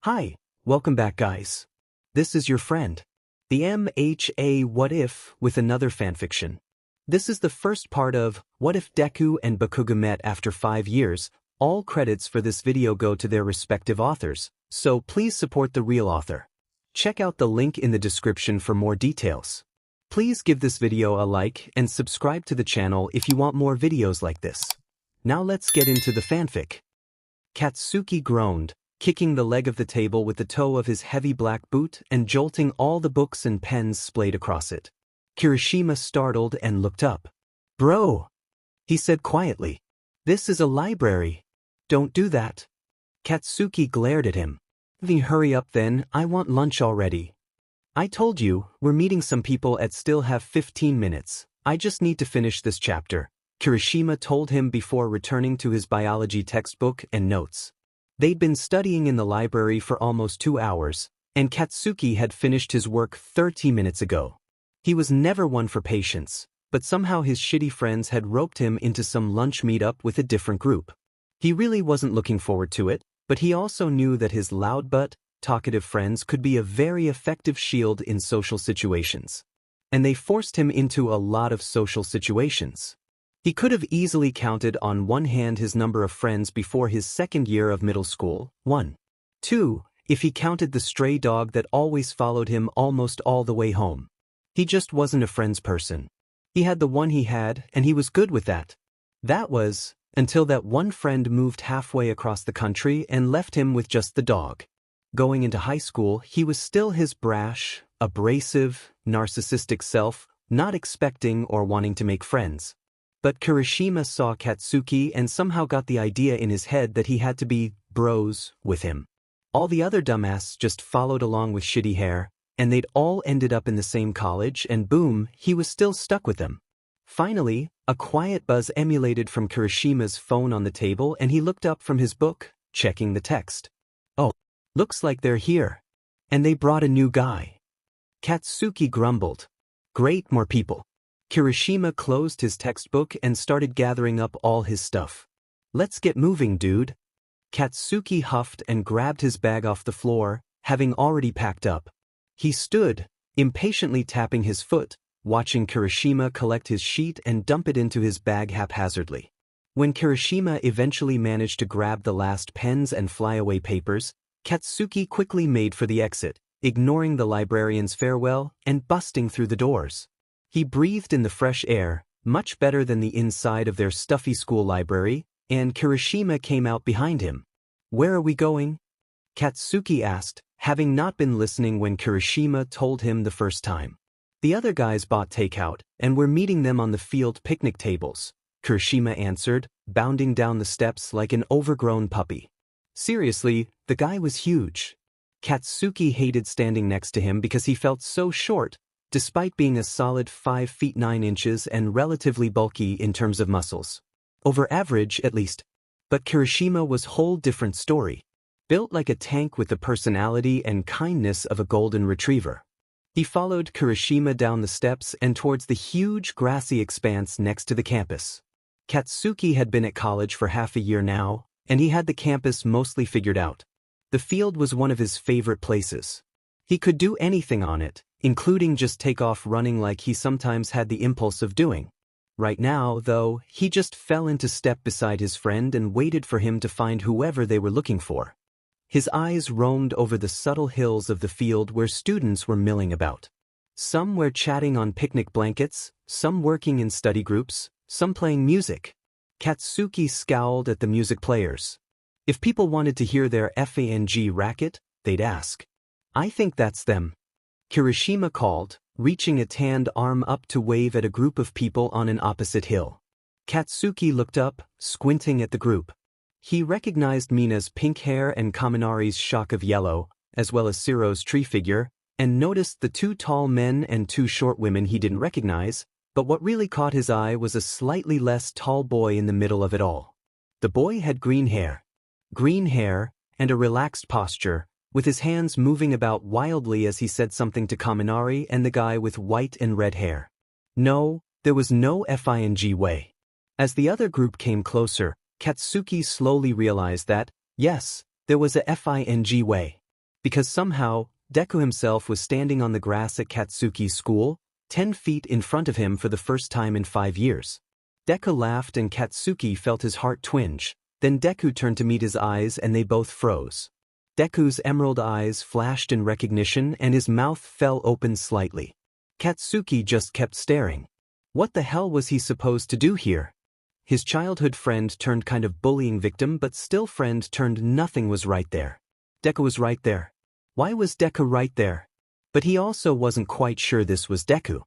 Hi, welcome back guys. This is your friend, the MHA What If with another fanfiction. This is the first part of What If Deku and Bakugou Met After 5 Years. All credits for this video go to their respective authors, so please support the real author. Check out the link in the description for more details. Please give this video a like and subscribe to the channel if you want more videos like this. Now let's get into the fanfic. Katsuki groaned, kicking the leg of the table with the toe of his heavy black boot and jolting all the books and pens splayed across it. Kirishima startled and looked up. "Bro," he said quietly. "This is a library. Don't do that." Katsuki glared at him. Hurry up then, I want lunch already." "I told you, we're meeting some people at still have 15 minutes. I just need to finish this chapter," Kirishima told him before returning to his biology textbook and notes. They'd been studying in the library for almost 2 hours, and Katsuki had finished his work 30 minutes ago. He was never one for patience, but somehow his shitty friends had roped him into some lunch meetup with a different group. He really wasn't looking forward to it, but he also knew that his loud but talkative friends could be a very effective shield in social situations. And they forced him into a lot of social situations. He could have easily counted on one hand his number of friends before his second year of middle school, 1. 2, if he counted the stray dog that always followed him almost all the way home. He just wasn't a friends person. He had the one he had, and he was good with that. That was, until that one friend moved halfway across the country and left him with just the dog. Going into high school, he was still his brash, abrasive, narcissistic self, not expecting or wanting to make friends. But Kirishima saw Katsuki and somehow got the idea in his head that he had to be bros with him. All the other dumbasses just followed along with shitty hair, and they'd all ended up in the same college, and boom, he was still stuck with them. Finally, a quiet buzz emanated from Kirishima's phone on the table and he looked up from his book, checking the text. "Oh, looks like they're here. And they brought a new guy." Katsuki grumbled. "Great, more people." Kirishima closed his textbook and started gathering up all his stuff. "Let's get moving, dude." Katsuki huffed and grabbed his bag off the floor, having already packed up. He stood, impatiently tapping his foot, watching Kirishima collect his sheet and dump it into his bag haphazardly. When Kirishima eventually managed to grab the last pens and flyaway papers, Katsuki quickly made for the exit, ignoring the librarian's farewell and busting through the doors. He breathed in the fresh air, much better than the inside of their stuffy school library, and Kirishima came out behind him. "Where are we going?" Katsuki asked, having not been listening when Kirishima told him the first time. "The other guys bought takeout, and we're meeting them on the field picnic tables," Kirishima answered, bounding down the steps like an overgrown puppy. Seriously, the guy was huge. Katsuki hated standing next to him because he felt so short, despite being a solid 5 feet 9 inches and relatively bulky in terms of muscles. Over average, at least. But Kirishima was a whole different story. Built like a tank with the personality and kindness of a golden retriever. He followed Kirishima down the steps and towards the huge grassy expanse next to the campus. Katsuki had been at college for half a year now, and he had the campus mostly figured out. The field was one of his favorite places. He could do anything on it, including just take off running like he sometimes had the impulse of doing. Right now, though, he just fell into step beside his friend and waited for him to find whoever they were looking for. His eyes roamed over the subtle hills of the field where students were milling about. Some were chatting on picnic blankets, some working in study groups, some playing music. Katsuki scowled at the music players. If people wanted to hear their fang racket, they'd ask. "I think that's them," Kirishima called, reaching a tanned arm up to wave at a group of people on an opposite hill. Katsuki looked up, squinting at the group. He recognized Mina's pink hair and Kaminari's shock of yellow, as well as Siro's tree figure, and noticed the 2 tall men and 2 short women he didn't recognize, but what really caught his eye was a slightly less tall boy in the middle of it all. The boy had green hair, and a relaxed posture, with his hands moving about wildly as he said something to Kaminari and the guy with white and red hair. No, there was no fing way. As the other group came closer, Katsuki slowly realized that, yes, there was a fing way. Because somehow, Deku himself was standing on the grass at Katsuki's school, 10 feet in front of him for the first time in 5 years. Deku laughed and Katsuki felt his heart twinge. Then Deku turned to meet his eyes and they both froze. Deku's emerald eyes flashed in recognition and his mouth fell open slightly. Katsuki just kept staring. What the hell was he supposed to do here? His childhood friend turned kind of bullying victim but still friend turned nothing was right there. Deku was right there. Why was Deku right there? But he also wasn't quite sure this was Deku.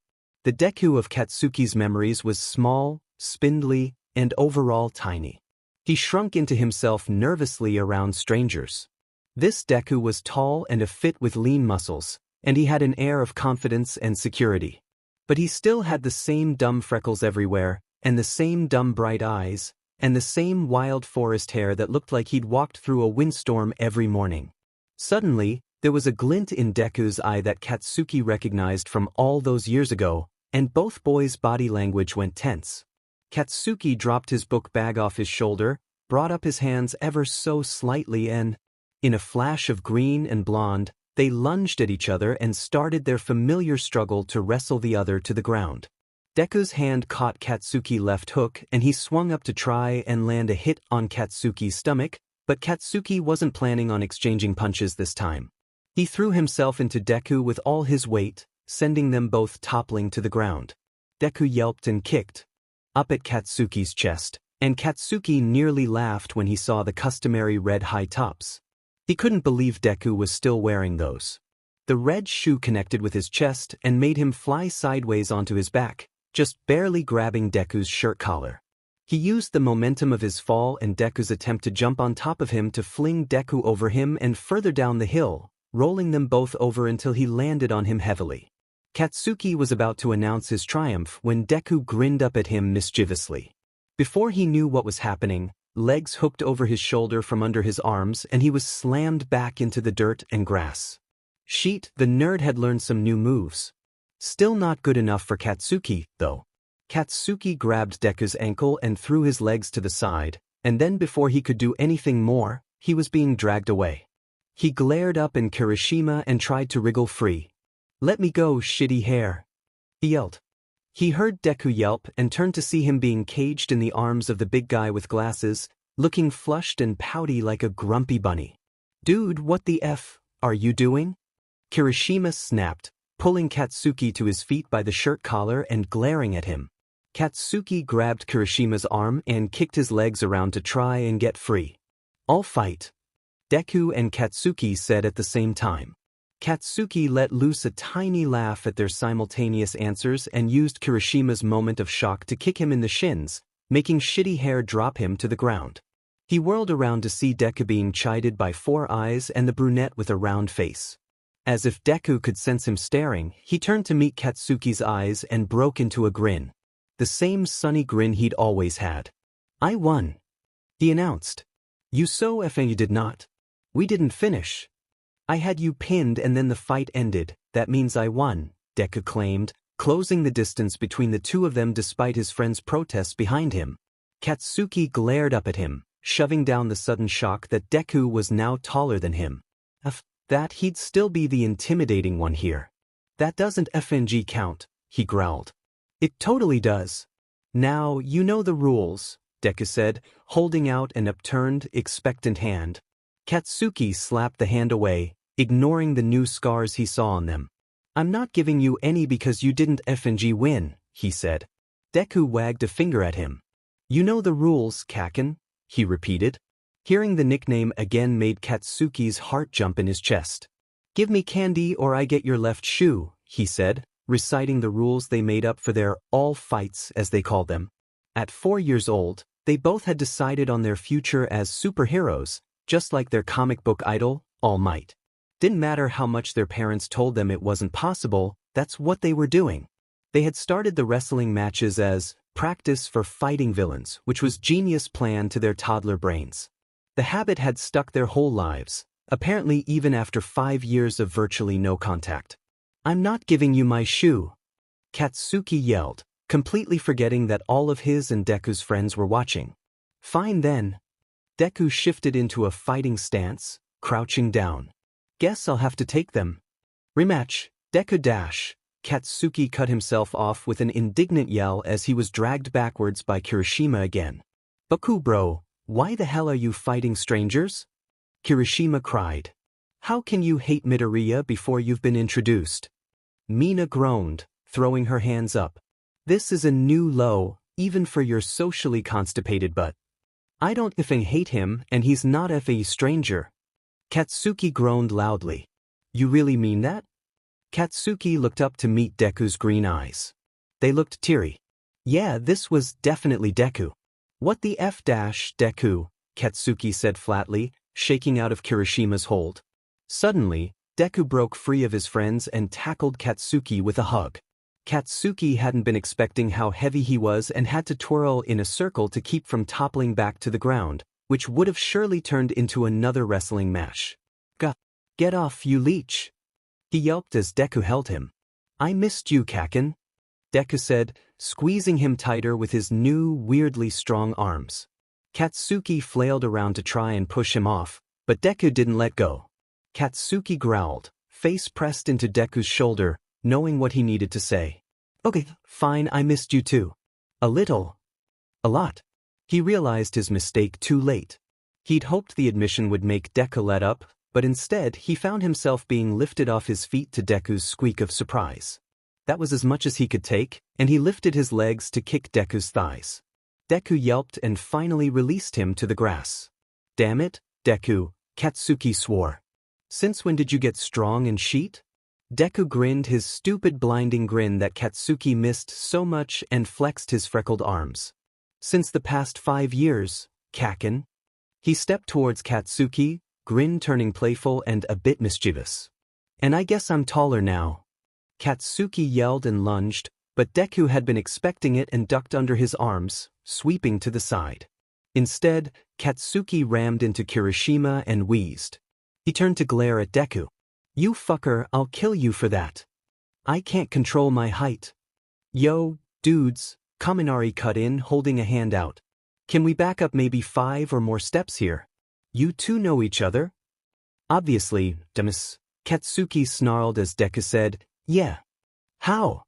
The Deku of Katsuki's memories was small, spindly, and overall tiny. He shrunk into himself nervously around strangers. This Deku was tall and a fit with lean muscles, and he had an air of confidence and security. But he still had the same dumb freckles everywhere, and the same dumb bright eyes, and the same wild forest hair that looked like he'd walked through a windstorm every morning. Suddenly, there was a glint in Deku's eye that Katsuki recognized from all those years ago, and both boys' body language went tense. Katsuki dropped his book bag off his shoulder, brought up his hands ever so slightly and, in a flash of green and blonde, they lunged at each other and started their familiar struggle to wrestle the other to the ground. Deku's hand caught Katsuki's left hook and he swung up to try and land a hit on Katsuki's stomach, but Katsuki wasn't planning on exchanging punches this time. He threw himself into Deku with all his weight, sending them both toppling to the ground. Deku yelped and kicked up at Katsuki's chest, and Katsuki nearly laughed when he saw the customary red high tops. He couldn't believe Deku was still wearing those. The red shoe connected with his chest and made him fly sideways onto his back, just barely grabbing Deku's shirt collar. He used the momentum of his fall and Deku's attempt to jump on top of him to fling Deku over him and further down the hill, rolling them both over until he landed on him heavily. Katsuki was about to announce his triumph when Deku grinned up at him mischievously. Before he knew what was happening, legs hooked over his shoulder from under his arms and he was slammed back into the dirt and grass. Sheet, the nerd had learned some new moves. Still not good enough for Katsuki, though. Katsuki grabbed Deku's ankle and threw his legs to the side, and then before he could do anything more, he was being dragged away. He glared up at Kirishima and tried to wriggle free. "Let me go, shitty hair," he yelled. He heard Deku yelp and turned to see him being caged in the arms of the big guy with glasses, looking flushed and pouty like a grumpy bunny. "Dude, what the F are you doing?" Kirishima snapped, pulling Katsuki to his feet by the shirt collar and glaring at him. Katsuki grabbed Kirishima's arm and kicked his legs around to try and get free. "I'll fight," Deku and Katsuki said at the same time. Katsuki let loose a tiny laugh at their simultaneous answers and used Kirishima's moment of shock to kick him in the shins, making shitty hair drop him to the ground. He whirled around to see Deku being chided by Four Eyes and the brunette with a round face. As if Deku could sense him staring, he turned to meet Katsuki's eyes and broke into a grin. The same sunny grin he'd always had. "I won," he announced. "You so effing you did not. We didn't finish. I had you pinned and then the fight ended, that means I won," Deku claimed, closing the distance between the two of them despite his friend's protests behind him. Katsuki glared up at him, shoving down the sudden shock that Deku was now taller than him. That he'd still be the intimidating one here. "That doesn't FNG count," he growled. "It totally does. Now, you know the rules," Deku said, holding out an upturned, expectant hand. Katsuki slapped the hand away, ignoring the new scars he saw on them. "I'm not giving you any because you didn't FNG win," he said. Deku wagged a finger at him. "You know the rules, Kaken," he repeated. Hearing the nickname again made Katsuki's heart jump in his chest. "Give me candy or I get your left shoe," he said, reciting the rules they made up for their all fights as they called them. At 4 years old, they both had decided on their future as superheroes, just like their comic book idol, All Might. Didn't matter how much their parents told them it wasn't possible, that's what they were doing. They had started the wrestling matches as practice for fighting villains, which was genius plan to their toddler brains. The habit had stuck their whole lives, apparently even after 5 years of virtually no contact. "I'm not giving you my shoe," Katsuki yelled, completely forgetting that all of his and Deku's friends were watching. "Fine then." Deku shifted into a fighting stance, crouching down. Guess I'll have to take them. Rematch, Deku dash. Katsuki cut himself off with an indignant yell as he was dragged backwards by Kirishima again. Baku bro, why the hell are you fighting strangers? Kirishima cried. How can you hate Midoriya before you've been introduced? Mina groaned, throwing her hands up. This is a new low, even for your socially constipated butt. I don't effing hate him and he's not a stranger. Katsuki groaned loudly. You really mean that? Katsuki looked up to meet Deku's green eyes. They looked teary. Yeah, this was definitely Deku. What the F dash, Deku, Katsuki said flatly, shaking out of Kirishima's hold. Suddenly, Deku broke free of his friends and tackled Katsuki with a hug. Katsuki hadn't been expecting how heavy he was and had to twirl in a circle to keep from toppling back to the ground, which would have surely turned into another wrestling match. Get off, you leech! He yelped as Deku held him. I missed you, Kaken, Deku said, squeezing him tighter with his new, weirdly strong arms. Katsuki flailed around to try and push him off, but Deku didn't let go. Katsuki growled, face pressed into Deku's shoulder, knowing what he needed to say. Okay, fine, I missed you too. A little. A lot. He realized his mistake too late. He'd hoped the admission would make Deku let up, but instead he found himself being lifted off his feet to Deku's squeak of surprise. That was as much as he could take, and he lifted his legs to kick Deku's thighs. Deku yelped and finally released him to the grass. Damn it, Deku, Katsuki swore. Since when did you get strong and sheet? Deku grinned his stupid blinding grin that Katsuki missed so much and flexed his freckled arms. Since the past 5 years, Kaken. He stepped towards Katsuki, grin turning playful and a bit mischievous. And I guess I'm taller now. Katsuki yelled and lunged, but Deku had been expecting it and ducked under his arms, sweeping to the side. Instead, Katsuki rammed into Kirishima and wheezed. He turned to glare at Deku. You fucker, I'll kill you for that. I can't control my height. Yo, dudes, Kaminari cut in, holding a hand out. Can we back up maybe 5 or more steps here? You two know each other? Obviously, dumbass, Katsuki snarled as Deku said, yeah. How?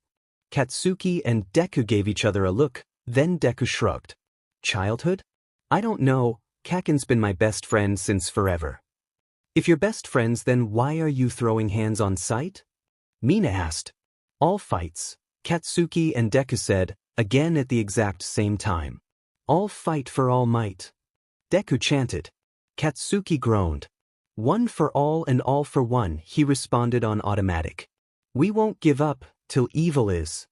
Katsuki and Deku gave each other a look, then Deku shrugged. Childhood? I don't know, Kaken's been my best friend since forever. If you're best friends, then why are you throwing hands on sight? Mina asked. All fights, Katsuki and Deku said, again at the exact same time. All fight for all might. Deku chanted. Katsuki groaned. One for all and all for one, he responded on automatic. We won't give up, till evil is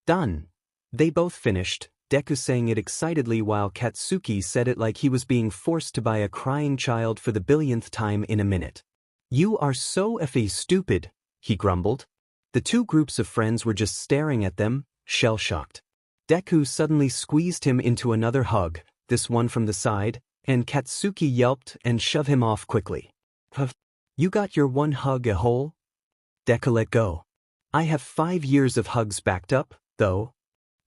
done. They both finished, Deku saying it excitedly while Katsuki said it like he was being forced to buy a crying child for the billionth time in a minute. You are so stupid, he grumbled. The two groups of friends were just staring at them, shell-shocked. Deku suddenly squeezed him into another hug, this one from the side, and Katsuki yelped and shoved him off quickly. Huff. You got your one hug a hole? Deku let go. I have 5 years of hugs backed up, though.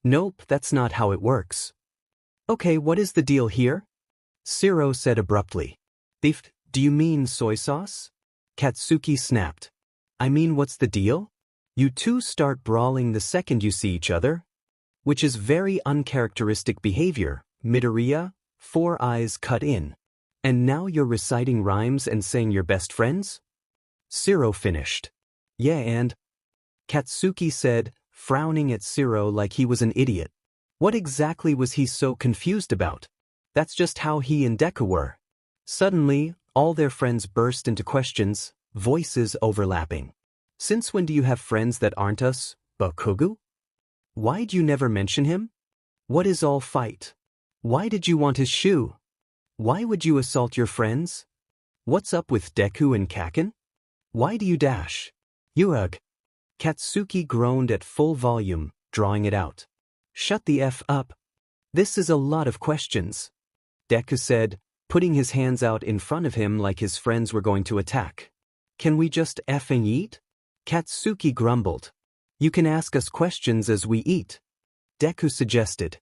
Nope, that's not how it works. Okay, what is the deal here? Shiro said abruptly. Beef, do you mean soy sauce? Katsuki snapped. I mean, what's the deal? You two start brawling the second you see each other. Which is very uncharacteristic behavior, Midoriya, 4 eyes cut in. And now you're reciting rhymes and saying you're best friends? Shiro finished. Yeah, and? Katsuki said, frowning at Shiro like he was an idiot. What exactly was he so confused about? That's just how he and Deku were. Suddenly, all their friends burst into questions, voices overlapping. Since when do you have friends that aren't us, Bakugou? Why'd you never mention him? What is all fight? Why did you want his shoe? Why would you assault your friends? What's up with Deku and Kaken? Why do you dash? Ugh. Katsuki groaned at full volume, drawing it out. Shut the F up. This is a lot of questions. Deku said, putting his hands out in front of him like his friends were going to attack. Can we just effing eat? Katsuki grumbled. You can ask us questions as we eat. Deku suggested.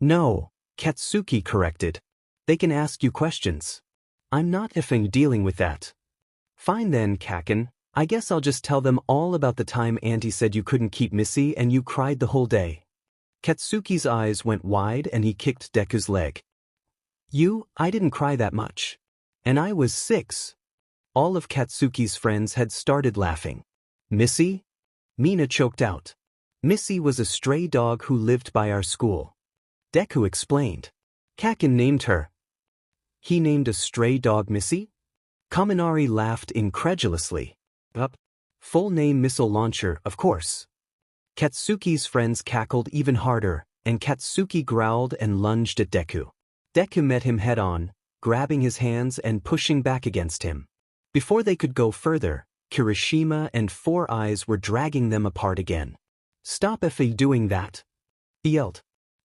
No, Katsuki corrected. They can ask you questions. I'm not effing dealing with that. Fine then, Kaken. I guess I'll just tell them all about the time Auntie said you couldn't keep Missy and you cried the whole day. Katsuki's eyes went wide and he kicked Deku's leg. I didn't cry that much. And I was 6. All of Katsuki's friends had started laughing. Missy? Mina choked out. Missy was a stray dog who lived by our school. Deku explained. Kaken named her. He named a stray dog Missy? Kaminari laughed incredulously. Full name missile launcher, of course. Katsuki's friends cackled even harder, and Katsuki growled and lunged at Deku. Deku met him head-on, grabbing his hands and pushing back against him. Before they could go further, Kirishima and Four Eyes were dragging them apart again. Stop doing that, he yelled.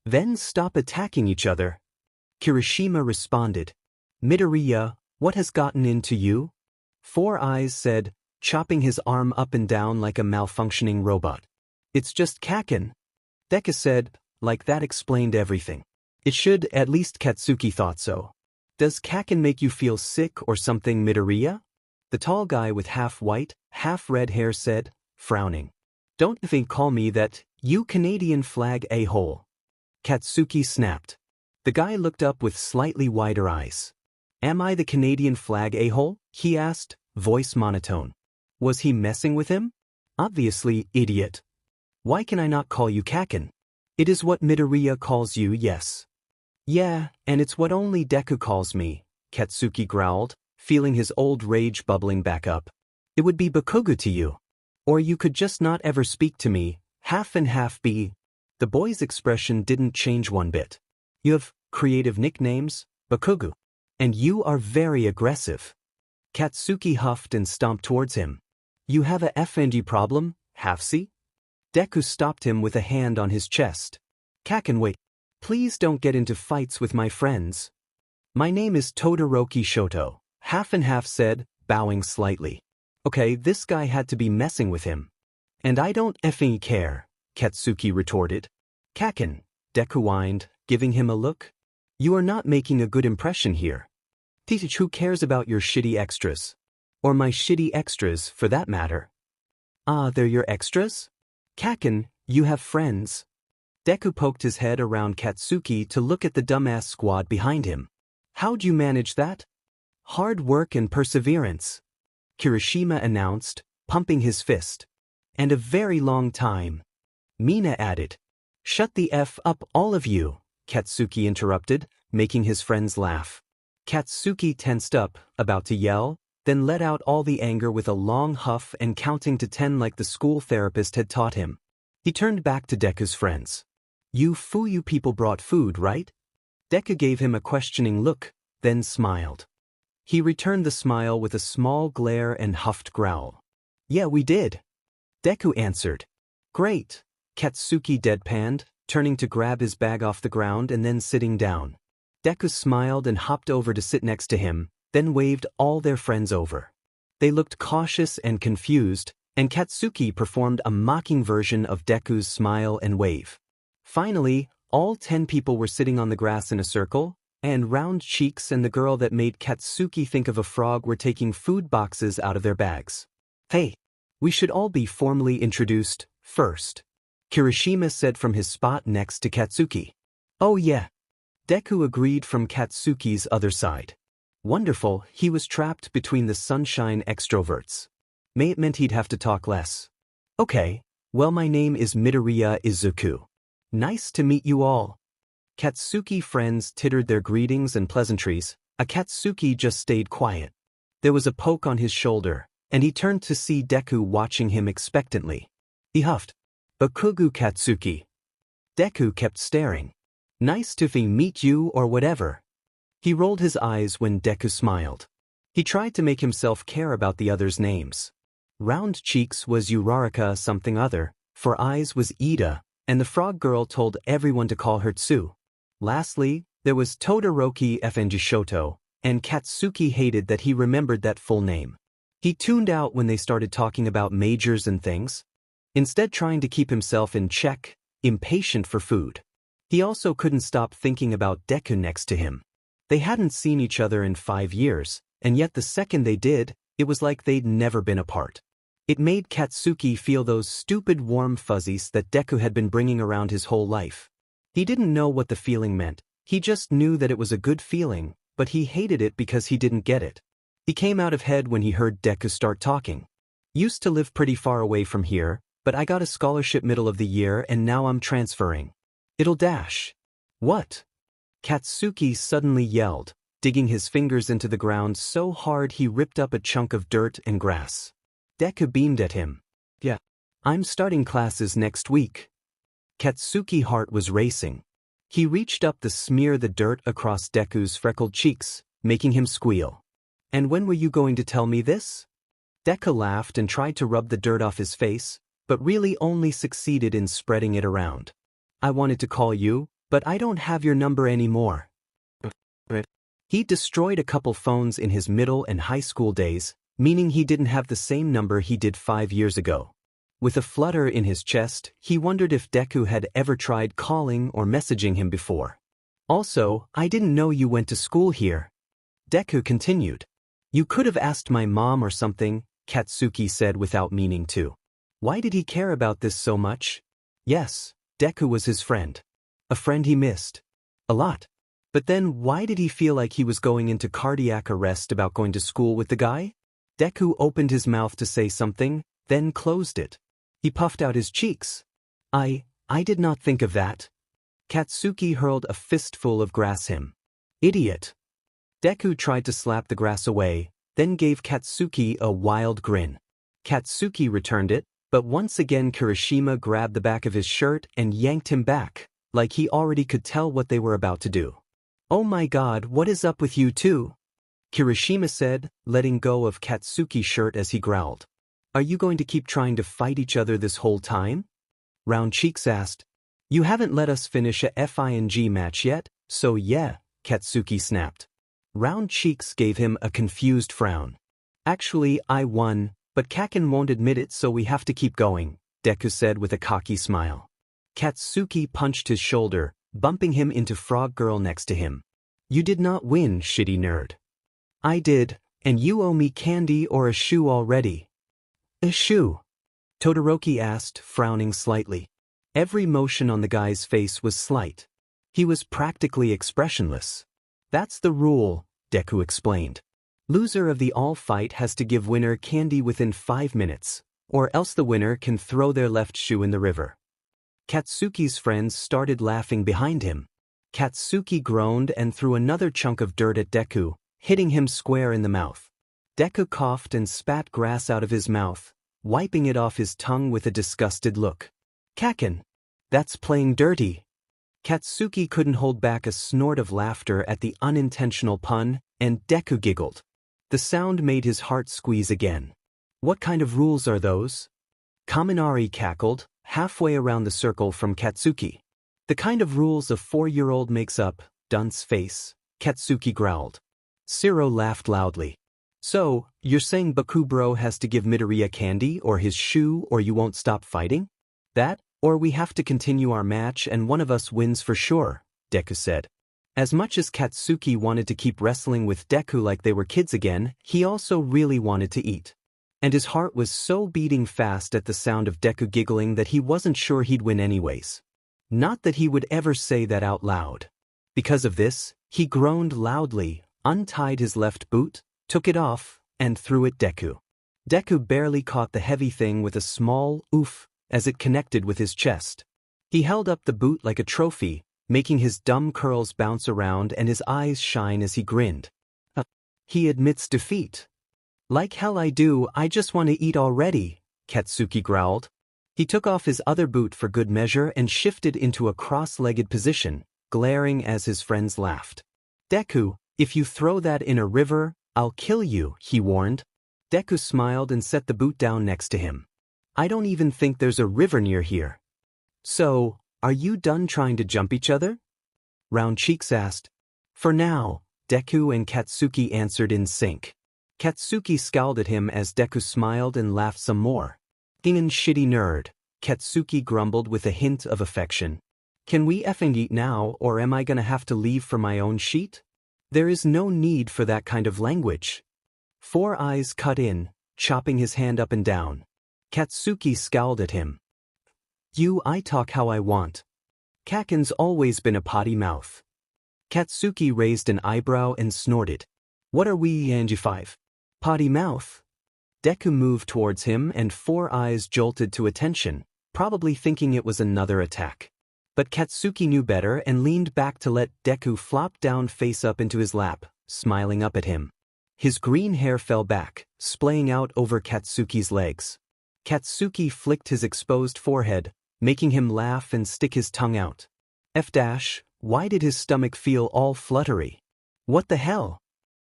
Then stop attacking each other. Kirishima responded. Midoriya, what has gotten into you? Four Eyes said, chopping his arm up and down like a malfunctioning robot. It's just Kaken. Deku said, like that explained everything. It should, at least Katsuki thought so. Does Kaken make you feel sick or something, Midoriya? The tall guy with half-white, half-red hair said, frowning. Don't call me that, you Canadian flag a-hole. Katsuki snapped. The guy looked up with slightly wider eyes. Am I the Canadian flag a-hole? He asked, voice monotone. Was he messing with him? Obviously, idiot. Why can I not call you Kaken? It is what Midoriya calls you, yes. Yeah, and it's what only Deku calls me, Katsuki growled, feeling his old rage bubbling back up. It would be Bakugou to you. Or you could just not ever speak to me, half and half be. The boy's expression didn't change one bit. You have creative nicknames, Bakugou. And you are very aggressive. Katsuki huffed and stomped towards him. You have a FNG problem, half-see? Deku stopped him with a hand on his chest. Kaken, wait. Please don't get into fights with my friends. My name is Todoroki Shoto, half and half said, bowing slightly. Okay, this guy had to be messing with him. And I don't effing care, Katsuki retorted. Kaken, Deku whined, giving him a look. You are not making a good impression here. Teach, who cares about your shitty extras? Or my shitty extras, for that matter. Ah, they're your extras? Kaken, you have friends. Deku poked his head around Katsuki to look at the dumbass squad behind him. How'd you manage that? Hard work and perseverance, Kirishima announced, pumping his fist. And a very long time. Mina added. Shut the F up, all of you, Katsuki interrupted, making his friends laugh. Katsuki tensed up, about to yell, then let out all the anger with a long huff and counting to 10 like the school therapist had taught him. He turned back to Deku's friends. You people brought food, right? Deku gave him a questioning look, then smiled. He returned the smile with a small glare and huffed growl. Yeah, we did. Deku answered. Great, Katsuki deadpanned, turning to grab his bag off the ground and then sitting down. Deku smiled and hopped over to sit next to him, then waved all their friends over. They looked cautious and confused, and Katsuki performed a mocking version of Deku's smile and wave. Finally, all 10 people were sitting on the grass in a circle, and Round Cheeks and the girl that made Katsuki think of a frog were taking food boxes out of their bags. Hey, we should all be formally introduced, first, Kirishima said from his spot next to Katsuki. Oh yeah. Deku agreed from Katsuki's other side. Wonderful, he was trapped between the sunshine extroverts. It meant he'd have to talk less. Okay, well my name is Midoriya Izuku. Nice to meet you all. Katsuki friends tittered their greetings and pleasantries, Akatsuki just stayed quiet. There was a poke on his shoulder, and he turned to see Deku watching him expectantly. He huffed. Bakugou Katsuki. Deku kept staring. Nice to meet you or whatever. He rolled his eyes when Deku smiled. He tried to make himself care about the others' names. Round Cheeks was Uraraka something other, For Eyes was Ida, and the frog girl told everyone to call her Tsu. Lastly, there was Todoroki FNG Shoto, and Katsuki hated that he remembered that full name. He tuned out when they started talking about majors and things, instead trying to keep himself in check, impatient for food. He also couldn't stop thinking about Deku next to him. They hadn't seen each other in 5 years, and yet the second they did, It was like they'd never been apart. It made Katsuki feel those stupid warm fuzzies that Deku had been bringing around his whole life. He didn't know what the feeling meant, he just knew that it was a good feeling, but he hated it because he didn't get it. He came out of head when he heard Deku start talking. Used to live pretty far away from here, but I got a scholarship middle of the year and now I'm transferring. It'll dash. What? Katsuki suddenly yelled, digging his fingers into the ground so hard he ripped up a chunk of dirt and grass. Deku beamed at him. Yeah. I'm starting classes next week. Katsuki's heart was racing. He reached up to smear the dirt across Deku's freckled cheeks, making him squeal. And when were you going to tell me this? Deku laughed and tried to rub the dirt off his face, but really only succeeded in spreading it around. I wanted to call you, but I don't have your number anymore. He destroyed a couple phones in his middle and high school days, meaning he didn't have the same number he did 5 years ago. With a flutter in his chest, he wondered if Deku had ever tried calling or messaging him before. Also, I didn't know you went to school here. Deku continued. You could have asked my mom or something, Katsuki said without meaning to. Why did he care about this so much? Yes, Deku was his friend. A friend he missed. A lot. But then why did he feel like he was going into cardiac arrest about going to school with the guy? Deku opened his mouth to say something, then closed it. He puffed out his cheeks. I did not think of that. Katsuki hurled a fistful of grass him. Idiot. Deku tried to slap the grass away, then gave Katsuki a wild grin. Katsuki returned it, but once again Kirishima grabbed the back of his shirt and yanked him back, like he already could tell what they were about to do. Oh my god, what is up with you two? Kirishima said, letting go of Katsuki's shirt as he growled. Are you going to keep trying to fight each other this whole time? Round Cheeks asked. You haven't let us finish a FING match yet, so yeah, Katsuki snapped. Round Cheeks gave him a confused frown. Actually, I won, but Kaken won't admit it, so we have to keep going, Deku said with a cocky smile. Katsuki punched his shoulder, bumping him into Frog Girl next to him. You did not win, shitty nerd. I did, and you owe me candy or a shoe already. A shoe? Todoroki asked, frowning slightly. Every motion on the guy's face was slight. He was practically expressionless. That's the rule, Deku explained. Loser of the all fight has to give winner candy within 5 minutes, or else the winner can throw their left shoe in the river. Katsuki's friends started laughing behind him. Katsuki groaned and threw another chunk of dirt at Deku, hitting him square in the mouth. Deku coughed and spat grass out of his mouth, wiping it off his tongue with a disgusted look. Kaken! That's playing dirty. Katsuki couldn't hold back a snort of laughter at the unintentional pun, and Deku giggled. The sound made his heart squeeze again. What kind of rules are those? Kaminari cackled, halfway around the circle from Katsuki. The kind of rules a 4-year-old makes up, dunce face, Katsuki growled. Zero laughed loudly. So, you're saying Bakugou has to give Midoriya candy or his shoe or you won't stop fighting? That, or we have to continue our match and one of us wins for sure, Deku said. As much as Katsuki wanted to keep wrestling with Deku like they were kids again, he also really wanted to eat. And his heart was so beating fast at the sound of Deku giggling that he wasn't sure he'd win anyways. Not that he would ever say that out loud. Because of this, he groaned loudly, untied his left boot, took it off, and threw it Deku. Deku barely caught the heavy thing with a small oof as it connected with his chest. He held up the boot like a trophy, making his dumb curls bounce around and his eyes shine as he grinned. He admits defeat. Like hell I do, I just want to eat already, Katsuki growled. He took off his other boot for good measure and shifted into a cross-legged position, glaring as his friends laughed. Deku, if you throw that in a river, I'll kill you, he warned. Deku smiled and set the boot down next to him. I don't even think there's a river near here. So, are you done trying to jump each other? Round Cheeks asked. For now, Deku and Katsuki answered in sync. Katsuki scowled at him as Deku smiled and laughed some more. Gingen shitty nerd, Katsuki grumbled with a hint of affection. Can we effing eat now or am I gonna have to leave for my own sheet? There is no need for that kind of language. Four Eyes cut in, chopping his hand up and down. Katsuki scowled at him. I talk how I want. Kaken's always been a potty mouth. Katsuki raised an eyebrow and snorted. What are we, Angie 5? Potty mouth? Deku moved towards him and Four Eyes jolted to attention, probably thinking it was another attack. But Katsuki knew better and leaned back to let Deku flop down face up into his lap, smiling up at him. His green hair fell back, splaying out over Katsuki's legs. Katsuki flicked his exposed forehead, making him laugh and stick his tongue out. Why did his stomach feel all fluttery? What the hell?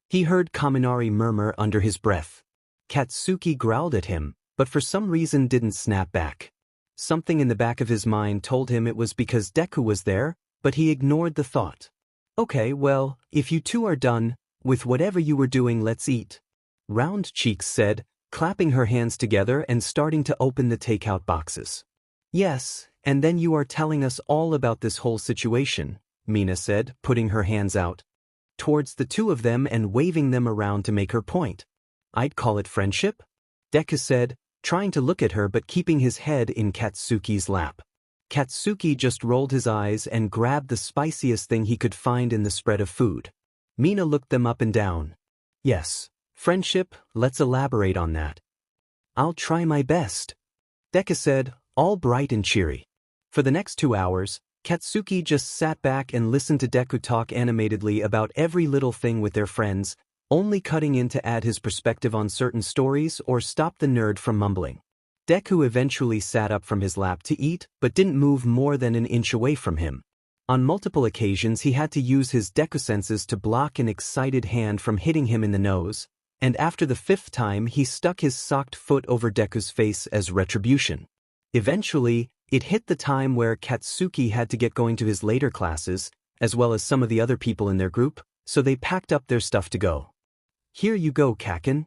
He heard Kaminari murmur under his breath. Katsuki growled at him, but for some reason didn't snap back. Something in the back of his mind told him it was because Deku was there, but he ignored the thought. Okay, well, if you two are done with whatever you were doing, let's eat. Round Cheeks said, clapping her hands together and starting to open the takeout boxes. Yes, and then you are telling us all about this whole situation, Mina said, putting her hands out towards the two of them and waving them around to make her point. I'd call it friendship? Deku said, trying to look at her but keeping his head in Katsuki's lap. Katsuki just rolled his eyes and grabbed the spiciest thing he could find in the spread of food. Mina looked them up and down. Yes, friendship, let's elaborate on that. I'll try my best, Deku said, all bright and cheery. For the next 2 hours, Katsuki just sat back and listened to Deku talk animatedly about every little thing with their friends, only cutting in to add his perspective on certain stories or stop the nerd from mumbling. Deku eventually sat up from his lap to eat, but didn't move more than an inch away from him. On multiple occasions he had to use his Deku senses to block an excited hand from hitting him in the nose, and after the 5th time he stuck his socked foot over Deku's face as retribution. Eventually, it hit the time where Katsuki had to get going to his later classes, as well as some of the other people in their group, so they packed up their stuff to go. Here you go, Kaken,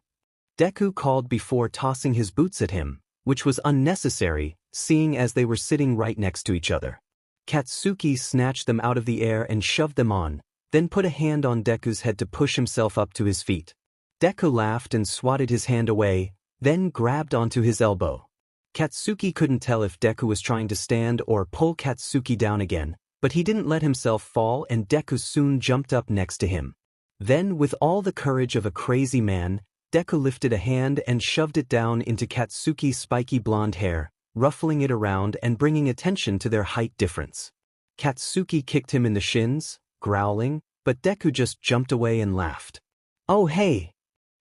Deku called before tossing his boots at him, which was unnecessary, seeing as they were sitting right next to each other. Katsuki snatched them out of the air and shoved them on, then put a hand on Deku's head to push himself up to his feet. Deku laughed and swatted his hand away, then grabbed onto his elbow. Katsuki couldn't tell if Deku was trying to stand or pull Katsuki down again, but he didn't let himself fall and Deku soon jumped up next to him. Then, with all the courage of a crazy man, Deku lifted a hand and shoved it down into Katsuki's spiky blonde hair, ruffling it around and bringing attention to their height difference. Katsuki kicked him in the shins, growling, but Deku just jumped away and laughed. Oh hey!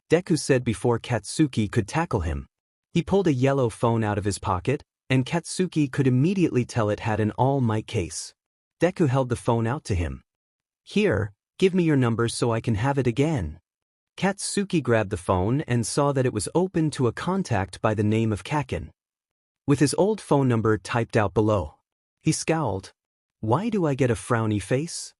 Deku said before Katsuki could tackle him. He pulled a yellow phone out of his pocket, and Katsuki could immediately tell it had an all-mic case. Deku held the phone out to him. Here, give me your number so I can have it again. Katsuki grabbed the phone and saw that it was open to a contact by the name of Kaken, with his old phone number typed out below. He scowled. Why do I get a frowny face?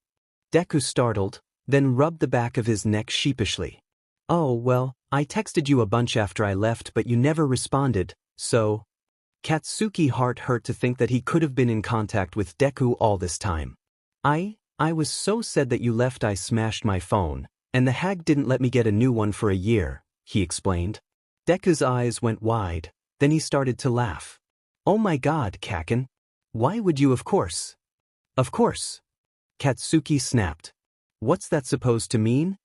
Deku startled, then rubbed the back of his neck sheepishly. Oh well, I texted you a bunch after I left but you never responded, so… Katsuki's heart hurt to think that he could have been in contact with Deku all this time. I was so sad that you left I smashed my phone, and the hag didn't let me get a new one for a year, he explained. Deku's eyes went wide, then he started to laugh. Oh my god, Kaken. Why would you of course? Of course. Katsuki snapped. What's that supposed to mean?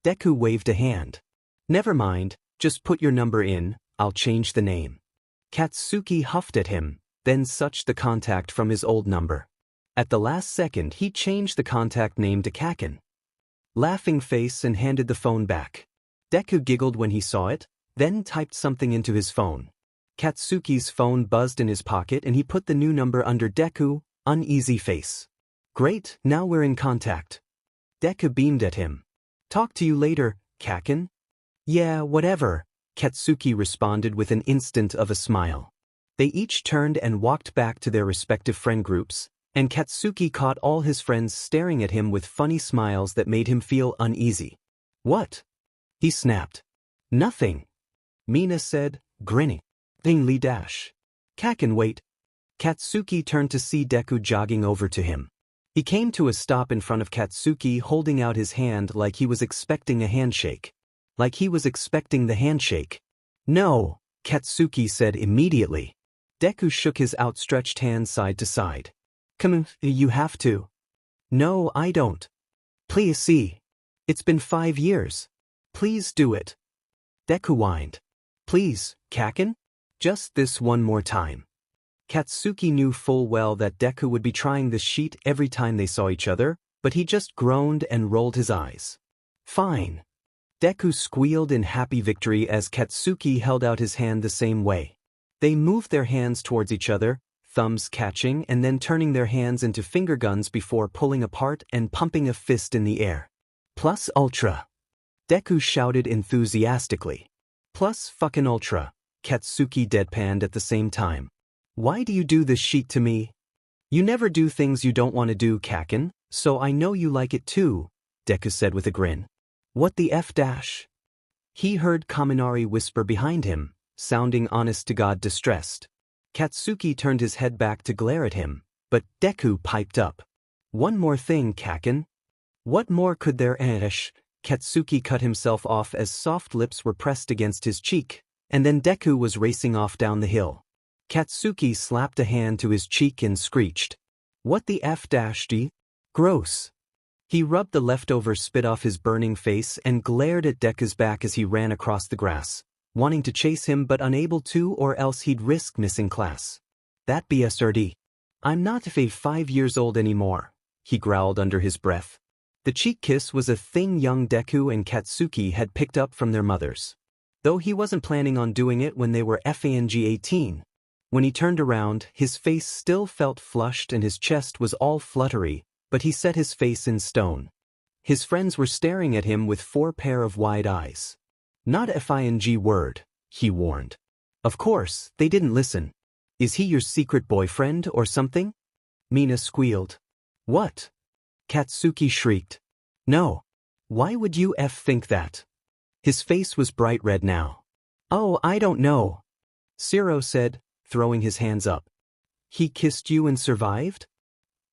Deku waved a hand. Never mind, just put your number in, I'll change the name. Katsuki huffed at him, then sucked the contact from his old number. At the last second he changed the contact name to Kaken. Laughing face and handed the phone back. Deku giggled when he saw it, then typed something into his phone. Katsuki's phone buzzed in his pocket and he put the new number under Deku, uneasy face. Great, now we're in contact. Deku beamed at him. Talk to you later, Kaken. Yeah, whatever, Katsuki responded with an instant of a smile. They each turned and walked back to their respective friend groups, and Katsuki caught all his friends staring at him with funny smiles that made him feel uneasy. What? He snapped. Nothing, Mina said, grinning. Dingly dash. Kaken, wait. Katsuki turned to see Deku jogging over to him. He came to a stop in front of Katsuki holding out his hand like he was expecting a handshake. like he was expecting the handshake. No, Katsuki said immediately. Deku shook his outstretched hand side to side. Come on, you have to. No, I don't. Please see. It's been 5 years. Please do it. Deku whined. Please, Kaken? Just this one more time. Katsuki knew full well that Deku would be trying this sheet every time they saw each other, but he just groaned and rolled his eyes. Fine. Deku squealed in happy victory as Katsuki held out his hand the same way. They moved their hands towards each other, thumbs catching and then turning their hands into finger guns before pulling apart and pumping a fist in the air. Plus ultra. Deku shouted enthusiastically. Plus fucking ultra, Katsuki deadpanned at the same time. Why do you do this sheet to me? You never do things you don't want to do, Kaken, so I know you like it too, Deku said with a grin. What the F dash? He heard Kaminari whisper behind him, sounding honest-to-God distressed. Katsuki turned his head back to glare at him, but Deku piped up. One more thing, Kaken. What more could there ash? Katsuki cut himself off as soft lips were pressed against his cheek, and then Deku was racing off down the hill. Katsuki slapped a hand to his cheek and screeched. What the F-D? Gross. He rubbed the leftover spit off his burning face and glared at Deku's back as he ran across the grass, wanting to chase him but unable to or else he'd risk missing class. That BSRD. I'm not 5 years old anymore, he growled under his breath. The cheek kiss was a thing young Deku and Katsuki had picked up from their mothers. Though he wasn't planning on doing it when they were FANG 18. When he turned around, his face still felt flushed and his chest was all fluttery, but he set his face in stone. His friends were staring at him with 4 pair of wide eyes. Not FING word, he warned. Of course, they didn't listen. Is he your secret boyfriend or something? Mina squealed. What? Katsuki shrieked. No. Why would you think that? His face was bright red now. Oh, I don't know. Shiro said, throwing his hands up. He kissed you and survived?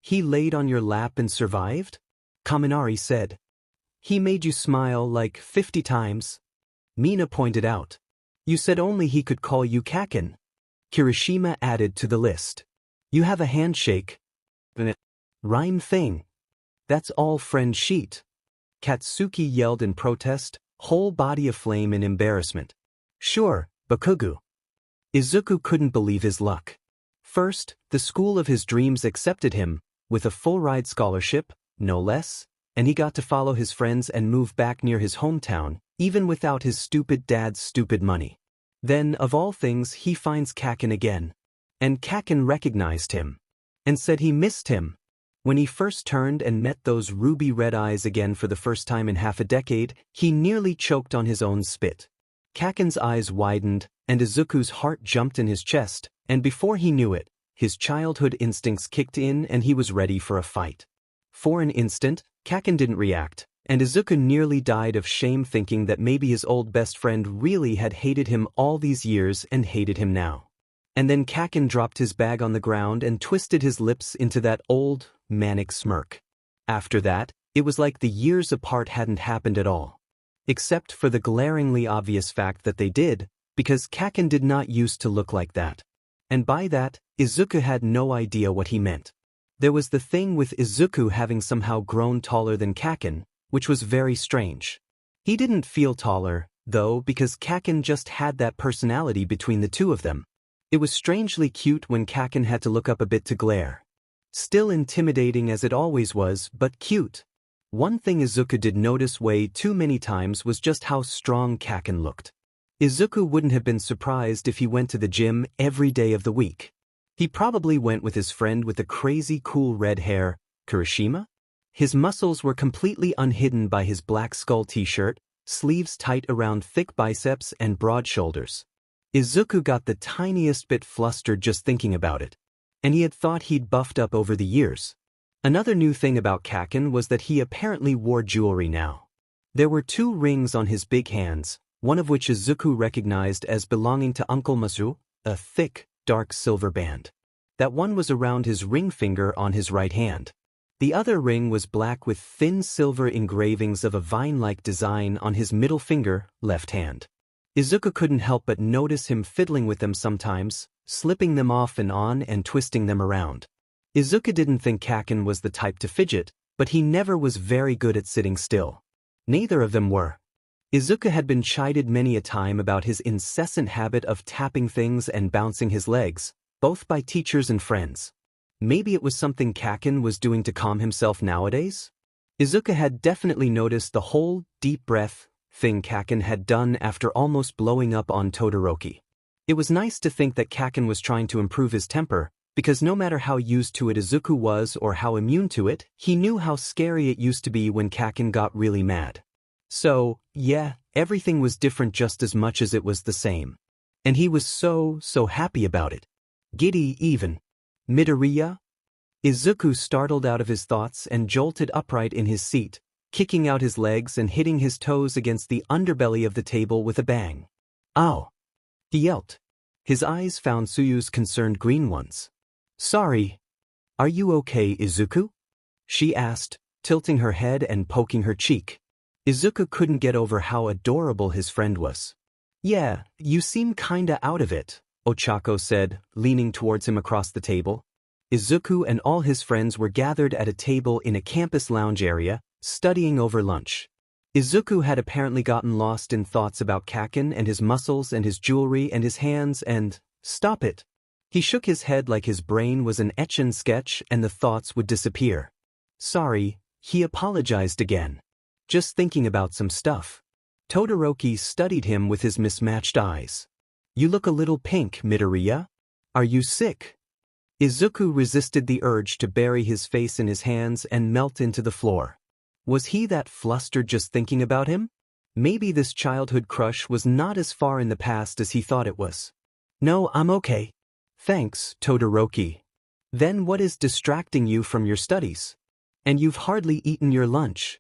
He laid on your lap and survived? Kaminari said. He made you smile like 50 times. Mina pointed out. You said only he could call you Kaken. Kirishima added to the list. You have a handshake. Rhyme thing. That's all friend sheet. Katsuki yelled in protest, whole body aflame in embarrassment. Sure, Bakugou. Izuku couldn't believe his luck. First, the school of his dreams accepted him, with a full-ride scholarship, no less, and he got to follow his friends and move back near his hometown, even without his stupid dad's stupid money. Then, of all things, he finds Kaken again. And Kaken recognized him. And said he missed him. When he first turned and met those ruby-red eyes again for the first time in half a decade, he nearly choked on his own spit. Kaken's eyes widened, and Izuku's heart jumped in his chest, and before he knew it, his childhood instincts kicked in and he was ready for a fight. For an instant, Kaken didn't react, and Izuku nearly died of shame thinking that maybe his old best friend really had hated him all these years and hated him now. And then Kaken dropped his bag on the ground and twisted his lips into that old, manic smirk. After that, it was like the years apart hadn't happened at all. Except for the glaringly obvious fact that they did, because Kaken did not used to look like that. And by that, Izuku had no idea what he meant. There was the thing with Izuku having somehow grown taller than Kaken, which was very strange. He didn't feel taller, though, because Kaken just had that personality between the two of them. It was strangely cute when Kaken had to look up a bit to glare. Still intimidating as it always was, but cute. One thing Izuku did notice way too many times was just how strong Kaken looked. Izuku wouldn't have been surprised if he went to the gym every day of the week. He probably went with his friend with the crazy cool red hair, Kirishima. His muscles were completely unhidden by his black skull t-shirt, sleeves tight around thick biceps and broad shoulders. Izuku got the tiniest bit flustered just thinking about it. And he had thought he'd buffed up over the years. Another new thing about Kaken was that he apparently wore jewelry now. There were 2 rings on his big hands, one of which Izuku recognized as belonging to Uncle Masu, a thick, dark silver band. That one was around his ring finger on his right hand. The other ring was black with thin silver engravings of a vine-like design on his middle finger, left hand. Izuku couldn't help but notice him fiddling with them sometimes, slipping them off and on and twisting them around. Izuku didn't think Kaken was the type to fidget, but he never was very good at sitting still. Neither of them were. Izuku had been chided many a time about his incessant habit of tapping things and bouncing his legs, both by teachers and friends. Maybe it was something Kaken was doing to calm himself nowadays? Izuku had definitely noticed the whole deep breath thing Kaken had done after almost blowing up on Todoroki. It was nice to think that Kaken was trying to improve his temper, because no matter how used to it Izuku was or how immune to it, he knew how scary it used to be when Kaken got really mad. So, yeah, everything was different just as much as it was the same. And he was so happy about it. Giddy even. Midoriya? Izuku startled out of his thoughts and jolted upright in his seat, kicking out his legs and hitting his toes against the underbelly of the table with a bang. Ow! He yelped. His eyes found Tsuyu's concerned green ones. Sorry. Are you okay, Izuku? She asked, tilting her head and poking her cheek. Izuku couldn't get over how adorable his friend was. Yeah, you seem kinda out of it, Ochako said, leaning towards him across the table. Izuku and all his friends were gathered at a table in a campus lounge area, studying over lunch. Izuku had apparently gotten lost in thoughts about Kaken and his muscles and his jewelry and his hands and… Stop it. He shook his head like his brain was an etch-and-sketch and the thoughts would disappear. Sorry, he apologized again. Just thinking about some stuff. Todoroki studied him with his mismatched eyes. You look a little pink, Midoriya. Are you sick? Izuku resisted the urge to bury his face in his hands and melt into the floor. Was he that flustered just thinking about him? Maybe this childhood crush was not as far in the past as he thought it was. No, I'm okay. Thanks, Todoroki. Then what is distracting you from your studies? And you've hardly eaten your lunch.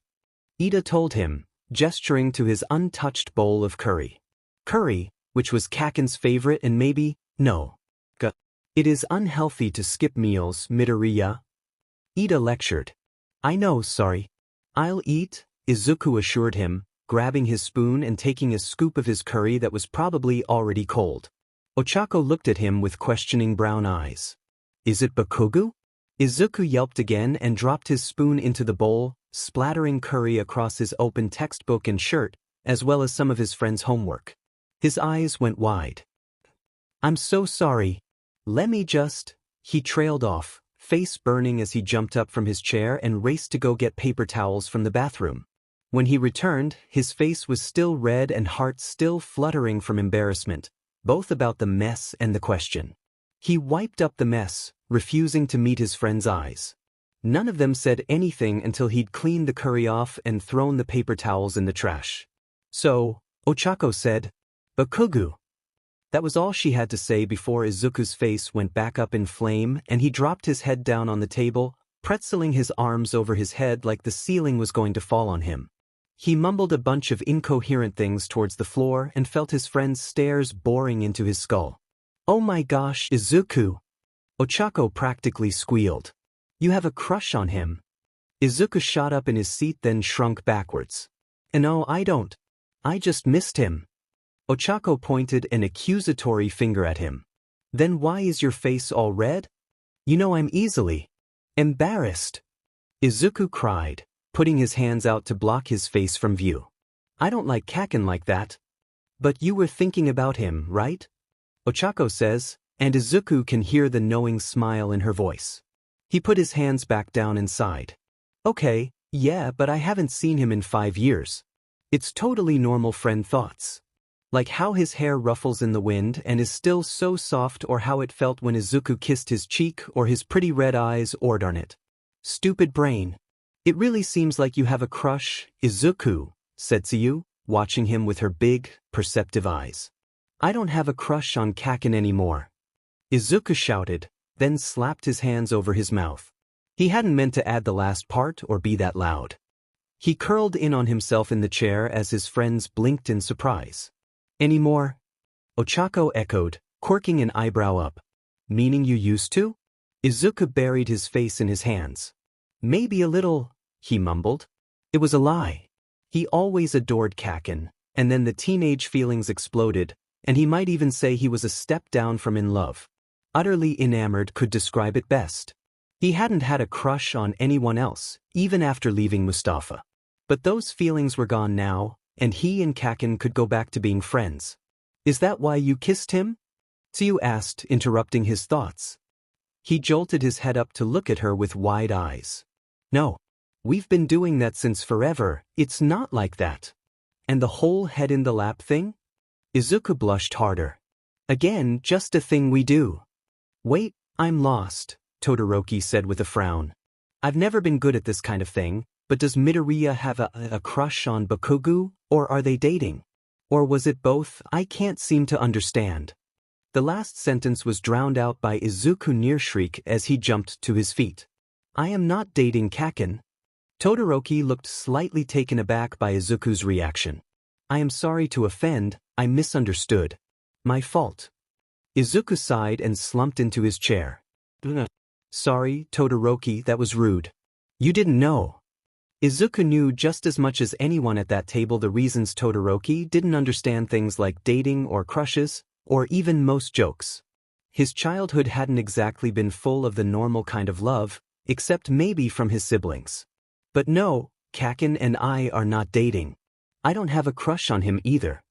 Ida told him, gesturing to his untouched bowl of curry. Curry, which was Kaken's favorite and maybe, no. It is unhealthy to skip meals, Midoriya. Ida lectured. I know, sorry. I'll eat, Izuku assured him, grabbing his spoon and taking a scoop of his curry that was probably already cold. Ochako looked at him with questioning brown eyes. Is it Bakugou? Izuku yelped again and dropped his spoon into the bowl, splattering curry across his open textbook and shirt, as well as some of his friend's homework. His eyes went wide. I'm so sorry. Let me just… He trailed off, face burning as he jumped up from his chair and raced to go get paper towels from the bathroom. When he returned, his face was still red and heart still fluttering from embarrassment, both about the mess and the question. He wiped up the mess, refusing to meet his friend's eyes. None of them said anything until he'd cleaned the curry off and thrown the paper towels in the trash. So, Ochako said, Bakugou. That was all she had to say before Izuku's face went back up in flame and he dropped his head down on the table, pretzeling his arms over his head like the ceiling was going to fall on him. He mumbled a bunch of incoherent things towards the floor and felt his friend's stares boring into his skull. Oh my gosh, Izuku! Ochako practically squealed. You have a crush on him. Izuku shot up in his seat then shrunk backwards. No, I don't. I just missed him. Ochako pointed an accusatory finger at him. Then why is your face all red? You know I'm easily embarrassed. Izuku cried, putting his hands out to block his face from view. I don't like Kaken like that. But you were thinking about him, right? Ochako says, and Izuku can hear the knowing smile in her voice. He put his hands back down and sighed. Okay, yeah, but I haven't seen him in 5 years. It's totally normal friend thoughts. Like how his hair ruffles in the wind and is still so soft or how it felt when Izuku kissed his cheek or his pretty red eyes or darn it. Stupid brain. It really seems like you have a crush, Izuku, said Tsuyu, watching him with her big, perceptive eyes. I don't have a crush on Kaken anymore. Izuku shouted, then slapped his hands over his mouth. He hadn't meant to add the last part or be that loud. He curled in on himself in the chair as his friends blinked in surprise. Anymore? Ochako echoed, quirking an eyebrow up. Meaning you used to? Izuku buried his face in his hands. Maybe a little, he mumbled. It was a lie. He always adored Kakin, and then the teenage feelings exploded, and he might even say he was a step down from in love. Utterly enamored could describe it best. He hadn't had a crush on anyone else, even after leaving Mustafa. But those feelings were gone now, and he and Kakin could go back to being friends. Is that why you kissed him? Tsu asked, interrupting his thoughts. He jolted his head up to look at her with wide eyes. No. We've been doing that since forever, it's not like that. And the whole head in the lap thing? Izuku blushed harder. Again, just a thing we do. Wait, I'm lost, Todoroki said with a frown. I've never been good at this kind of thing, but does Midoriya have a crush on Bakugou, or are they dating? Or was it both? I can't seem to understand. The last sentence was drowned out by Izuku near shriek as he jumped to his feet. I am not dating Kakin. Todoroki looked slightly taken aback by Izuku's reaction. I am sorry to offend, I misunderstood. My fault. Izuku sighed and slumped into his chair. Sorry, Todoroki, that was rude. You didn't know. Izuku knew just as much as anyone at that table the reasons Todoroki didn't understand things like dating or crushes, or even most jokes. His childhood hadn't exactly been full of the normal kind of love, except maybe from his siblings. But no, Kakin and I are not dating. I don't have a crush on him either.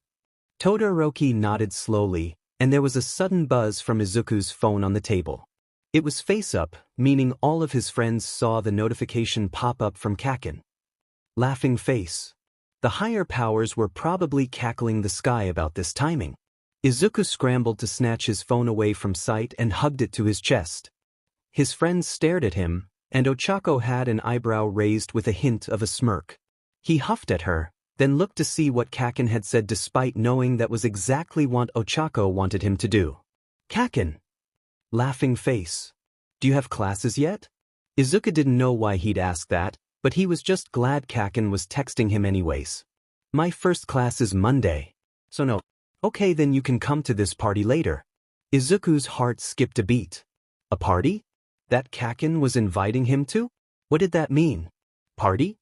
Todoroki nodded slowly, and there was a sudden buzz from Izuku's phone on the table. It was face up, meaning all of his friends saw the notification pop up from Kakin. Laughing face. The higher powers were probably cackling the sky about this timing. Izuku scrambled to snatch his phone away from sight and hugged it to his chest. His friends stared at him, and Ochako had an eyebrow raised with a hint of a smirk. He huffed at her, then looked to see what Kakin had said despite knowing that was exactly what Ochako wanted him to do. Kakin. Laughing face. Do you have classes yet? Izuku didn't know why he'd asked that, but he was just glad Kakin was texting him anyways. My first class is Monday. So no. Okay, then you can come to this party later. Izuku's heart skipped a beat. A party? That Kakin was inviting him to? What did that mean? Party?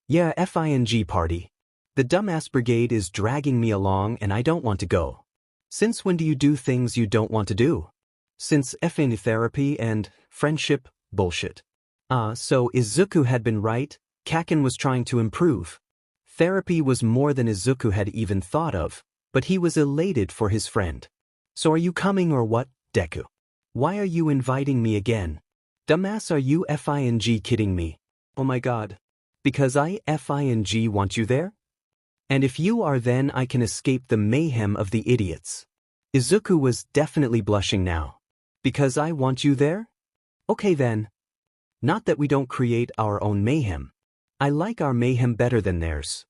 Yeah, FING party. The dumbass brigade is dragging me along and I don't want to go. Since when do you do things you don't want to do? Since FN therapy and friendship bullshit. So Izuku had been right, Kakin was trying to improve. Therapy was more than Izuku had even thought of, but he was elated for his friend. So are you coming or what, Deku? Why are you inviting me again? Dumbass, are you FING kidding me? Oh my god. Because I FING want you there? And if you are, then I can escape the mayhem of the idiots. Izuku was definitely blushing now. Because I want you there? Okay then. Not that we don't create our own mayhem. I like our mayhem better than theirs.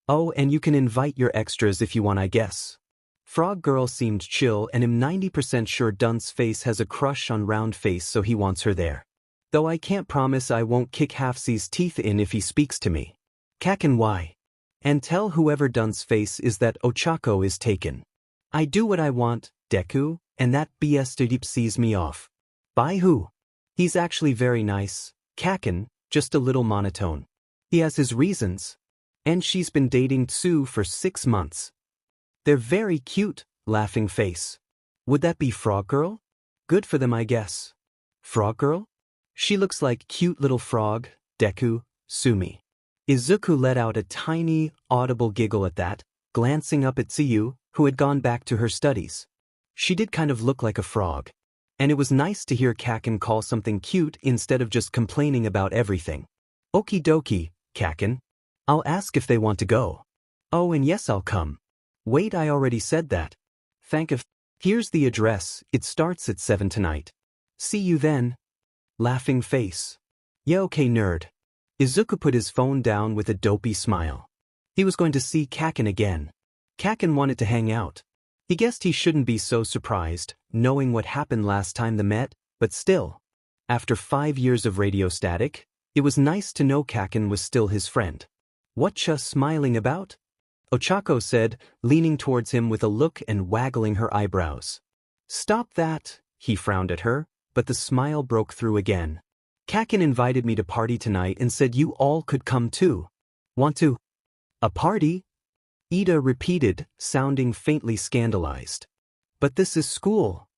Oh, and you can invite your extras if you want, I guess. Frog Girl seemed chill and I'm 90% sure Dunce Face has a crush on Round Face, so he wants her there. Though I can't promise I won't kick Half-C's teeth in if he speaks to me. Kakin, why? And tell whoever Dunce Face is that Ochako is taken. I do what I want, Deku, and that BS sees me off. By who? He's actually very nice, Kakin, just a little monotone. He has his reasons. And she's been dating Tsu for 6 months. They're very cute, laughing face. Would that be Frog Girl? Good for them, I guess. Frog Girl? She looks like cute little frog, Deku, Sumi. Izuku let out a tiny, audible giggle at that, glancing up at Tsu, who had gone back to her studies. She did kind of look like a frog. And it was nice to hear Kakin call something cute instead of just complaining about everything. Okie dokie, Kakin. I'll ask if they want to go. Oh, and yes, I'll come. Wait, I already said that. Thank you. Here's the address, it starts at 7 tonight. See you then. Laughing face. Yeah, okay, nerd. Izuku put his phone down with a dopey smile. He was going to see Kakin again. Kakin wanted to hang out. He guessed he shouldn't be so surprised, knowing what happened last time they met, but still. After 5 years of radio static, it was nice to know Kakin was still his friend. Whatcha smiling about? Ochako said, leaning towards him with a look and waggling her eyebrows. Stop that, he frowned at her, but the smile broke through again. Kakin invited me to party tonight and said you all could come too. Want to? A party? Ida repeated, sounding faintly scandalized. But this is school.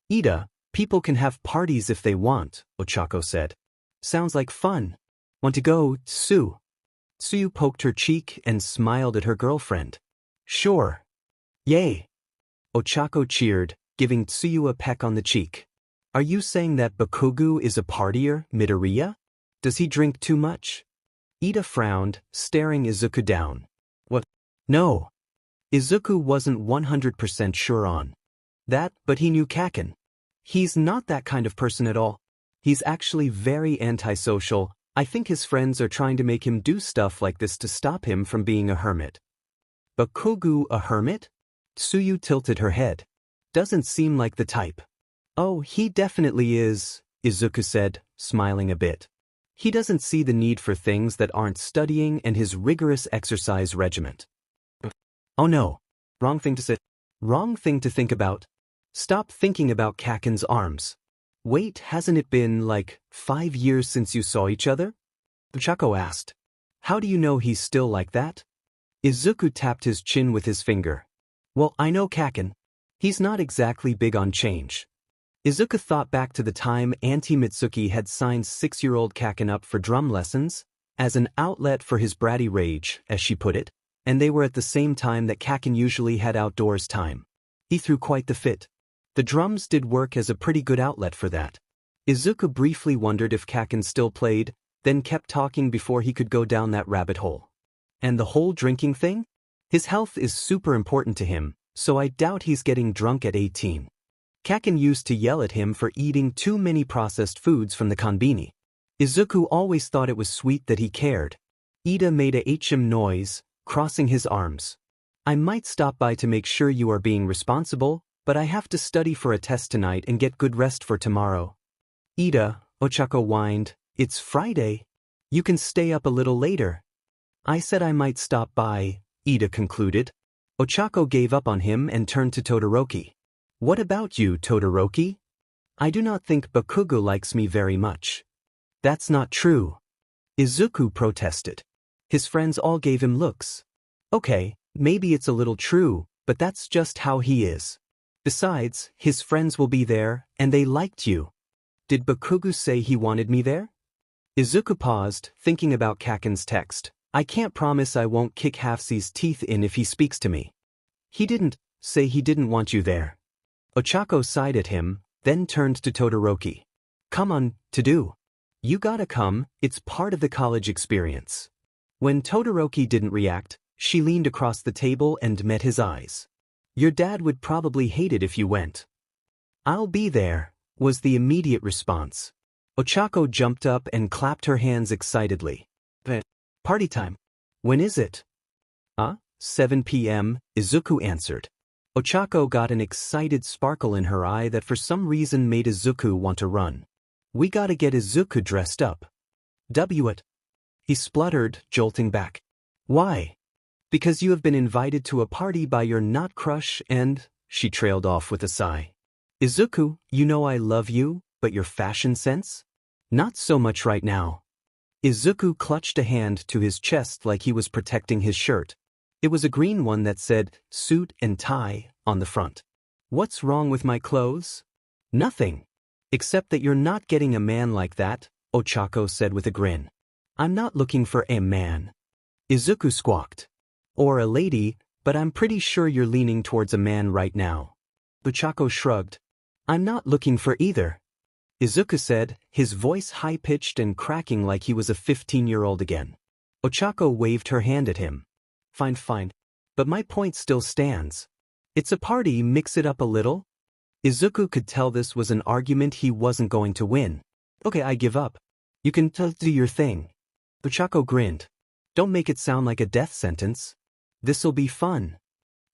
Ida, people can have parties if they want, Ochako said. Sounds like fun. Want to go, Tsu? Tsuyu poked her cheek and smiled at her girlfriend. Sure. Yay. Ochako cheered, giving Tsuyu a peck on the cheek. Are you saying that Bakugou is a partier, Midoriya? Does he drink too much? Ida frowned, staring Izuku down. What? No. Izuku wasn't 100% sure on that, but he knew Kakin. He's not that kind of person at all. He's actually very antisocial. I think his friends are trying to make him do stuff like this to stop him from being a hermit. Bakugou a hermit? Tsuyu tilted her head. Doesn't seem like the type. Oh, he definitely is, Izuku said, smiling a bit. He doesn't see the need for things that aren't studying and his rigorous exercise regimen. Oh no. Wrong thing to say. Wrong thing to think about. Stop thinking about Kakin's arms. Wait, hasn't it been like 5 years since you saw each other? Ochako asked. How do you know he's still like that? Izuku tapped his chin with his finger. Well, I know Kakin. He's not exactly big on change. Izuku thought back to the time Auntie Mitsuki had signed 6-year-old Kakin up for drum lessons, as an outlet for his bratty rage, as she put it, and they were at the same time that Kakin usually had outdoors time. He threw quite the fit. The drums did work as a pretty good outlet for that. Izuku briefly wondered if Kakin still played, then kept talking before he could go down that rabbit hole. And the whole drinking thing? His health is super important to him, so I doubt he's getting drunk at 18. Kakin used to yell at him for eating too many processed foods from the konbini. Izuku always thought it was sweet that he cared. Ida made a HM noise, crossing his arms. I might stop by to make sure you are being responsible, but I have to study for a test tonight and get good rest for tomorrow. Ida, Ochako whined, it's Friday. You can stay up a little later. I said I might stop by, Ida concluded. Ochako gave up on him and turned to Todoroki. What about you, Todoroki? I do not think Bakugou likes me very much. That's not true. Izuku protested. His friends all gave him looks. Okay, maybe it's a little true, but that's just how he is. Besides, his friends will be there, and they liked you. Did Bakugou say he wanted me there? Izuku paused, thinking about Kakin's text. I can't promise I won't kick Hafsi's teeth in if he speaks to me. He didn't say he didn't want you there. Ochako sighed at him, then turned to Todoroki. Come on, to do. You gotta come, it's part of the college experience. When Todoroki didn't react, she leaned across the table and met his eyes. Your dad would probably hate it if you went. I'll be there, was the immediate response. Ochako jumped up and clapped her hands excitedly. Party time. When is it? 7 p.m., Izuku answered. Ochako got an excited sparkle in her eye that for some reason made Izuku want to run. We gotta get Izuku dressed up. It. He spluttered, jolting back. Why? Because you have been invited to a party by your not crush and, she trailed off with a sigh. Izuku, you know I love you, but your fashion sense? Not so much right now. Izuku clutched a hand to his chest like he was protecting his shirt. It was a green one that said, suit and tie, on the front. What's wrong with my clothes? Nothing. Except that you're not getting a man like that, Ochako said with a grin. I'm not looking for a man. Izuku squawked. Or a lady, but I'm pretty sure you're leaning towards a man right now. Ochako shrugged. I'm not looking for either. Izuku said, his voice high-pitched and cracking like he was a 15-year-old again. Ochako waved her hand at him. Fine. But my point still stands. It's a party, mix it up a little. Izuku could tell this was an argument he wasn't going to win. Okay, I give up. You can do your thing. Ochako grinned. Don't make it sound like a death sentence. This'll be fun.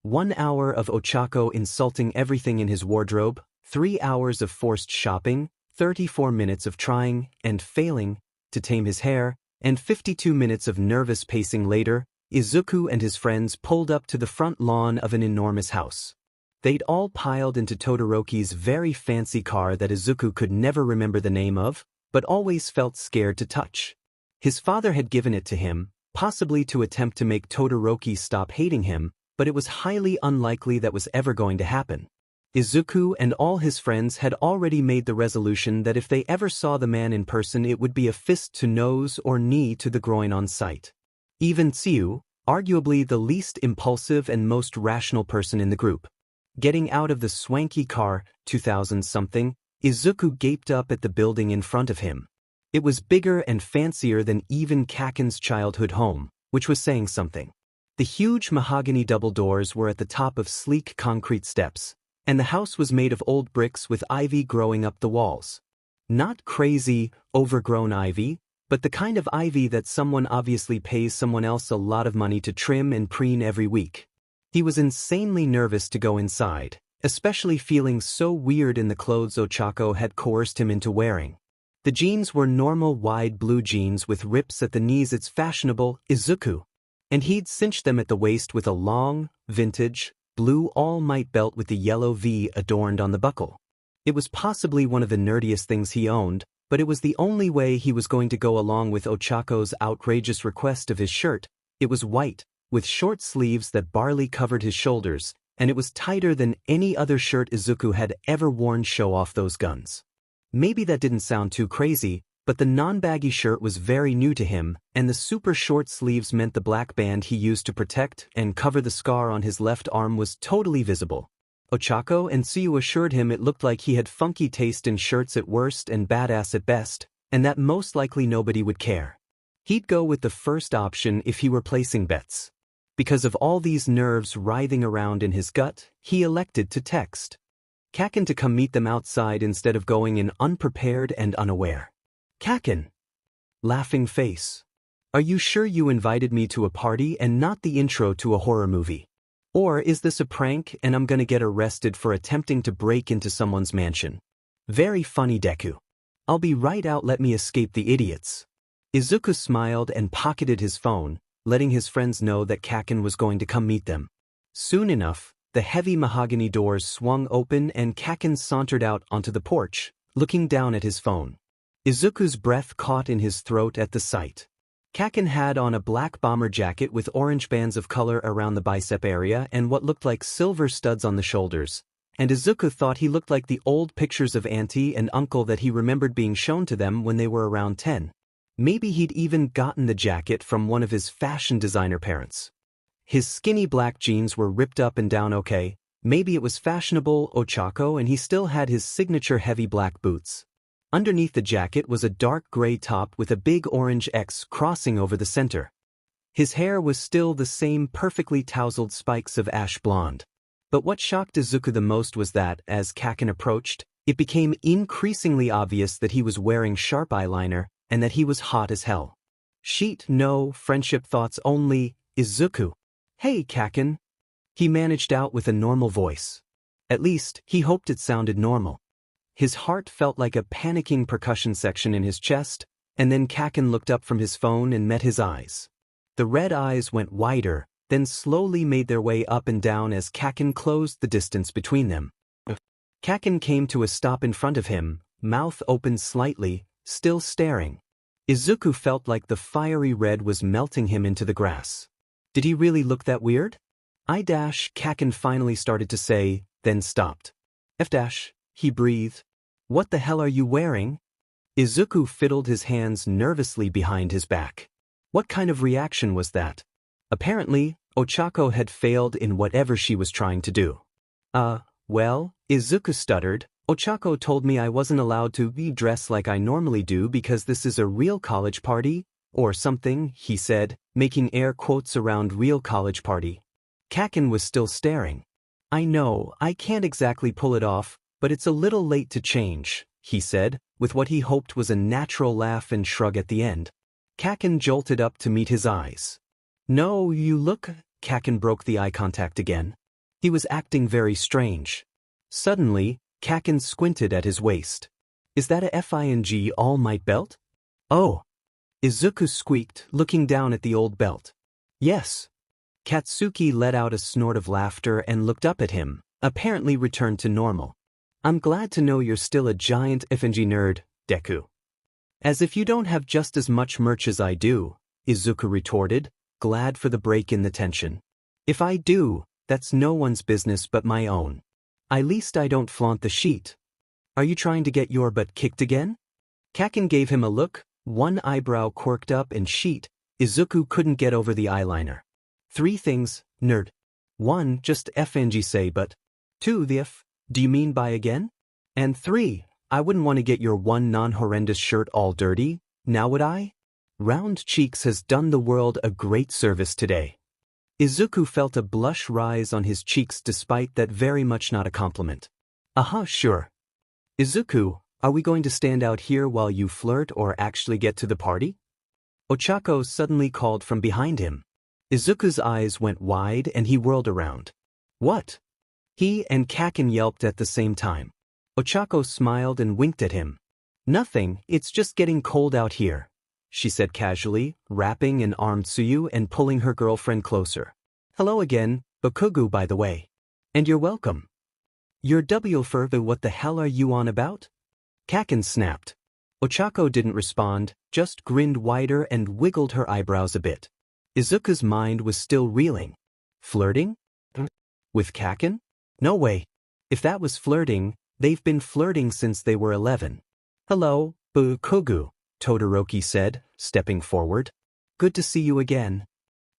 1 hour of Ochako insulting everything in his wardrobe, 3 hours of forced shopping, 34 minutes of trying and failing to tame his hair, and 52 minutes of nervous pacing later, Izuku and his friends pulled up to the front lawn of an enormous house. They'd all piled into Todoroki's very fancy car that Izuku could never remember the name of, but always felt scared to touch. His father had given it to him, possibly to attempt to make Todoroki stop hating him, but it was highly unlikely that was ever going to happen. Izuku and all his friends had already made the resolution that if they ever saw the man in person it would be a fist to nose or knee to the groin on sight. Even Tsuyu, arguably the least impulsive and most rational person in the group. Getting out of the swanky car, 2000-something, Izuku gaped up at the building in front of him. It was bigger and fancier than even Kaken's childhood home, which was saying something. The huge mahogany double doors were at the top of sleek concrete steps, and the house was made of old bricks with ivy growing up the walls. Not crazy, overgrown ivy, but the kind of ivy that someone obviously pays someone else a lot of money to trim and preen every week. He was insanely nervous to go inside, especially feeling so weird in the clothes Ochako had coerced him into wearing. The jeans were normal wide blue jeans with rips at the knees. It's fashionable, Izuku. And he'd cinched them at the waist with a long, vintage, blue all-might belt with the yellow V adorned on the buckle. It was possibly one of the nerdiest things he owned, but it was the only way he was going to go along with Ochako's outrageous request of his shirt. It was white, with short sleeves that barely covered his shoulders, and it was tighter than any other shirt Izuku had ever worn. Show off those guns. Maybe that didn't sound too crazy, but the non-baggy shirt was very new to him, and the super short sleeves meant the black band he used to protect and cover the scar on his left arm was totally visible. Ochako and Tsuyu assured him it looked like he had funky taste in shirts at worst and badass at best, and that most likely nobody would care. He'd go with the first option if he were placing bets. Because of all these nerves writhing around in his gut, he elected to text Kaken to come meet them outside instead of going in unprepared and unaware. Kaken. Laughing face. Are you sure you invited me to a party and not the intro to a horror movie? Or is this a prank and I'm gonna get arrested for attempting to break into someone's mansion? Very funny, Deku. I'll be right out. Let me escape the idiots. Izuku smiled and pocketed his phone, letting his friends know that Kaken was going to come meet them. Soon enough, the heavy mahogany doors swung open and Kaken sauntered out onto the porch, looking down at his phone. Izuku's breath caught in his throat at the sight. Kaken had on a black bomber jacket with orange bands of color around the bicep area and what looked like silver studs on the shoulders, and Izuku thought he looked like the old pictures of auntie and uncle that he remembered being shown to them when they were around 10. Maybe he'd even gotten the jacket from one of his fashion designer parents. His skinny black jeans were ripped up and down okay, maybe it was fashionable Ochako, and he still had his signature heavy black boots. Underneath the jacket was a dark gray top with a big orange X crossing over the center. His hair was still the same perfectly tousled spikes of ash blonde. But what shocked Izuku the most was that, as Kaken approached, it became increasingly obvious that he was wearing sharp eyeliner and that he was hot as hell. Sheet, no, friendship thoughts only, Izuku. Hey, Kaken. He managed out with a normal voice. At least, he hoped it sounded normal. His heart felt like a panicking percussion section in his chest, and then Kaken looked up from his phone and met his eyes. The red eyes went wider, then slowly made their way up and down as Kaken closed the distance between them. Kaken came to a stop in front of him, mouth open slightly, still staring. Izuku felt like the fiery red was melting him into the grass. Did he really look that weird? Kaken finally started to say, then stopped. He breathed. What the hell are you wearing? Izuku fiddled his hands nervously behind his back. What kind of reaction was that? Apparently, Ochako had failed in whatever she was trying to do. Well, Izuku stuttered. Ochako told me I wasn't allowed to be dressed like I normally do because this is a real college party, or something, he said, making air quotes around real college party. Kaken was still staring. I know, I can't exactly pull it off, but it's a little late to change, he said, with what he hoped was a natural laugh and shrug at the end. Kaken jolted up to meet his eyes. No, you look. Kaken broke the eye contact again. He was acting very strange. Suddenly, Kaken squinted at his waist. Is that a FING all-might belt? Oh. Izuku squeaked, looking down at the old belt. Yes. Katsuki let out a snort of laughter and looked up at him, apparently returned to normal. I'm glad to know you're still a giant FNG nerd, Deku. As if you don't have just as much merch as I do, Izuku retorted, glad for the break in the tension. If I do, that's no one's business but my own. At least I don't flaunt the sheet. Are you trying to get your butt kicked again? Kaken gave him a look, one eyebrow quirked up and sheet. Izuku couldn't get over the eyeliner. 3 things, nerd. 1, just FNG say but. 2, the F, do you mean by again? And 3, I wouldn't want to get your one non-horrendous shirt all dirty, now would I? Round Cheeks has done the world a great service today. Izuku felt a blush rise on his cheeks despite that very much not a compliment. Sure. Izuku, are we going to stand out here while you flirt or actually get to the party? Ochako suddenly called from behind him. Izuku's eyes went wide and he whirled around. What? He and Kaken yelped at the same time. Ochako smiled and winked at him. Nothing, it's just getting cold out here, she said casually, wrapping an arm Tsuyu and pulling her girlfriend closer. Hello again, Bakugou by the way. And you're welcome. You're W-further, what the hell are you on about? Kaken snapped. Ochako didn't respond, just grinned wider and wiggled her eyebrows a bit. Izuku's mind was still reeling. Flirting? With Kaken? No way. If that was flirting, they've been flirting since they were 11. Hello, Bakugou, Todoroki said, stepping forward. Good to see you again.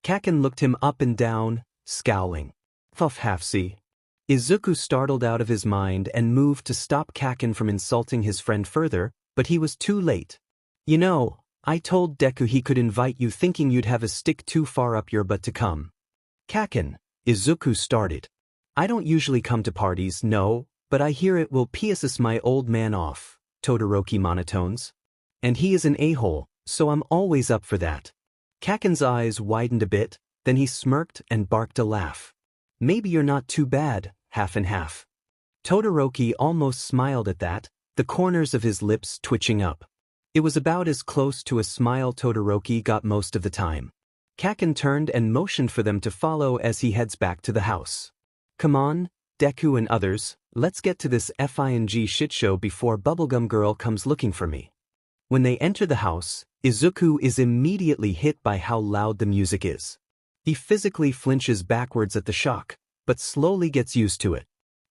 Kaken looked him up and down, scowling. Half-see. Izuku startled out of his mind and moved to stop Kaken from insulting his friend further, but he was too late. You know, I told Deku he could invite you thinking you'd have a stick too far up your butt to come. Kaken, Izuku started. I don't usually come to parties, no, but I hear it will piss my old man off, Todoroki monotones. And he is an a-hole, so I'm always up for that. Kaken's eyes widened a bit, then he smirked and barked a laugh. Maybe you're not too bad, half and half. Todoroki almost smiled at that, the corners of his lips twitching up. It was about as close to a smile Todoroki got most of the time. Kaken turned and motioned for them to follow as he heads back to the house. Come on, Deku and others, let's get to this FING shitshow before Bubblegum Girl comes looking for me. When they enter the house, Izuku is immediately hit by how loud the music is. He physically flinches backwards at the shock, but slowly gets used to it.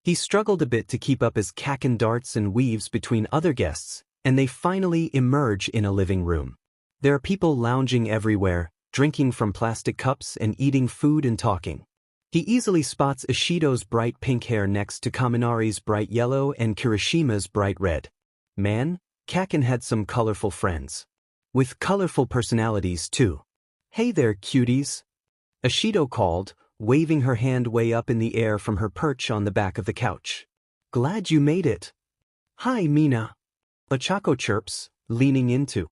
He struggled a bit to keep up as Kaken darts and weaves between other guests, and they finally emerge in a living room. There are people lounging everywhere, drinking from plastic cups and eating food and talking. He easily spots Ishido's bright pink hair next to Kaminari's bright yellow and Kirishima's bright red. Man, Kaken had some colorful friends. With colorful personalities too. Hey there, cuties. Ishido called, waving her hand way up in the air from her perch on the back of the couch. Glad you made it. Hi, Mina. Ochako chirps, leaning in to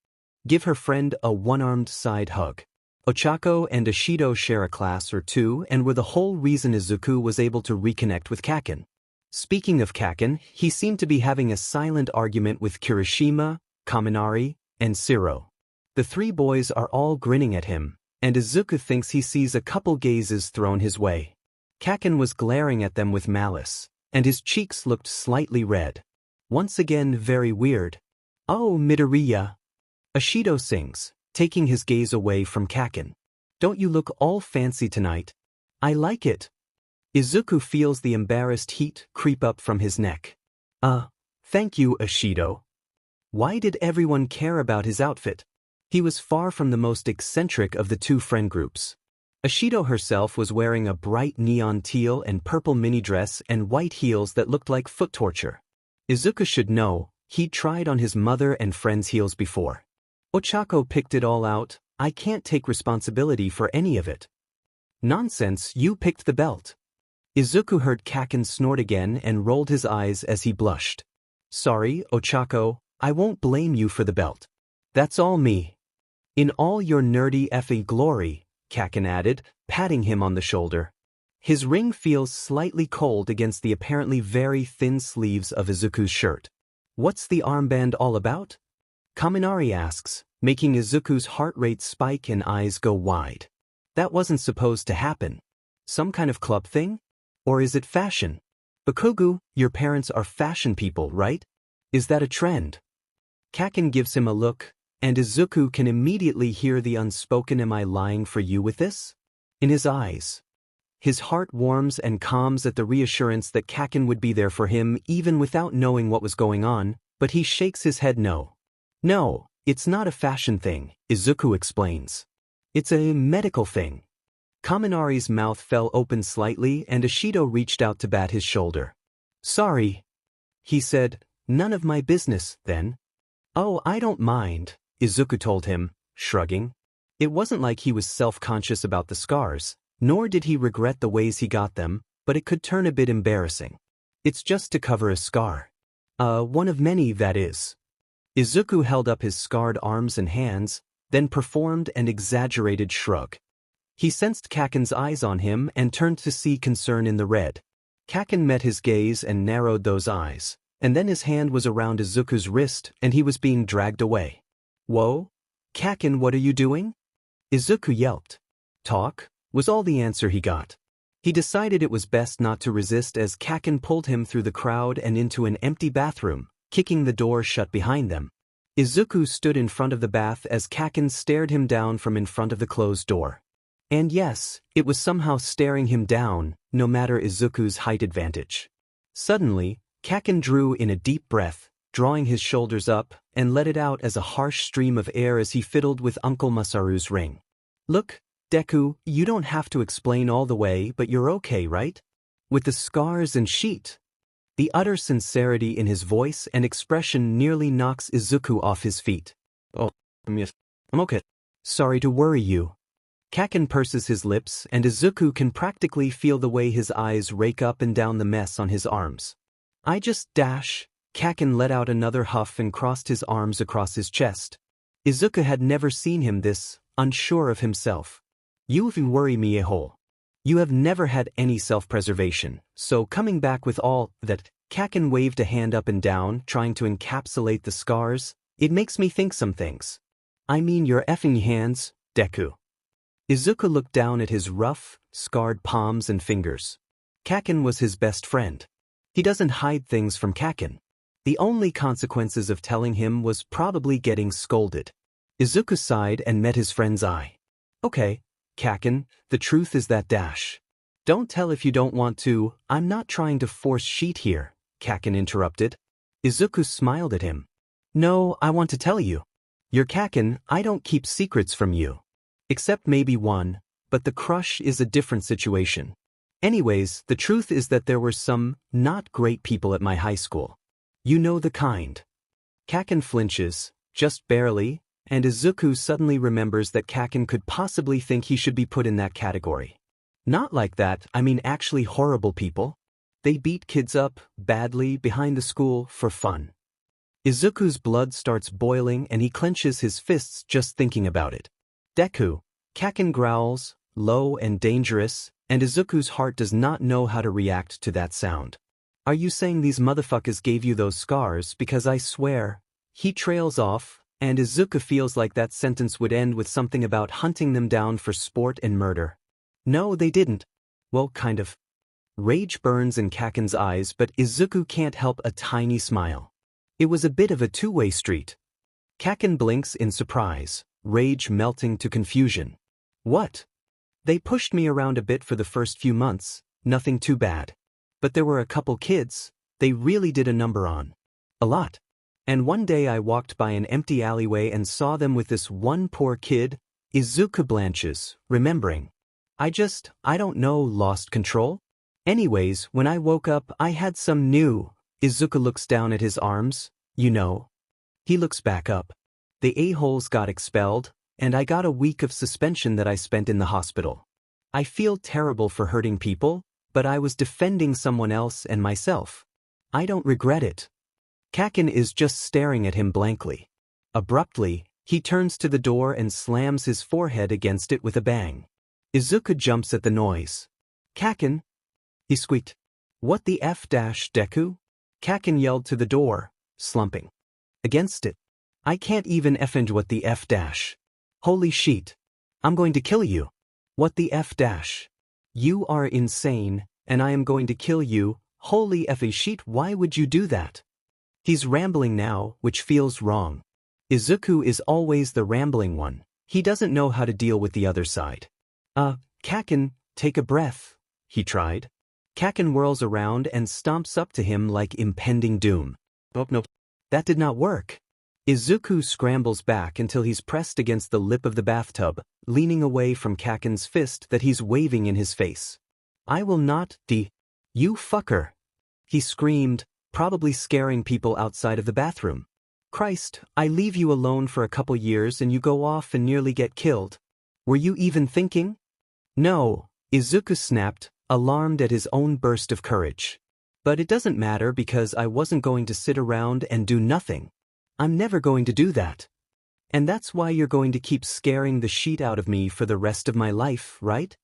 give her friend a one-armed side hug. Ochako and Ishido share a class or two and were the whole reason Izuku was able to reconnect with Kaken. Speaking of Kaken, he seemed to be having a silent argument with Kirishima, Kaminari, and Shiro. The 3 boys are all grinning at him, and Izuku thinks he sees a couple gazes thrown his way. Kaken was glaring at them with malice, and his cheeks looked slightly red. Once again very weird. Oh, Midoriya. Ishido sings, taking his gaze away from Kaken. Don't you look all fancy tonight? I like it. Izuku feels the embarrassed heat creep up from his neck. Thank you, Ishido. Why did everyone care about his outfit? He was far from the most eccentric of the 2 friend groups. Ishido herself was wearing a bright neon teal and purple mini dress and white heels that looked like foot torture. Izuku should know, he'd tried on his mother and friends' heels before. Ochako picked it all out, I can't take responsibility for any of it. Nonsense, you picked the belt. Izuku heard Kaken snort again and rolled his eyes as he blushed. Sorry, Ochako, I won't blame you for the belt. That's all me. In all your nerdy effing glory, Kaken added, patting him on the shoulder. His ring feels slightly cold against the apparently very thin sleeves of Izuku's shirt. What's the armband all about? Kaminari asks, making Izuku's heart rate spike and eyes go wide. That wasn't supposed to happen. Some kind of club thing? Or is it fashion? Bakugou, your parents are fashion people, right? Is that a trend? Kaken gives him a look, and Izuku can immediately hear the unspoken "Am I lying for you with this?" in his eyes. His heart warms and calms at the reassurance that Kaken would be there for him even without knowing what was going on, but he shakes his head no. "No, it's not a fashion thing," Izuku explains. "It's a medical thing." Kaminari's mouth fell open slightly and Ishido reached out to bat his shoulder. "Sorry," he said, "none of my business, then." "Oh, I don't mind," Izuku told him, shrugging. It wasn't like he was self-conscious about the scars, nor did he regret the ways he got them, but it could turn a bit embarrassing. "It's just to cover a scar. One of many, that is." Izuku held up his scarred arms and hands, then performed an exaggerated shrug. He sensed Kaken's eyes on him and turned to see concern in the red. Kaken met his gaze and narrowed those eyes, and then his hand was around Izuku's wrist and he was being dragged away. "Whoa? Kaken, what are you doing?" Izuku yelped. "Talk," was all the answer he got. He decided it was best not to resist as Kaken pulled him through the crowd and into an empty bathroom, kicking the door shut behind them. Izuku stood in front of the bath as Kaken stared him down from in front of the closed door. And yes, it was somehow staring him down, no matter Izuku's height advantage. Suddenly, Kaken drew in a deep breath, drawing his shoulders up, and let it out as a harsh stream of air as he fiddled with Uncle Masaru's ring. "Look, Deku, you don't have to explain all the way, but you're okay, right? With the scars and sheet." The utter sincerity in his voice and expression nearly knocks Izuku off his feet. "Oh, I'm okay. Sorry to worry you." Kaken purses his lips and Izuku can practically feel the way his eyes rake up and down the mess on his arms. "I just dash." Kaken let out another huff and crossed his arms across his chest. Izuku had never seen him this, unsure of himself. "You worry me a hole. You have never had any self-preservation, so coming back with all that." Kaken waved a hand up and down, trying to encapsulate the scars. "It makes me think some things. I mean your effing hands, Deku." Izuku looked down at his rough, scarred palms and fingers. Kaken was his best friend. He doesn't hide things from Kaken. The only consequences of telling him was probably getting scolded. Izuku sighed and met his friend's eye. "Okay, Kaken, the truth is that dash. Don't tell if you don't want to. I'm not trying to force sheet here," Kaken interrupted. Izuku smiled at him. "No, I want to tell you. You're Kaken, I don't keep secrets from you. Except maybe one, but the crush is a different situation. Anyways, the truth is that there were some not great people at my high school. You know the kind." Kaken flinches, just barely, and Izuku suddenly remembers that Kaken could possibly think he should be put in that category. "Not like that, I mean actually horrible people. They beat kids up, badly, behind the school, for fun." Izuku's blood starts boiling and he clenches his fists just thinking about it. "Deku," Kaken growls, low and dangerous, and Izuku's heart does not know how to react to that sound. "Are you saying these motherfuckers gave you those scars? Because I swear." He trails off, and Izuku feels like that sentence would end with something about hunting them down for sport and murder. "No, they didn't." "Well, kind of." Rage burns in Kaken's eyes, but Izuku can't help a tiny smile. It was a bit of a two-way street. Kaken blinks in surprise, rage melting to confusion. "What?" "They pushed me around a bit for the first few months, nothing too bad. But there were a couple kids, they really did a number on. A lot. And one day I walked by an empty alleyway and saw them with this one poor kid." Izuku blanches, remembering. I don't know, lost control? Anyways, when I woke up, I had some new." Izuku looks down at his arms. "You know." He looks back up. "The a-holes got expelled, and I got a week of suspension that I spent in the hospital. I feel terrible for hurting people, but I was defending someone else and myself. I don't regret it." Kaken is just staring at him blankly. Abruptly, he turns to the door and slams his forehead against it with a bang. Izuku jumps at the noise. "Kaken!" he squeaked. "What the F dash, Deku?" Kaken yelled to the door, slumping against it. "I can't even effing what the F dash. Holy shit. I'm going to kill you. What the F dash? You are insane, and I am going to kill you. Holy effing shit, why would you do that?" He's rambling now, which feels wrong. Izuku is always the rambling one. He doesn't know how to deal with the other side. Kaken, take a breath, he tried. Kaken whirls around and stomps up to him like impending doom. Oh no, that did not work. Izuku scrambles back until he's pressed against the lip of the bathtub, leaning away from Kaken's fist that he's waving in his face. I will not you fucker, he screamed, probably scaring people outside of the bathroom. Christ, I leave you alone for a couple years and you go off and nearly get killed. Were you even thinking? No, Izuku snapped, alarmed at his own burst of courage. But it doesn't matter because I wasn't going to sit around and do nothing. I'm never going to do that. And that's why you're going to keep scaring the shit out of me for the rest of my life, right?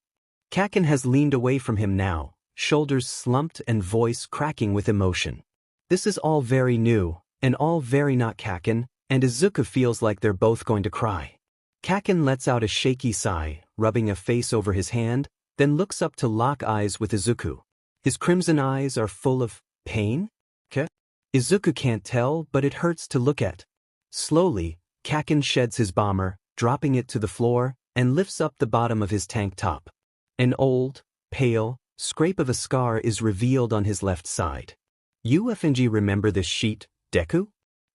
Kaken has leaned away from him now, shoulders slumped and voice cracking with emotion. This is all very new, and all very not Kaken, and Izuku feels like they're both going to cry. Kaken lets out a shaky sigh, rubbing a face over his hand, then looks up to lock eyes with Izuku. His crimson eyes are full of pain? Izuku can't tell, but it hurts to look at. Slowly, Kaken sheds his bomber, dropping it to the floor, and lifts up the bottom of his tank top. An old, pale, scrape of a scar is revealed on his left side. You FNG remember this sheet, Deku?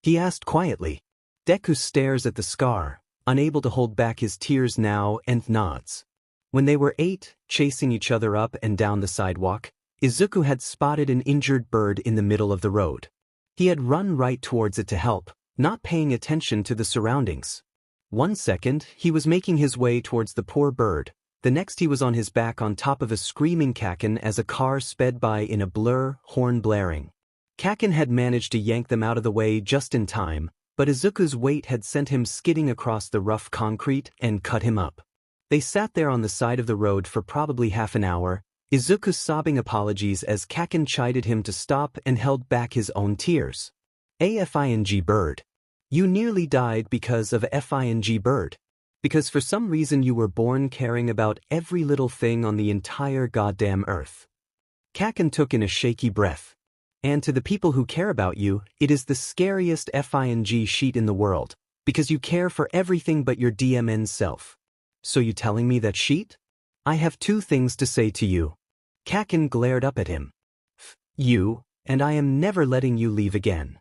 He asked quietly. Deku stares at the scar, unable to hold back his tears now, and nods. When they were 8, chasing each other up and down the sidewalk, Izuku had spotted an injured bird in the middle of the road. He had run right towards it to help, not paying attention to the surroundings. 1 second, he was making his way towards the poor bird. The next he was on his back on top of a screaming Kaken as a car sped by in a blur, horn blaring. Kaken had managed to yank them out of the way just in time, but Izuku's weight had sent him skidding across the rough concrete and cut him up. They sat there on the side of the road for probably half an hour, Izuku sobbing apologies as Kaken chided him to stop and held back his own tears. AFING bird. You nearly died because of FING bird. Because for some reason you were born caring about every little thing on the entire goddamn earth. Kaken took in a shaky breath. And to the people who care about you, it is the scariest FING sheet in the world, because you care for everything but your DMN self. So you telling me that sheet? I have 2 things to say to you. Kaken glared up at him. You, and I am never letting you leave again.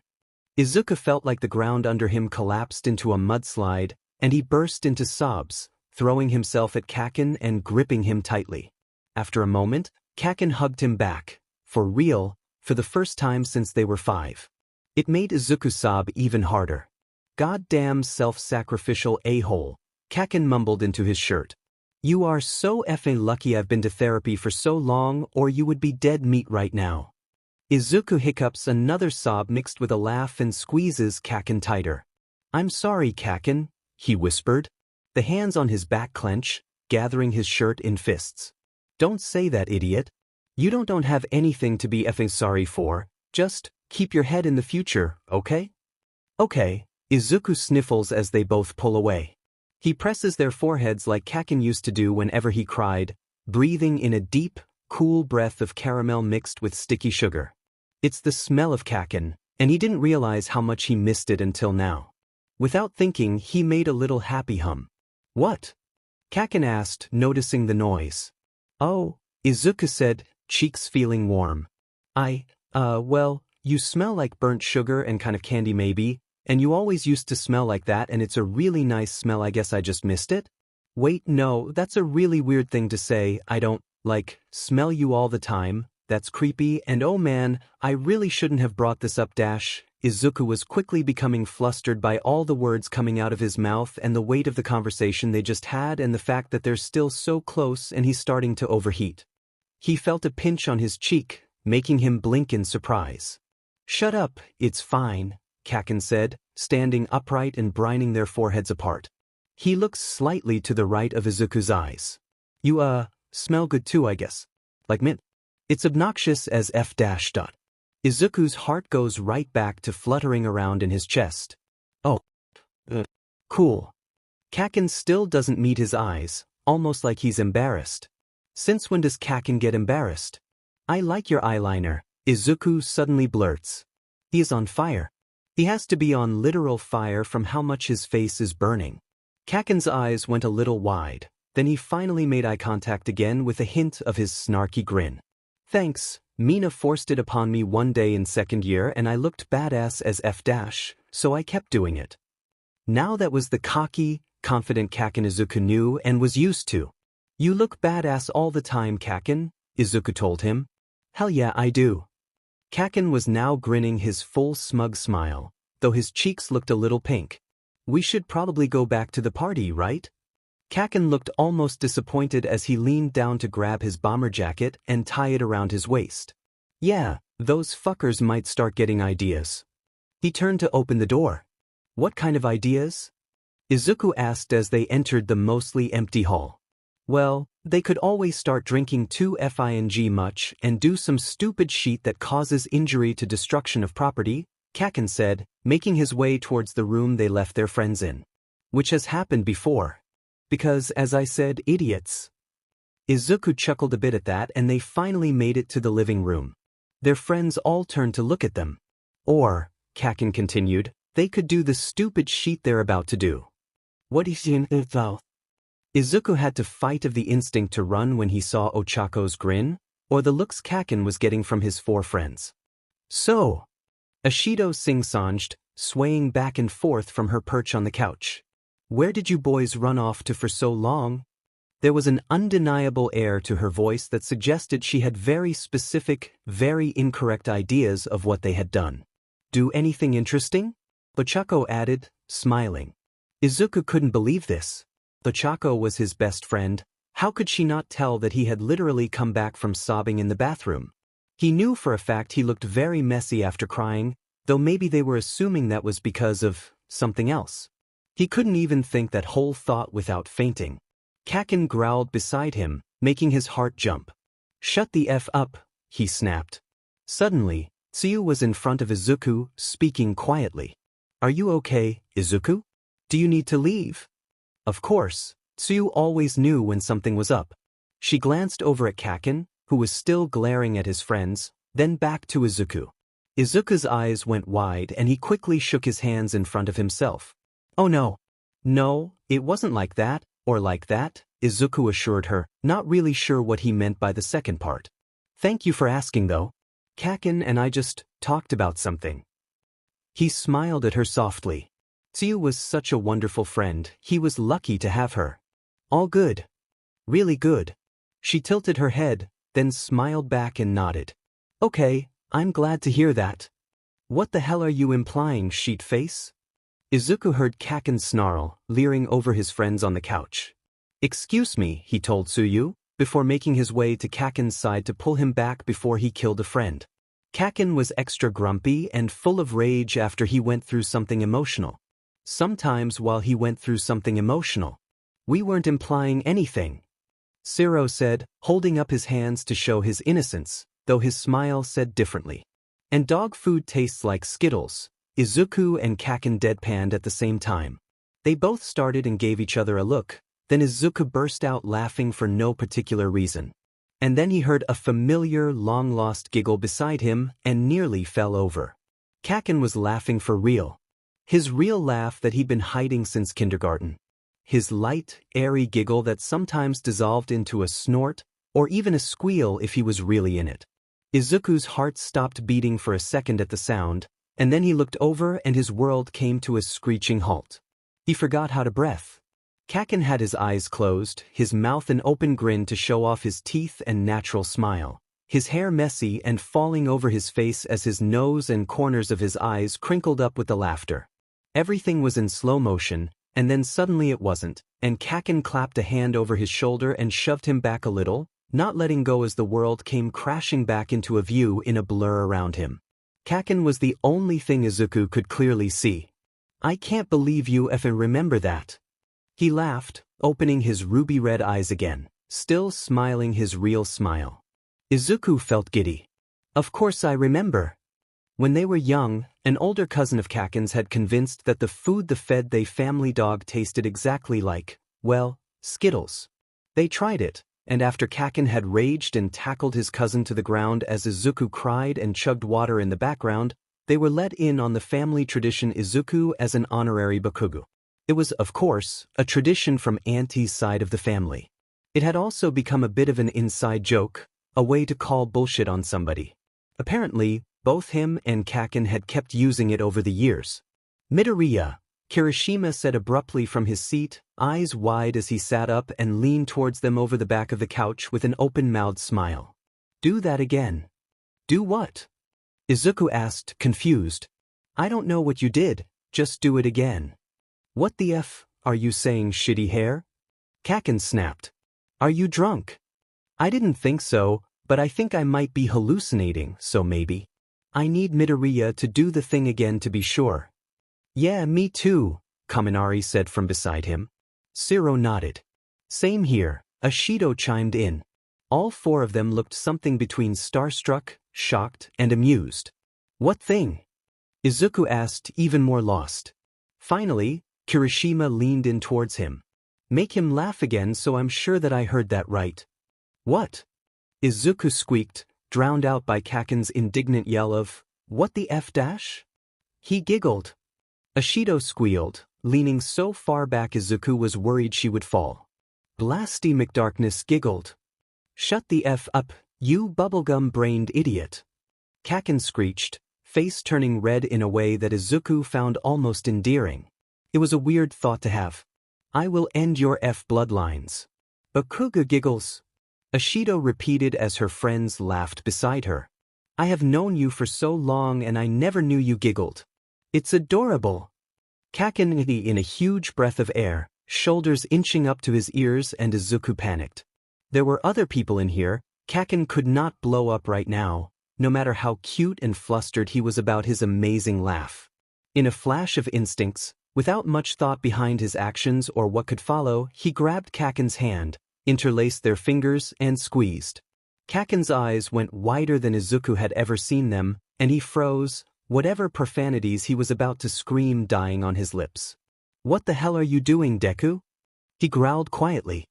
Izuku felt like the ground under him collapsed into a mudslide, and he burst into sobs, throwing himself at Kaken and gripping him tightly. After a moment, Kaken hugged him back, for real, for the first time since they were 5. It made Izuku sob even harder. Goddamn self-sacrificial a-hole, Kaken mumbled into his shirt. You are so effing lucky I've been to therapy for so long or you would be dead meat right now. Izuku hiccups another sob mixed with a laugh and squeezes Kaken tighter. I'm sorry, Kaken, he whispered. The hands on his back clench, gathering his shirt in fists. Don't say that, idiot. You don't have anything to be effing sorry for, just keep your head in the future, okay? Okay, Izuku sniffles as they both pull away. He presses their foreheads like Kaken used to do whenever he cried, breathing in a deep, cool breath of caramel mixed with sticky sugar. It's the smell of Kaken, and he didn't realize how much he missed it until now. Without thinking, he made a little happy hum. What? Kaken asked, noticing the noise. Oh, Izuku said, cheeks feeling warm. Well, you smell like burnt sugar and kind of candy maybe, and you always used to smell like that and it's a really nice smell. I guess I just missed it? Wait, no, that's a really weird thing to say. I don't, smell you all the time. That's creepy, and oh man, I really shouldn't have brought this up. Izuku was quickly becoming flustered by all the words coming out of his mouth and the weight of the conversation they just had and the fact that they're still so close and he's starting to overheat. He felt a pinch on his cheek, making him blink in surprise. Shut up, it's fine, Kaken said, standing upright and brining their foreheads apart. He looks slightly to the right of Izuku's eyes. You, smell good too, I guess. Like mint. It's obnoxious as f-. Izuku's heart goes right back to fluttering around in his chest. Oh. Cool. Kaken still doesn't meet his eyes, almost like he's embarrassed. Since when does Kaken get embarrassed? I like your eyeliner, Izuku suddenly blurts. He is on fire. He has to be on literal fire from how much his face is burning. Kaken's eyes went a little wide, then he finally made eye contact again with a hint of his snarky grin. Thanks, Mina forced it upon me one day in second year and I looked badass as F-, so I kept doing it. Now that was the cocky, confident Kaken Izuku knew and was used to. You look badass all the time, Kaken, Izuku told him. Hell yeah, I do. Kaken was now grinning his full smug smile, though his cheeks looked a little pink. We should probably go back to the party, right? Kaken looked almost disappointed as he leaned down to grab his bomber jacket and tie it around his waist. Yeah, those fuckers might start getting ideas. He turned to open the door. What kind of ideas? Izuku asked as they entered the mostly empty hall. Well, they could always start drinking too much and do some stupid shit that causes injury to destruction of property, Kaken said, making his way towards the room they left their friends in. Which has happened before. Because, as I said, idiots. Izuku chuckled a bit at that and they finally made it to the living room. Their friends all turned to look at them. Or, Kaken continued, they could do the stupid shit they're about to do. What is in it though? Izuku had to fight of the instinct to run when he saw Ochako's grin, or the looks Kaken was getting from his four friends. So, Ashido sing-songed, swaying back and forth from her perch on the couch. Where did you boys run off to for so long? There was an undeniable air to her voice that suggested she had very specific, very incorrect ideas of what they had done. Do anything interesting? Ochako added, smiling. Izuku couldn't believe this. Ochako was his best friend. How could she not tell that he had literally come back from sobbing in the bathroom? He knew for a fact he looked very messy after crying, though maybe they were assuming that was because of something else. He couldn't even think that whole thought without fainting. Kaken growled beside him, making his heart jump. Shut the F up, he snapped. Suddenly, Tsuyu was in front of Izuku, speaking quietly. Are you okay, Izuku? Do you need to leave? Of course, Tsuyu always knew when something was up. She glanced over at Kaken, who was still glaring at his friends, then back to Izuku. Izuku's eyes went wide and he quickly shook his hands in front of himself. Oh no. No, it wasn't like that, or like that, Izuku assured her, not really sure what he meant by the second part. Thank you for asking though. Kaken and I just talked about something. He smiled at her softly. Tsuyu was such a wonderful friend, he was lucky to have her. All good. Really good. She tilted her head, then smiled back and nodded. Okay, I'm glad to hear that. What the hell are you implying, sheet face? Izuku heard Kaken snarl, leering over his friends on the couch. Excuse me, he told Tsuyu, before making his way to Kaken's side to pull him back before he killed a friend. Kaken was extra grumpy and full of rage after he went through something emotional. Sometimes while he went through something emotional. We weren't implying anything. Siro said, holding up his hands to show his innocence, though his smile said differently. And dog food tastes like Skittles. Izuku and Kaken deadpanned at the same time. They both started and gave each other a look, then Izuku burst out laughing for no particular reason. And then he heard a familiar, long-lost giggle beside him and nearly fell over. Kaken was laughing for real. His real laugh that he'd been hiding since kindergarten. His light, airy giggle that sometimes dissolved into a snort, or even a squeal if he was really in it. Izuku's heart stopped beating for a second at the sound, and then he looked over and his world came to a screeching halt. He forgot how to breathe. Kaken had his eyes closed, his mouth an open grin to show off his teeth and natural smile, his hair messy and falling over his face as his nose and corners of his eyes crinkled up with the laughter. Everything was in slow motion, and then suddenly it wasn't, and Kaken clapped a hand over his shoulder and shoved him back a little, not letting go as the world came crashing back into a view in a blur around him. Kaken was the only thing Izuku could clearly see. I can't believe you effing remember that. He laughed, opening his ruby-red eyes again, still smiling his real smile. Izuku felt giddy. Of course I remember. When they were young, an older cousin of Kaken's had convinced that the food they fed their family dog tasted exactly like, well, Skittles. They tried it, and after Kaken had raged and tackled his cousin to the ground as Izuku cried and chugged water in the background, They were let in on the family tradition Izuku as an honorary Bakugou. It was, of course, a tradition from Auntie's side of the family. It had also become a bit of an inside joke, a way to call bullshit on somebody. Apparently, both him and Kaken had kept using it over the years. Midoriya, Kirishima said abruptly from his seat, eyes wide as he sat up and leaned towards them over the back of the couch with an open-mouthed smile. Do that again. Do what? Izuku asked, confused. I don't know what you did, just do it again. What the F, are you saying, shitty hair? Kaken snapped. Are you drunk? I didn't think so, but I think I might be hallucinating, so maybe. I need Midoriya to do the thing again to be sure. Yeah, me too, Kaminari said from beside him. Shiro nodded. Same here, Ashido chimed in. All four of them looked something between starstruck, shocked, and amused. What thing? Izuku asked, even more lost. Finally, Kirishima leaned in towards him. Make him laugh again so I'm sure that I heard that right. What? Izuku squeaked, drowned out by Kaken's indignant yell of, what the F dash? He giggled. Ashido squealed, leaning so far back Izuku was worried she would fall. Blasty McDarkness giggled. Shut the F up, you bubblegum-brained idiot. Kaken screeched, face turning red in a way that Izuku found almost endearing. It was a weird thought to have. I will end your F bloodlines. Bakugou giggles. Ashido repeated as her friends laughed beside her. I have known you for so long and I never knew you giggled. It's adorable. Kaken in a huge breath of air, shoulders inching up to his ears, and Izuku panicked. There were other people in here. Kaken could not blow up right now, no matter how cute and flustered he was about his amazing laugh. In a flash of instincts, without much thought behind his actions or what could follow, he grabbed Kaken's hand, interlaced their fingers, and squeezed. Kaken's eyes went wider than Izuku had ever seen them, and he froze, whatever profanities he was about to scream dying on his lips. What the hell are you doing, Deku? He growled quietly.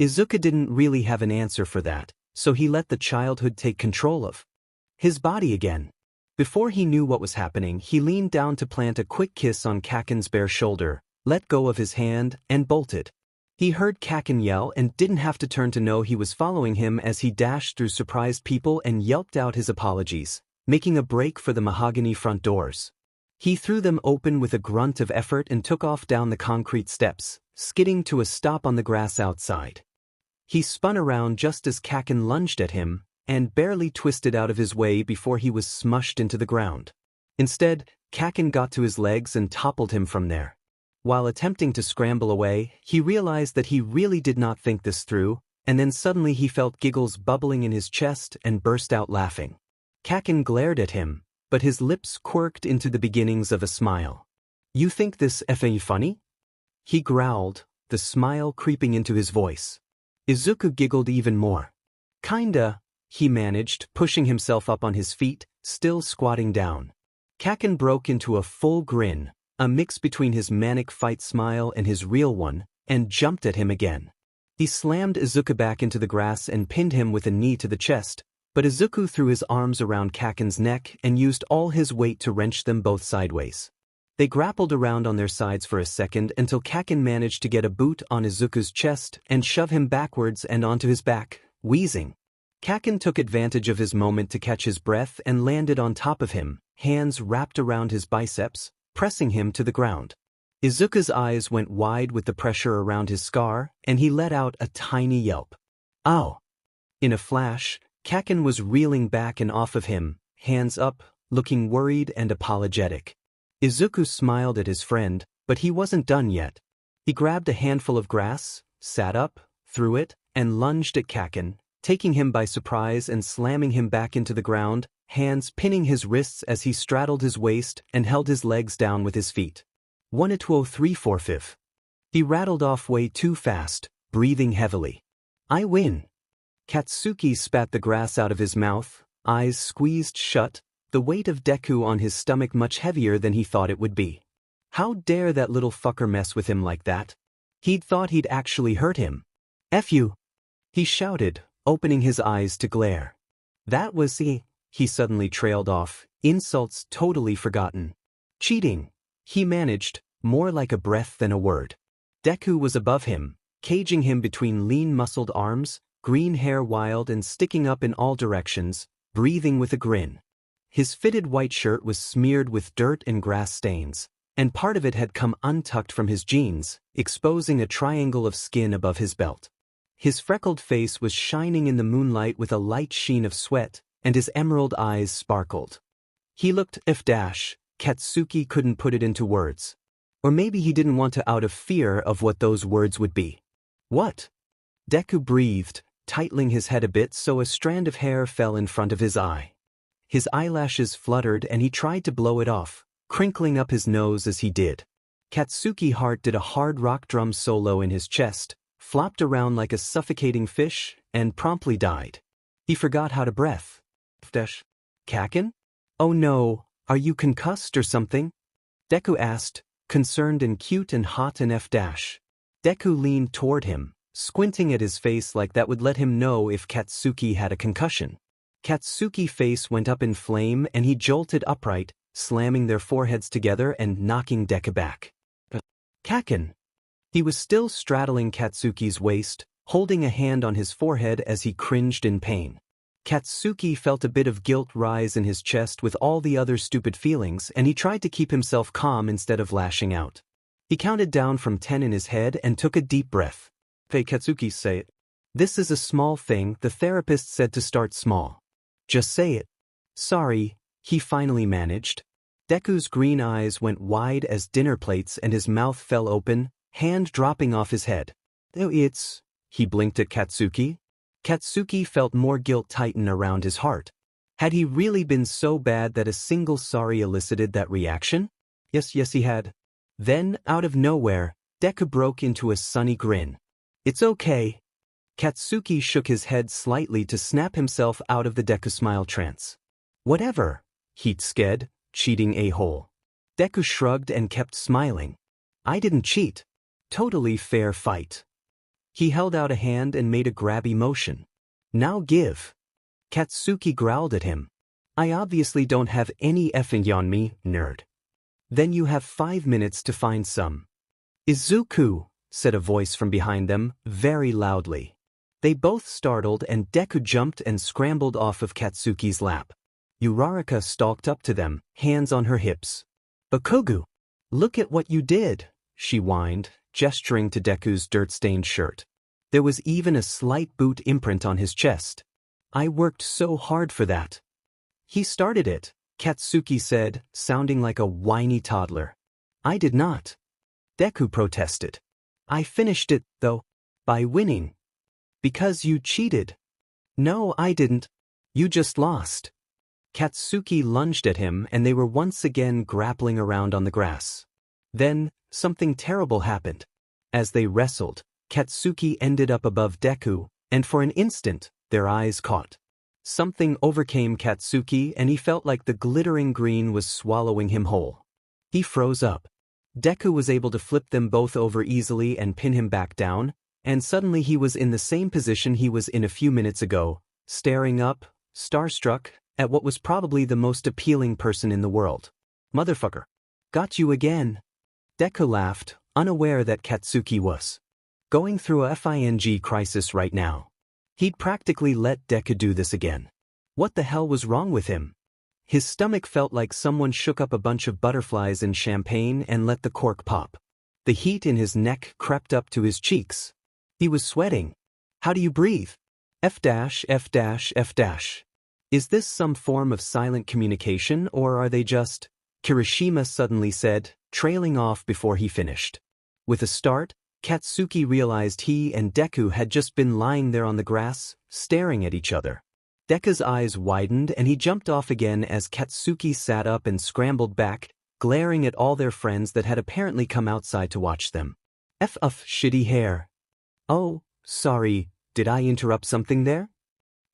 Izuku didn't really have an answer for that, so he let the childhood take control of his body again. Before he knew what was happening, he leaned down to plant a quick kiss on Kaken's bare shoulder, let go of his hand, and bolted. He heard Kaken yell and didn't have to turn to know he was following him as he dashed through surprised people and yelped out his apologies, making a break for the mahogany front doors. He threw them open with a grunt of effort and took off down the concrete steps, skidding to a stop on the grass outside. He spun around just as Kaken lunged at him, and barely twisted out of his way before he was smushed into the ground. Instead, Kaken got to his legs and toppled him from there. While attempting to scramble away, he realized that he really did not think this through, and then suddenly he felt giggles bubbling in his chest and burst out laughing. Kaken glared at him, but his lips quirked into the beginnings of a smile. You think this effing funny? He growled, the smile creeping into his voice. Izuku giggled even more. Kinda, he managed, pushing himself up on his feet, still squatting down. Kaken broke into a full grin, a mix between his manic fight smile and his real one, and jumped at him again. He slammed Izuku back into the grass and pinned him with a knee to the chest, but Izuku threw his arms around Kaken's neck and used all his weight to wrench them both sideways. They grappled around on their sides for a second until Kaken managed to get a boot on Izuku's chest and shove him backwards and onto his back, wheezing. Kaken took advantage of his moment to catch his breath and landed on top of him, hands wrapped around his biceps, pressing him to the ground. Izuku's eyes went wide with the pressure around his scar, and he let out a tiny yelp. Ow! In a flash, Kaken was reeling back and off of him, hands up, looking worried and apologetic. Izuku smiled at his friend, but he wasn't done yet. He grabbed a handful of grass, sat up, threw it, and lunged at Kaken, taking him by surprise and slamming him back into the ground, hands pinning his wrists as he straddled his waist and held his legs down with his feet. 1 2 3 4 5. He rattled off way too fast, breathing heavily. I win. Katsuki spat the grass out of his mouth, eyes squeezed shut, the weight of Deku on his stomach much heavier than he thought it would be. How dare that little fucker mess with him like that? He'd thought he'd actually hurt him. F you! He shouted, opening his eyes to glare. That was he suddenly trailed off, Insults totally forgotten. Cheating. He managed, more like a breath than a word. Deku was above him, caging him between lean-muscled arms, green hair wild and sticking up in all directions, breathing with a grin. His fitted white shirt was smeared with dirt and grass stains, and part of it had come untucked from his jeans, exposing a triangle of skin above his belt. His freckled face was shining in the moonlight with a light sheen of sweat, and his emerald eyes sparkled. He looked Katsuki couldn't put it into words. Or maybe he didn't want to out of fear of what those words would be. What? Deku breathed, tightening his head a bit so a strand of hair fell in front of his eye. His eyelashes fluttered and he tried to blow it off, crinkling up his nose as he did. Katsuki's heart did a hard rock drum solo in his chest, flopped around like a suffocating fish, and promptly died. He forgot how to breathe. Kaken? Oh no, are you concussed or something? Deku asked, concerned and cute and hot and Deku leaned toward him, squinting at his face like that would let him know if Katsuki had a concussion. Katsuki's face went up in flame and he jolted upright, slamming their foreheads together and knocking Deku back. Kaken! He was still straddling Katsuki's waist, holding a hand on his forehead as he cringed in pain. Katsuki felt a bit of guilt rise in his chest with all the other stupid feelings and he tried to keep himself calm instead of lashing out. He counted down from 10 in his head and took a deep breath. Hey Katsuki, say it. This is a small thing, the therapist said to start small. Just say it. Sorry, he finally managed. Deku's green eyes went wide as dinner plates and his mouth fell open, hand dropping off his head. Oh, he blinked at Katsuki. Katsuki felt more guilt tighten around his heart. Had he really been so bad that a single sorry elicited that reaction? Yes, he had. Then, out of nowhere, Deku broke into a sunny grin. It's okay. Katsuki shook his head slightly to snap himself out of the Deku smile trance. Whatever, he'd sked, cheating a-hole. Deku shrugged and kept smiling. I didn't cheat. Totally fair fight. He held out a hand and made a grabby motion. Now give. Katsuki growled at him. I obviously don't have any effing on me, nerd. Then you have 5 minutes to find some. Izuku, said a voice from behind them, very loudly. They both startled and Deku jumped and scrambled off of Katsuki's lap. Uraraka stalked up to them, hands on her hips. Bakugou, look at what you did, she whined, gesturing to Deku's dirt-stained shirt. There was even a slight boot imprint on his chest. I worked so hard for that. He started it, Katsuki said, sounding like a whiny toddler. I did not. Deku protested. I finished it, though, by winning. Because you cheated. No, I didn't. You just lost. Katsuki lunged at him and they were once again grappling around on the grass. Then, something terrible happened. As they wrestled, Katsuki ended up above Deku, and for an instant, their eyes caught. Something overcame Katsuki and he felt like the glittering green was swallowing him whole. He froze up. Deku was able to flip them both over easily and pin him back down, and suddenly he was in the same position he was in a few minutes ago, staring up, starstruck, at what was probably the most appealing person in the world. Motherfucker. Got you again. Deku laughed, unaware that Katsuki was going through a FING crisis right now. He'd practically let Deku do this again. What the hell was wrong with him? His stomach felt like someone shook up a bunch of butterflies in champagne and let the cork pop. The heat in his neck crept up to his cheeks. He was sweating. How do you breathe? F dash. Is this some form of silent communication or are they just? Kirishima suddenly said, trailing off before he finished. With a start, Katsuki realized he and Deku had just been lying there on the grass, staring at each other. Deku's eyes widened and he jumped off again as Katsuki sat up and scrambled back, glaring at all their friends that had apparently come outside to watch them. Shitty hair. Oh, sorry, did I interrupt something there?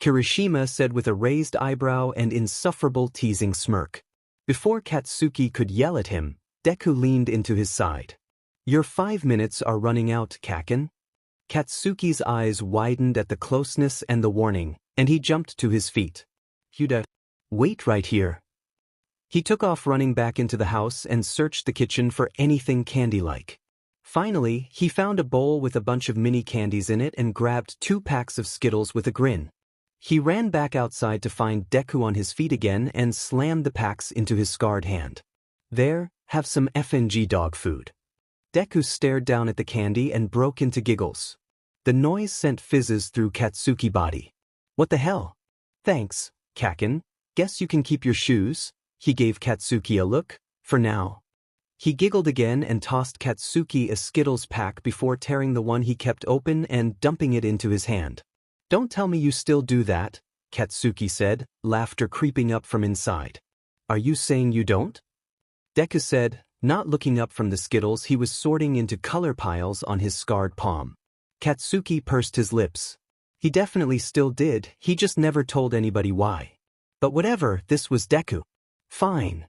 Kirishima said with a raised eyebrow and insufferable teasing smirk. Before Katsuki could yell at him, Deku leaned into his side. Your 5 minutes are running out, Kaken. Katsuki's eyes widened at the closeness and the warning, and he jumped to his feet. Wait right here. He took off running back into the house and searched the kitchen for anything candy-like. Finally, he found a bowl with a bunch of mini candies in it and grabbed 2 packs of Skittles with a grin. He ran back outside to find Deku on his feet again and slammed the packs into his scarred hand. "There, have some FNG dog food." Deku stared down at the candy and broke into giggles. The noise sent fizzes through Katsuki's body. "What the hell?" "Thanks, Kaken. Guess you can keep your shoes." He gave Katsuki a look. "For now." He giggled again and tossed Katsuki a Skittles pack before tearing the one he kept open and dumping it into his hand. "Don't tell me you still do that," Katsuki said, laughter creeping up from inside. "Are you saying you don't?" Deku said, not looking up from the Skittles he was sorting into color piles on his scarred palm. Katsuki pursed his lips. He definitely still did, he just never told anybody why. But whatever, this was Deku. Fine.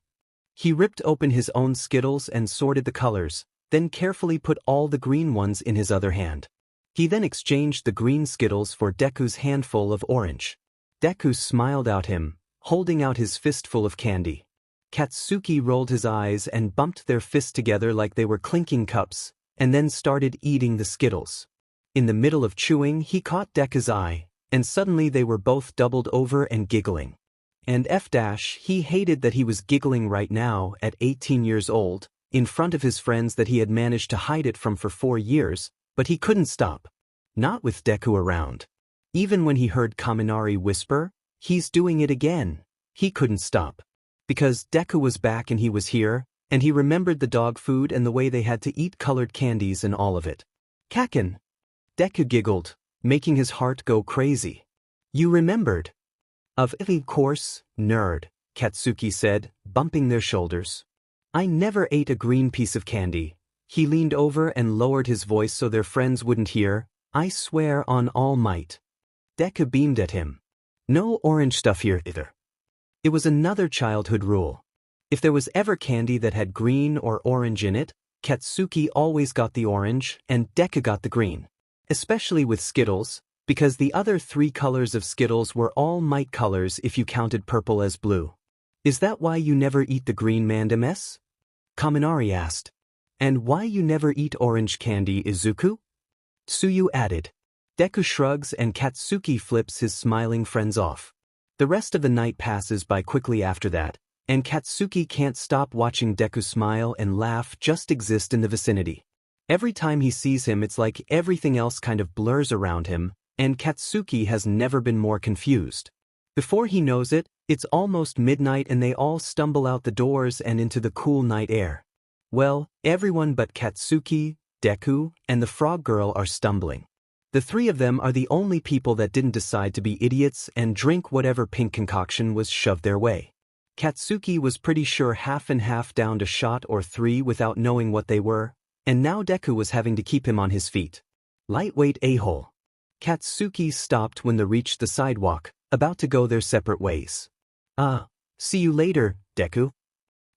He ripped open his own Skittles and sorted the colors, then carefully put all the green ones in his other hand. He then exchanged the green Skittles for Deku's handful of orange. Deku smiled at him, holding out his fistful of candy. Katsuki rolled his eyes and bumped their fists together like they were clinking cups, and then started eating the Skittles. In the middle of chewing, he caught Deku's eye, and suddenly they were both doubled over and giggling. And he hated that he was giggling right now at 18 years old, in front of his friends that he had managed to hide it from for 4 years, but he couldn't stop. Not with Deku around. Even when he heard Kaminari whisper, "He's doing it again," he couldn't stop. Because Deku was back and he was here, and he remembered the dog food and the way they had to eat colored candies and all of it. "Kaken." Deku giggled, making his heart go crazy. "You remembered?" Of course, nerd," Katsuki said, bumping their shoulders. "I never ate a green piece of candy." He leaned over and lowered his voice so their friends wouldn't hear. "I swear on All Might." Deku beamed at him. "No orange stuff here either." It was another childhood rule. If there was ever candy that had green or orange in it, Katsuki always got the orange and Deku got the green. Especially with Skittles, because the other 3 colors of Skittles were All Might colors if you counted purple as blue. "Is that why you never eat the green mandames?" Kaminari asked. "And why you never eat orange candy, Izuku?" Tsuyu added. Deku shrugs and Katsuki flips his smiling friends off. The rest of the night passes by quickly after that, and Katsuki can't stop watching Deku smile and laugh just exist in the vicinity. Every time he sees him it's like everything else kind of blurs around him, and Katsuki has never been more confused. Before he knows it, it's almost midnight and they all stumble out the doors and into the cool night air. Well, everyone but Katsuki, Deku, and the frog girl are stumbling. The 3 of them are the only people that didn't decide to be idiots and drink whatever pink concoction was shoved their way. Katsuki was pretty sure half and half downed a shot or 3 without knowing what they were, and now Deku was having to keep him on his feet. Lightweight a-hole. Katsuki stopped when they reached the sidewalk, about to go their separate ways. See you later, Deku."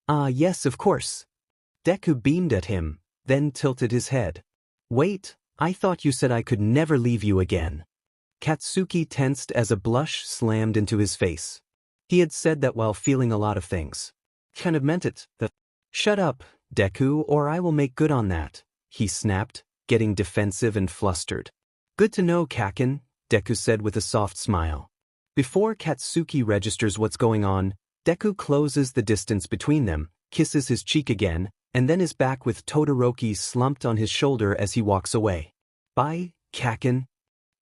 Yes, of course." Deku beamed at him, then tilted his head. "Wait, I thought you said I could never leave you again." Katsuki tensed as a blush slammed into his face. He had said that while feeling a lot of things. Kind of meant it. "Shut up, Deku, or I will make good on that," he snapped, getting defensive and flustered. "Good to know, Kaken," Deku said with a soft smile. Before Katsuki registers what's going on, Deku closes the distance between them, kisses his cheek again, and then is back with Todoroki slumped on his shoulder as he walks away. "Bye, Kaken."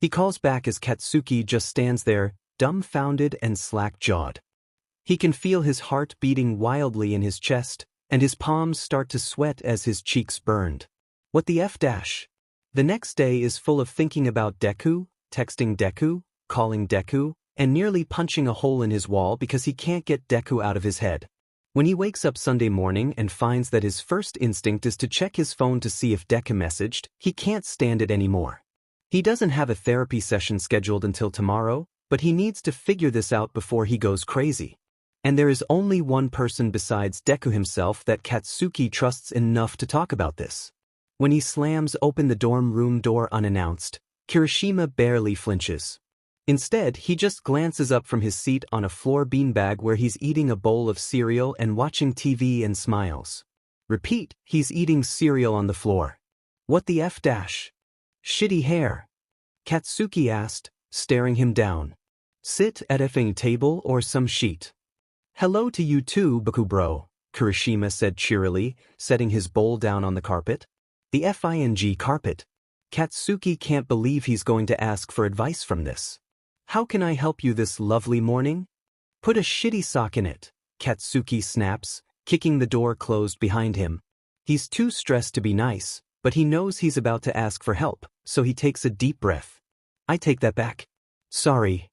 He calls back as Katsuki just stands there, dumbfounded and slack-jawed. He can feel his heart beating wildly in his chest, and his palms start to sweat as his cheeks burned. What the F-? The next day is full of thinking about Deku, texting Deku, calling Deku, and nearly punching a hole in his wall because he can't get Deku out of his head. When he wakes up Sunday morning and finds that his first instinct is to check his phone to see if Deku messaged, he can't stand it anymore. He doesn't have a therapy session scheduled until tomorrow, but he needs to figure this out before he goes crazy. And there is only one person besides Deku himself that Katsuki trusts enough to talk about this. When he slams open the dorm room door unannounced, Kirishima barely flinches. Instead, he just glances up from his seat on a floor beanbag where he's eating a bowl of cereal and watching TV and smiles. Repeat, he's eating cereal on the floor. What the F dash? Shitty hair? Katsuki asked, staring him down. Sit at effing table or some sheet. Hello to you too, Baku bro, Kirishima said cheerily, setting his bowl down on the carpet. The FING carpet. Katsuki can't believe he's going to ask for advice from this. How can I help you this lovely morning? Put a shitty sock in it, Katsuki snaps, kicking the door closed behind him. He's too stressed to be nice, but he knows he's about to ask for help, so he takes a deep breath. I take that back. Sorry.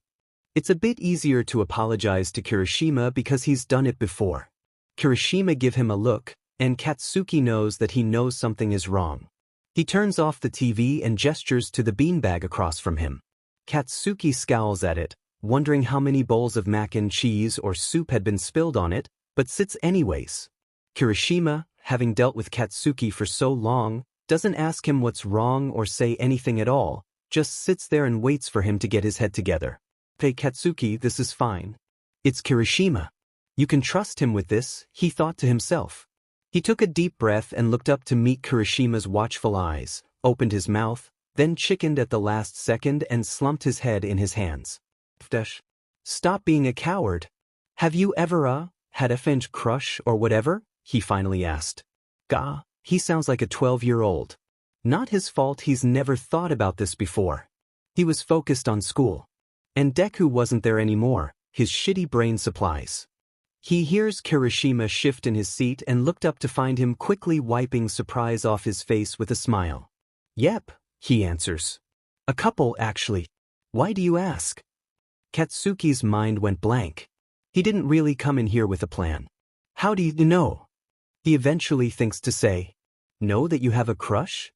It's a bit easier to apologize to Kirishima because he's done it before. Kirishima give him a look, and Katsuki knows that he knows something is wrong. He turns off the TV and gestures to the beanbag across from him. Katsuki scowls at it, wondering how many bowls of mac and cheese or soup had been spilled on it, but sits anyways. Kirishima, having dealt with Katsuki for so long, doesn't ask him what's wrong or say anything at all, just sits there and waits for him to get his head together. Hey Katsuki, this is fine. It's Kirishima. You can trust him with this, he thought to himself. He took a deep breath and looked up to meet Kirishima's watchful eyes, opened his mouth, then chickened at the last second and slumped his head in his hands. Stop being a coward. Have you ever, had a Finch crush or whatever? He finally asked. Gah, he sounds like a 12-year-old. Not his fault he's never thought about this before. He was focused on school. And Deku wasn't there anymore, his shitty brain supplies. He hears Kirishima shift in his seat and looked up to find him quickly wiping surprise off his face with a smile. Yep, he answers. A couple, actually. Why do you ask? Katsuki's mind went blank. He didn't really come in here with a plan. How do you know? He eventually thinks to say, know that you have a crush?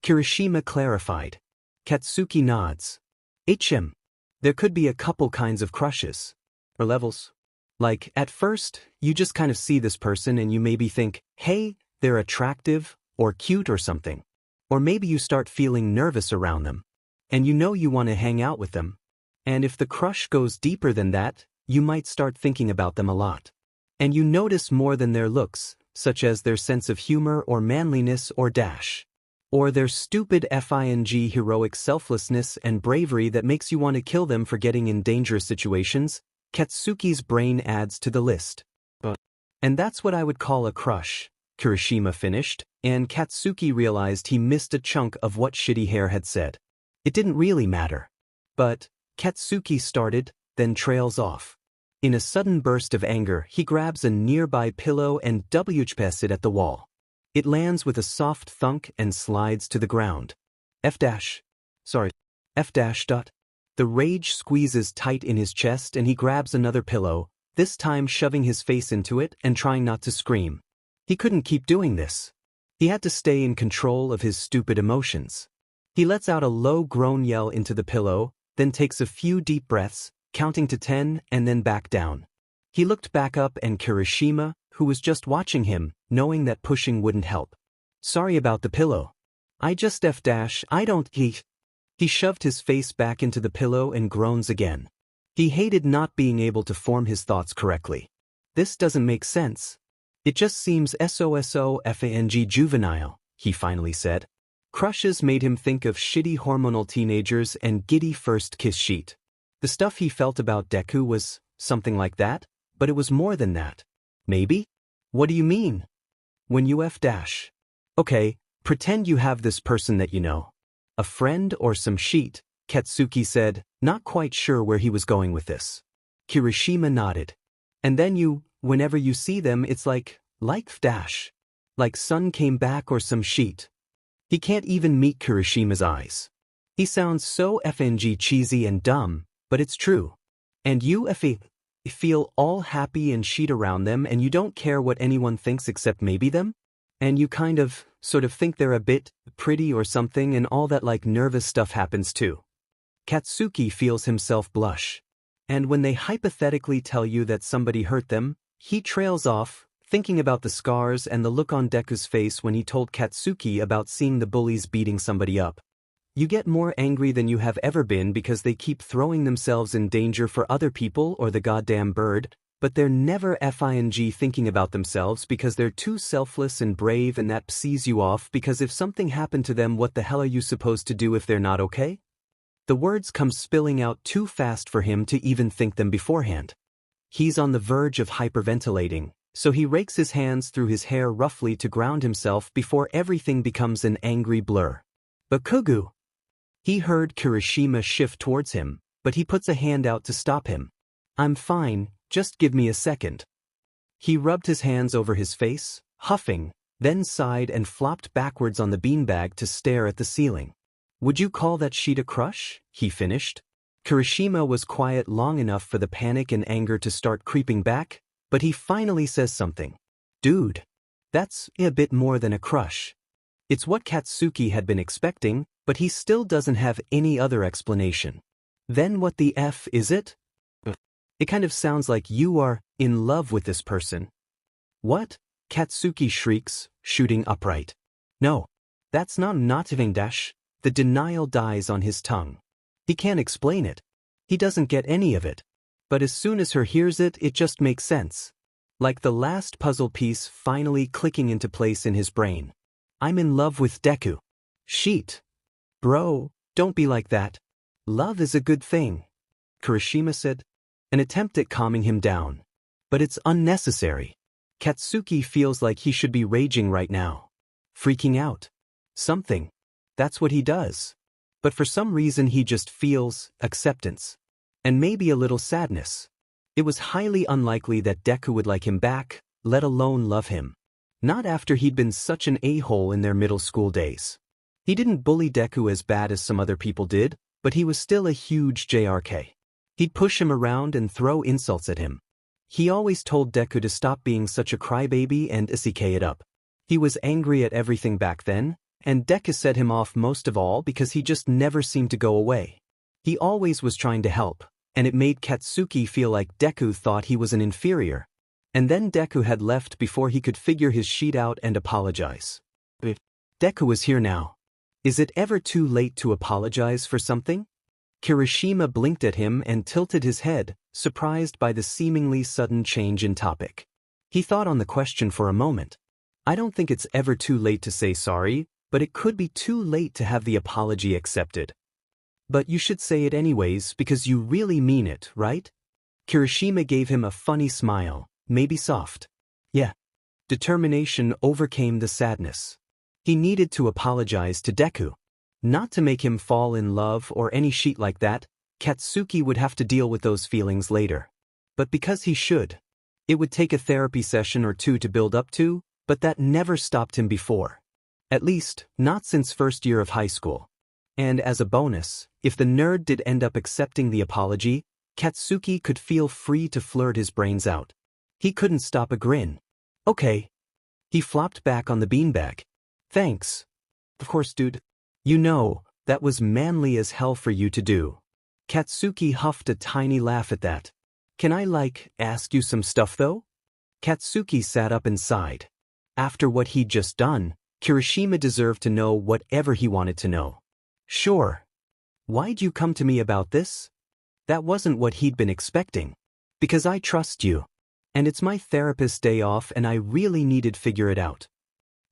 Kirishima clarified. Katsuki nods. HM. There could be a couple kinds of crushes. Or levels. Like, at first, you just kind of see this person and you maybe think, hey, they're attractive, or cute or something. Or maybe you start feeling nervous around them. And you know you want to hang out with them. And if the crush goes deeper than that, you might start thinking about them a lot. And you notice more than their looks, such as their sense of humor or manliness or dash. Or their stupid FING heroic selflessness and bravery that makes you want to kill them for getting in dangerous situations. Katsuki's brain adds to the list. And that's what I would call a crush, Kirishima finished, and Katsuki realized he missed a chunk of what Shitty Hair had said. It didn't really matter. But, Katsuki started, then trails off. In a sudden burst of anger, he grabs a nearby pillow and whpes it at the wall. It lands with a soft thunk and slides to the ground. F dash. The rage squeezes tight in his chest and he grabs another pillow, this time shoving his face into it and trying not to scream. He couldn't keep doing this. He had to stay in control of his stupid emotions. He lets out a low groan yell into the pillow, then takes a few deep breaths, counting to 10 and then back down. He looked back up and Kirishima, who was just watching him, knowing that pushing wouldn't help. Sorry about the pillow. I just I don't He shoved his face back into the pillow and groans again. He hated not being able to form his thoughts correctly. This doesn't make sense. It just seems SOSOFANG juvenile, he finally said. Crushes made him think of shitty hormonal teenagers and giddy first kiss sheet. The stuff he felt about Deku was something like that, but it was more than that. Maybe? What do you mean? When you Okay, pretend you have this person that you know. A friend or some sheet, Katsuki said, not quite sure where he was going with this. Kirishima nodded. And then whenever you see them it's like sun came back or some sheet. He can't even meet Kirishima's eyes. He sounds so FNG cheesy and dumb, but it's true. And you feel all happy and sheet around them and you don't care what anyone thinks except maybe them? And you sort of think they're a bit pretty or something and all that nervous stuff happens too. Katsuki feels himself blush. And when they hypothetically tell you that somebody hurt them, he trails off, thinking about the scars and the look on Deku's face when he told Katsuki about seeing the bullies beating somebody up. You get more angry than you have ever been because they keep throwing themselves in danger for other people or the goddamn bird, but they're never thinking about themselves because they're too selfless and brave, and that pisses you off because if something happened to them, what the hell are you supposed to do if they're not okay? The words come spilling out too fast for him to even think them beforehand. He's on the verge of hyperventilating, so he rakes his hands through his hair roughly to ground himself before everything becomes an angry blur. Bakugou! He heard Kirishima shift towards him, but he puts a hand out to stop him. I'm fine, just give me a second. He rubbed his hands over his face, huffing, then sighed and flopped backwards on the beanbag to stare at the ceiling. Would you call that sheet a crush? He finished. Kirishima was quiet long enough for the panic and anger to start creeping back, but he finally says something. Dude, that's a bit more than a crush. It's what Katsuki had been expecting, but he still doesn't have any other explanation. Then what the F is it? It kind of sounds like you are in love with this person. What? Katsuki shrieks, shooting upright. No, that's not even dash. The denial dies on his tongue. He can't explain it. He doesn't get any of it. But as soon as her hears it, it just makes sense. Like the last puzzle piece finally clicking into place in his brain. I'm in love with Deku. Sheet. Bro, don't be like that. Love is a good thing, Kirishima said, an attempt at calming him down. But it's unnecessary. Katsuki feels like he should be raging right now. Freaking out. Something. That's what he does. But for some reason he just feels acceptance. And maybe a little sadness. It was highly unlikely that Deku would like him back, let alone love him. Not after he'd been such an a-hole in their middle school days. He didn't bully Deku as bad as some other people did, but he was still a huge JRK. He'd push him around and throw insults at him. He always told Deku to stop being such a crybaby and isekai it up. He was angry at everything back then, and Deku set him off most of all because he just never seemed to go away. He always was trying to help, and it made Katsuki feel like Deku thought he was an inferior. And then Deku had left before he could figure his sheet out and apologize. Deku was here now. Is it ever too late to apologize for something? Kirishima blinked at him and tilted his head, surprised by the seemingly sudden change in topic. He thought on the question for a moment. I don't think it's ever too late to say sorry, but it could be too late to have the apology accepted. But you should say it anyways because you really mean it, right? Kirishima gave him a funny smile, maybe soft. Yeah. Determination overcame the sadness. He needed to apologize to Deku. Not to make him fall in love or any shit like that, Katsuki would have to deal with those feelings later. But because he should. It would take a therapy session or two to build up to, but that never stopped him before. At least, not since first year of high school. And as a bonus, if the nerd did end up accepting the apology, Katsuki could feel free to flirt his brains out. He couldn't stop a grin. Okay. He flopped back on the beanbag. Thanks. Of course, dude. You know, that was manly as hell for you to do. Katsuki huffed a tiny laugh at that. Can I, ask you some stuff though? Katsuki sat up and sighed. After what he'd just done, Kirishima deserved to know whatever he wanted to know. Sure. Why'd you come to me about this? That wasn't what he'd been expecting. Because I trust you. And it's my therapist's day off and I really needed to figure it out.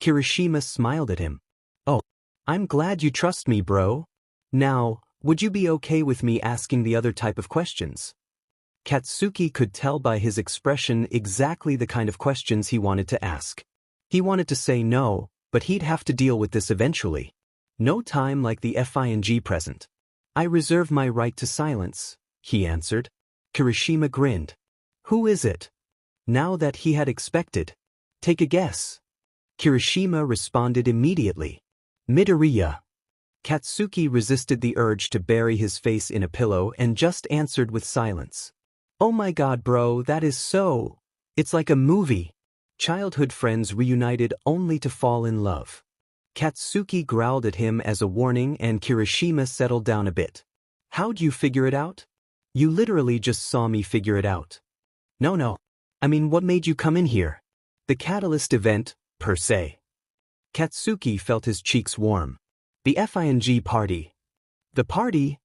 Kirishima smiled at him. Oh, I'm glad you trust me, bro. Now, would you be okay with me asking the other type of questions? Katsuki could tell by his expression exactly the kind of questions he wanted to ask. He wanted to say no, but he'd have to deal with this eventually. No time like the FING present. I reserve my right to silence, he answered. Kirishima grinned. Who is it? Now that he had expected. Take a guess. Kirishima responded immediately. Midoriya. Katsuki resisted the urge to bury his face in a pillow and just answered with silence. Oh my god, bro, that is so. It's like a movie. Childhood friends reunited only to fall in love. Katsuki growled at him as a warning and Kirishima settled down a bit. How'd you figure it out? You literally just saw me figure it out. No. I mean, what made you come in here? The catalyst event, per se. Katsuki felt his cheeks warm. The FING party, The party?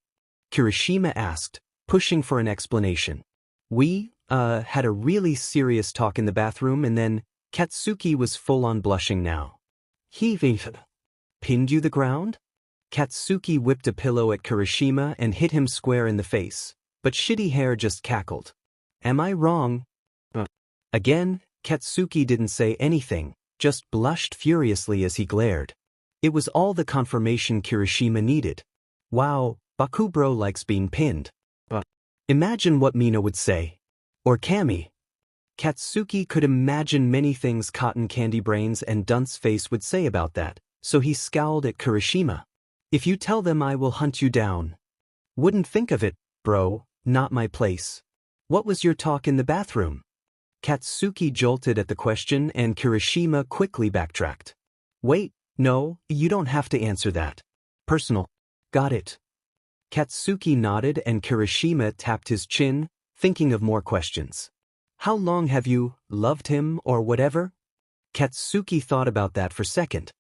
Kirishima asked, pushing for an explanation. We, had a really serious talk in the bathroom and then Katsuki was full on blushing now. He pinned you the ground? Katsuki whipped a pillow at Kirishima and hit him square in the face, but Shitty Hair just cackled. Am I wrong? Again, Katsuki didn't say anything, just blushed furiously as he glared. It was all the confirmation Kirishima needed. Wow, Bakugou likes being pinned. Imagine what Mina would say. Or Kami. Katsuki could imagine many things Cotton Candy Brains and Dunce Face would say about that, so he scowled at Kirishima. If you tell them I will hunt you down. Wouldn't think of it, bro, not my place. What was your talk in the bathroom? Katsuki jolted at the question and Kirishima quickly backtracked. Wait, no, you don't have to answer that. Personal. Got it. Katsuki nodded and Kirishima tapped his chin, thinking of more questions. How long have you loved him or whatever? Katsuki thought about that for a second.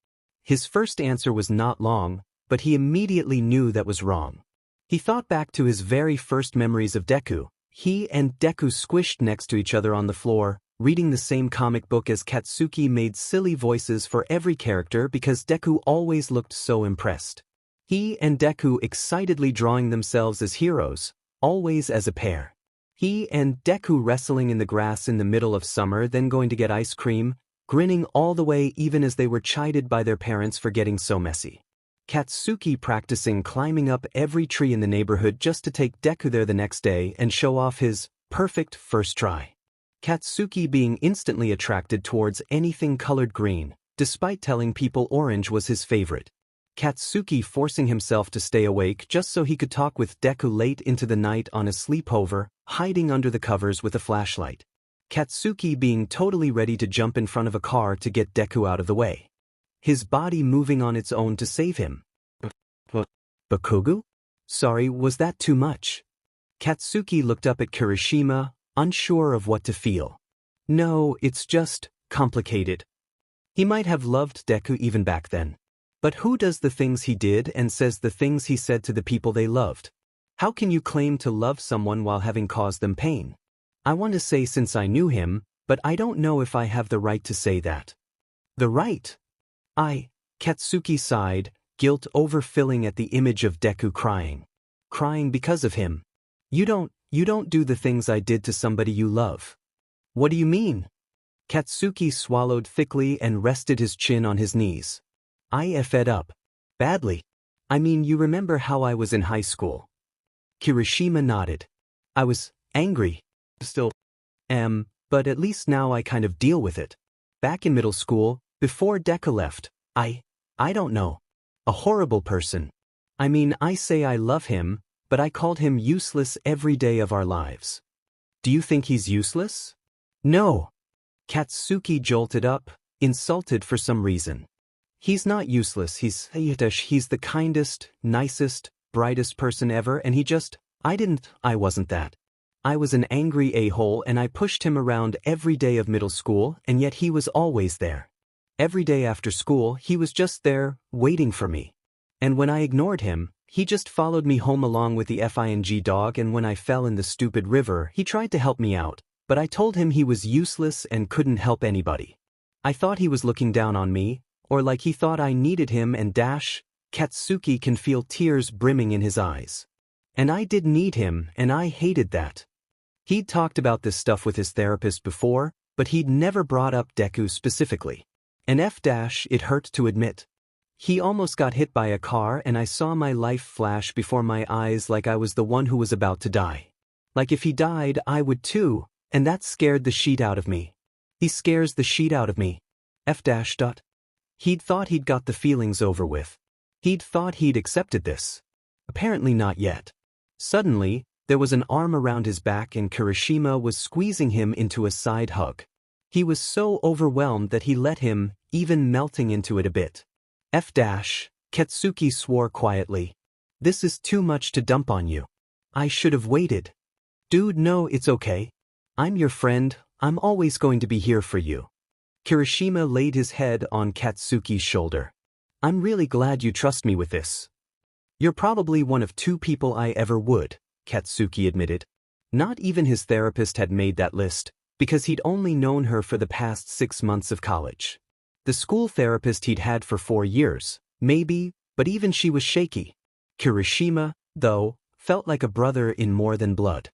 His first answer was not long, but he immediately knew that was wrong. He thought back to his very first memories of Deku. He and Deku squished next to each other on the floor, reading the same comic book as Katsuki made silly voices for every character because Deku always looked so impressed. He and Deku excitedly drawing themselves as heroes, always as a pair. He and Deku wrestling in the grass in the middle of summer, then going to get ice cream, grinning all the way even as they were chided by their parents for getting so messy. Katsuki practicing climbing up every tree in the neighborhood just to take Deku there the next day and show off his perfect first try. Katsuki being instantly attracted towards anything colored green, despite telling people orange was his favorite. Katsuki forcing himself to stay awake just so he could talk with Deku late into the night on a sleepover, hiding under the covers with a flashlight. Katsuki being totally ready to jump in front of a car to get Deku out of the way. His body moving on its own to save him. Bakugou? Sorry, was that too much? Katsuki looked up at Kirishima, unsure of what to feel. No, it's just complicated. He might have loved Deku even back then. But who does the things he did and says the things he said to the people they loved? How can you claim to love someone while having caused them pain? I want to say since I knew him, but I don't know if I have the right to say that. The right? Katsuki sighed, guilt overfilling at the image of Deku crying. Crying because of him. You don't do the things I did to somebody you love. What do you mean? Katsuki swallowed thickly and rested his chin on his knees. I fed up. Badly. I mean, you remember how I was in high school. Kirishima nodded. I was angry. Still am, but at least now I kind of deal with it. Back in middle school, before Deku left, I don't know. A horrible person. I mean, I say I love him, but I called him useless every day of our lives. Do you think he's useless? No. Katsuki jolted up, insulted for some reason. He's not useless, he's the kindest, nicest, brightest person ever and I wasn't that. I was an angry a-hole and I pushed him around every day of middle school and yet he was always there. Every day after school he was just there, waiting for me. And when I ignored him, he just followed me home along with the FING dog and when I fell in the stupid river he tried to help me out, but I told him he was useless and couldn't help anybody. I thought he was looking down on me, or like he thought I needed him and Katsuki can feel tears brimming in his eyes. And I did need him and I hated that. He'd talked about this stuff with his therapist before, but he'd never brought up Deku specifically. And it hurt to admit. He almost got hit by a car and I saw my life flash before my eyes like I was the one who was about to die. Like if he died I would too, and that scared the shit out of me. He scares the shit out of me. He'd thought he'd got the feelings over with. He'd thought he'd accepted this. Apparently not yet. Suddenly, there was an arm around his back and Kirishima was squeezing him into a side hug. He was so overwhelmed that he let him, even melting into it a bit. Katsuki swore quietly. This is too much to dump on you. I should have waited. Dude, no, it's okay. I'm your friend, I'm always going to be here for you. Kirishima laid his head on Katsuki's shoulder. I'm really glad you trust me with this. You're probably one of 2 people I ever would, Katsuki admitted. Not even his therapist had made that list, because he'd only known her for the past 6 months of college. The school therapist he'd had for 4 years, maybe, but even she was shaky. Kirishima, though, felt like a brother in more than blood.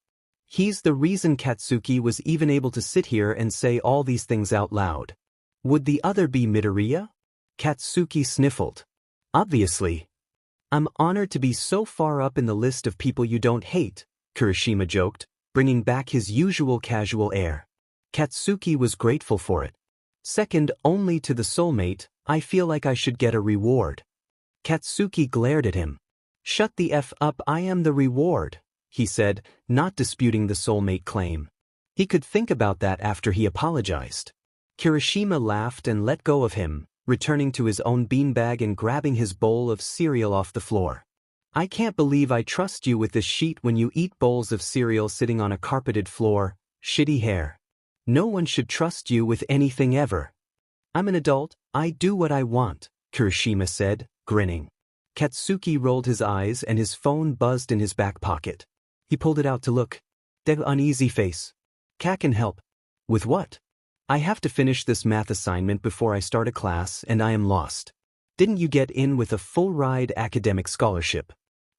He's the reason Katsuki was even able to sit here and say all these things out loud. Would the other be Midoriya? Katsuki sniffled. Obviously. I'm honored to be so far up in the list of people you don't hate, Kirishima joked, bringing back his usual casual air. Katsuki was grateful for it. Second only to the soulmate, I feel like I should get a reward. Katsuki glared at him. Shut the F up, I am the reward, he said, not disputing the soulmate claim. He could think about that after he apologized. Kirishima laughed and let go of him, returning to his own beanbag and grabbing his bowl of cereal off the floor. I can't believe I trust you with this sheet when you eat bowls of cereal sitting on a carpeted floor, shitty hair. No one should trust you with anything ever. I'm an adult, I do what I want, Kirishima said, grinning. Katsuki rolled his eyes and his phone buzzed in his back pocket. He pulled it out to look. Deku uneasy face. Can help. With what? I have to finish this math assignment before I start a class and I am lost. Didn't you get in with a full-ride academic scholarship?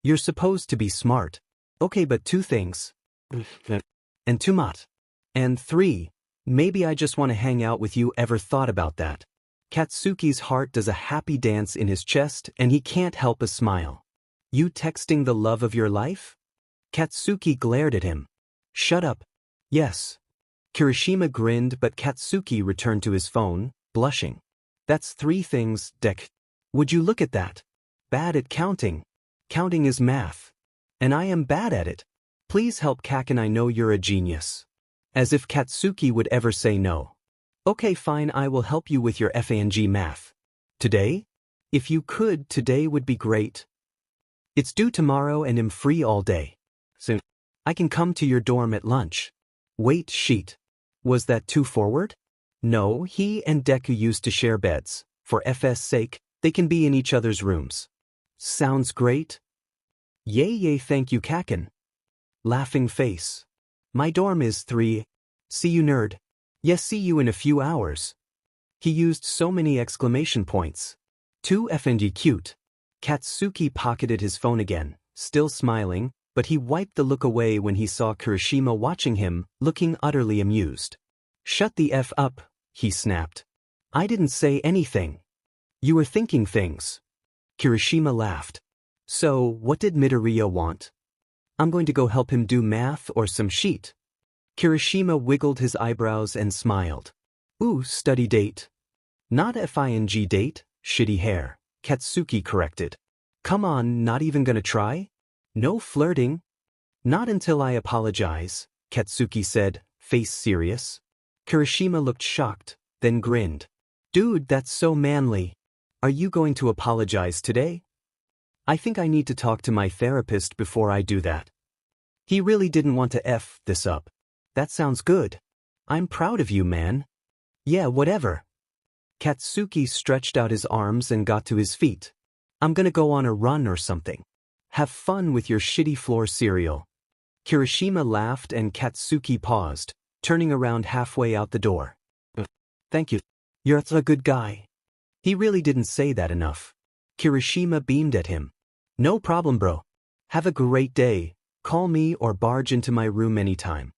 You're supposed to be smart. Okay, but 2 things. And 2 mat. And 3, maybe I just want to hang out with you. Ever thought about that? Katsuki's heart does a happy dance in his chest and he can't help a smile. You texting the love of your life? Katsuki glared at him. Shut up. Yes. Kirishima grinned but Katsuki returned to his phone, blushing. That's 3 things, Dek. Would you look at that? Bad at counting. Counting is math. And I am bad at it. Please help Kaken, I know you're a genius. As if Katsuki would ever say no. Okay fine, I will help you with your FANG math. Today? If you could, today would be great. It's due tomorrow and am free all day. Soon. I can come to your dorm at lunch. Wait, sheet. Was that too forward? No, he and Deku used to share beds. For FS sake, they can be in each other's rooms. Sounds great. Yay, thank you Kaken. Laughing face. My dorm is 3. See you nerd. Yes, see you in a few hours. He used so many exclamation points. 2 FNG cute. Katsuki pocketed his phone again, still smiling, but he wiped the look away when he saw Kirishima watching him, looking utterly amused. Shut the F up, he snapped. I didn't say anything. You were thinking things. Kirishima laughed. So, what did Midoriya want? I'm going to go help him do math or some sheet. Kirishima wiggled his eyebrows and smiled. Ooh, study date. Not FING date, shitty hair, Katsuki corrected. Come on, not even gonna try? No flirting? Not until I apologize, Katsuki said, face serious. Kirishima looked shocked, then grinned. Dude, that's so manly. Are you going to apologize today? I think I need to talk to my therapist before I do that. He really didn't want to F this up. That sounds good. I'm proud of you, man. Yeah, whatever. Katsuki stretched out his arms and got to his feet. I'm gonna go on a run or something. Have fun with your shitty floor cereal. Kirishima laughed and Katsuki paused, turning around halfway out the door. Thank you. You're a good guy. He really didn't say that enough. Kirishima beamed at him. No problem, bro. Have a great day. Call me or barge into my room anytime.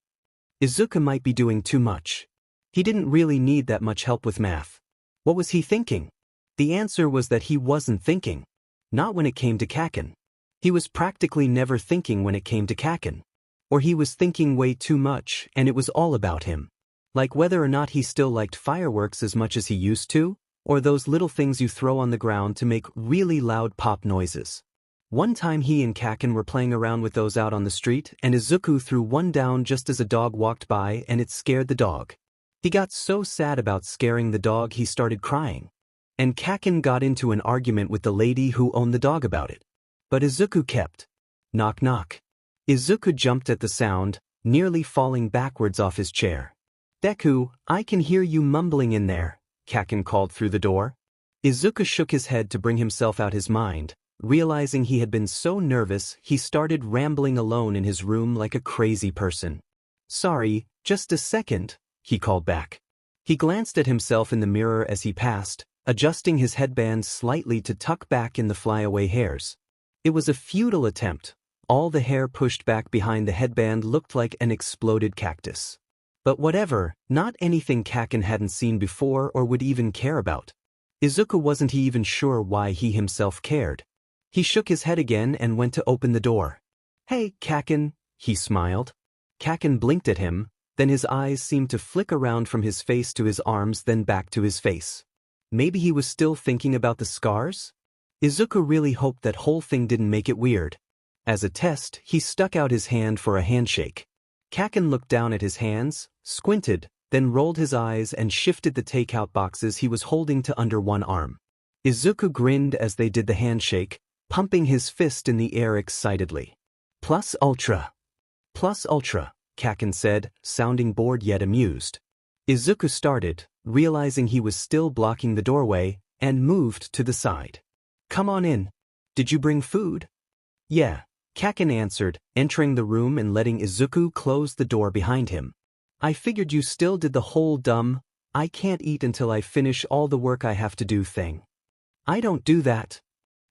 Izuku might be doing too much. He didn't really need that much help with math. What was he thinking? The answer was that he wasn't thinking. Not when it came to Kaken. He was practically never thinking when it came to Kaken. Or he was thinking way too much and it was all about him. Like whether or not he still liked fireworks as much as he used to, or those little things you throw on the ground to make really loud pop noises. One time he and Kaken were playing around with those out on the street and Izuku threw one down just as a dog walked by and it scared the dog. He got so sad about scaring the dog he started crying. And Kaken got into an argument with the lady who owned the dog about it. But Izuku kept. Knock knock. Izuku jumped at the sound, nearly falling backwards off his chair. Deku, I can hear you mumbling in there, Kaken called through the door. Izuku shook his head to bring himself out his mind, Realizing he had been so nervous, he started rambling alone in his room like a crazy person. "Sorry, just a second," he called back. He glanced at himself in the mirror as he passed, adjusting his headband slightly to tuck back in the flyaway hairs. It was a futile attempt. All the hair pushed back behind the headband looked like an exploded cactus. But whatever, not anything Kaken hadn't seen before or would even care about. Izuku wasn't even sure why he himself cared. He shook his head again and went to open the door. "Hey, Kaken," he smiled. Kaken blinked at him, then his eyes seemed to flick around from his face to his arms then back to his face. Maybe he was still thinking about the scars? Izuku really hoped that whole thing didn't make it weird. As a test, he stuck out his hand for a handshake. Kaken looked down at his hands, squinted, then rolled his eyes and shifted the takeout boxes he was holding to under one arm. Izuku grinned as they did the handshake, pumping his fist in the air excitedly. "Plus ultra. Plus ultra," Kaken said, sounding bored yet amused. Izuku started, realizing he was still blocking the doorway, and moved to the side. "Come on in. Did you bring food?" "Yeah," Kaken answered, entering the room and letting Izuku close the door behind him. "I figured you still did the whole dumb, I can't eat until I finish all the work I have to do thing." "I don't do that,"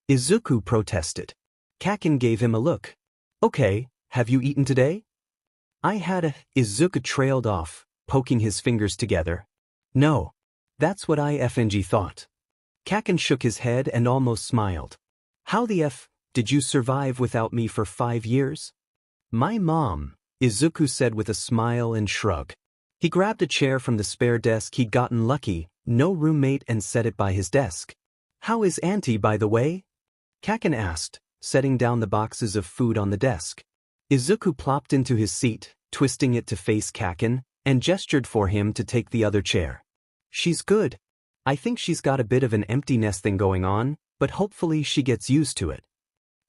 Izuku protested. Kaken gave him a look. "Okay, have you eaten today?" "I had a," Izuku trailed off, poking his fingers together. "No. That's what I FNG thought." Kaken shook his head and almost smiled. "How the F did you survive without me for 5 years?" "My mom," Izuku said with a smile and shrug. He grabbed a chair from the spare desk he'd gotten lucky, no roommate, and set it by his desk. "How is Auntie, by the way?" Kaken asked, setting down the boxes of food on the desk. Izuku plopped into his seat, twisting it to face Kaken, and gestured for him to take the other chair. "She's good. I think she's got a bit of an empty nest thing going on, but hopefully she gets used to it."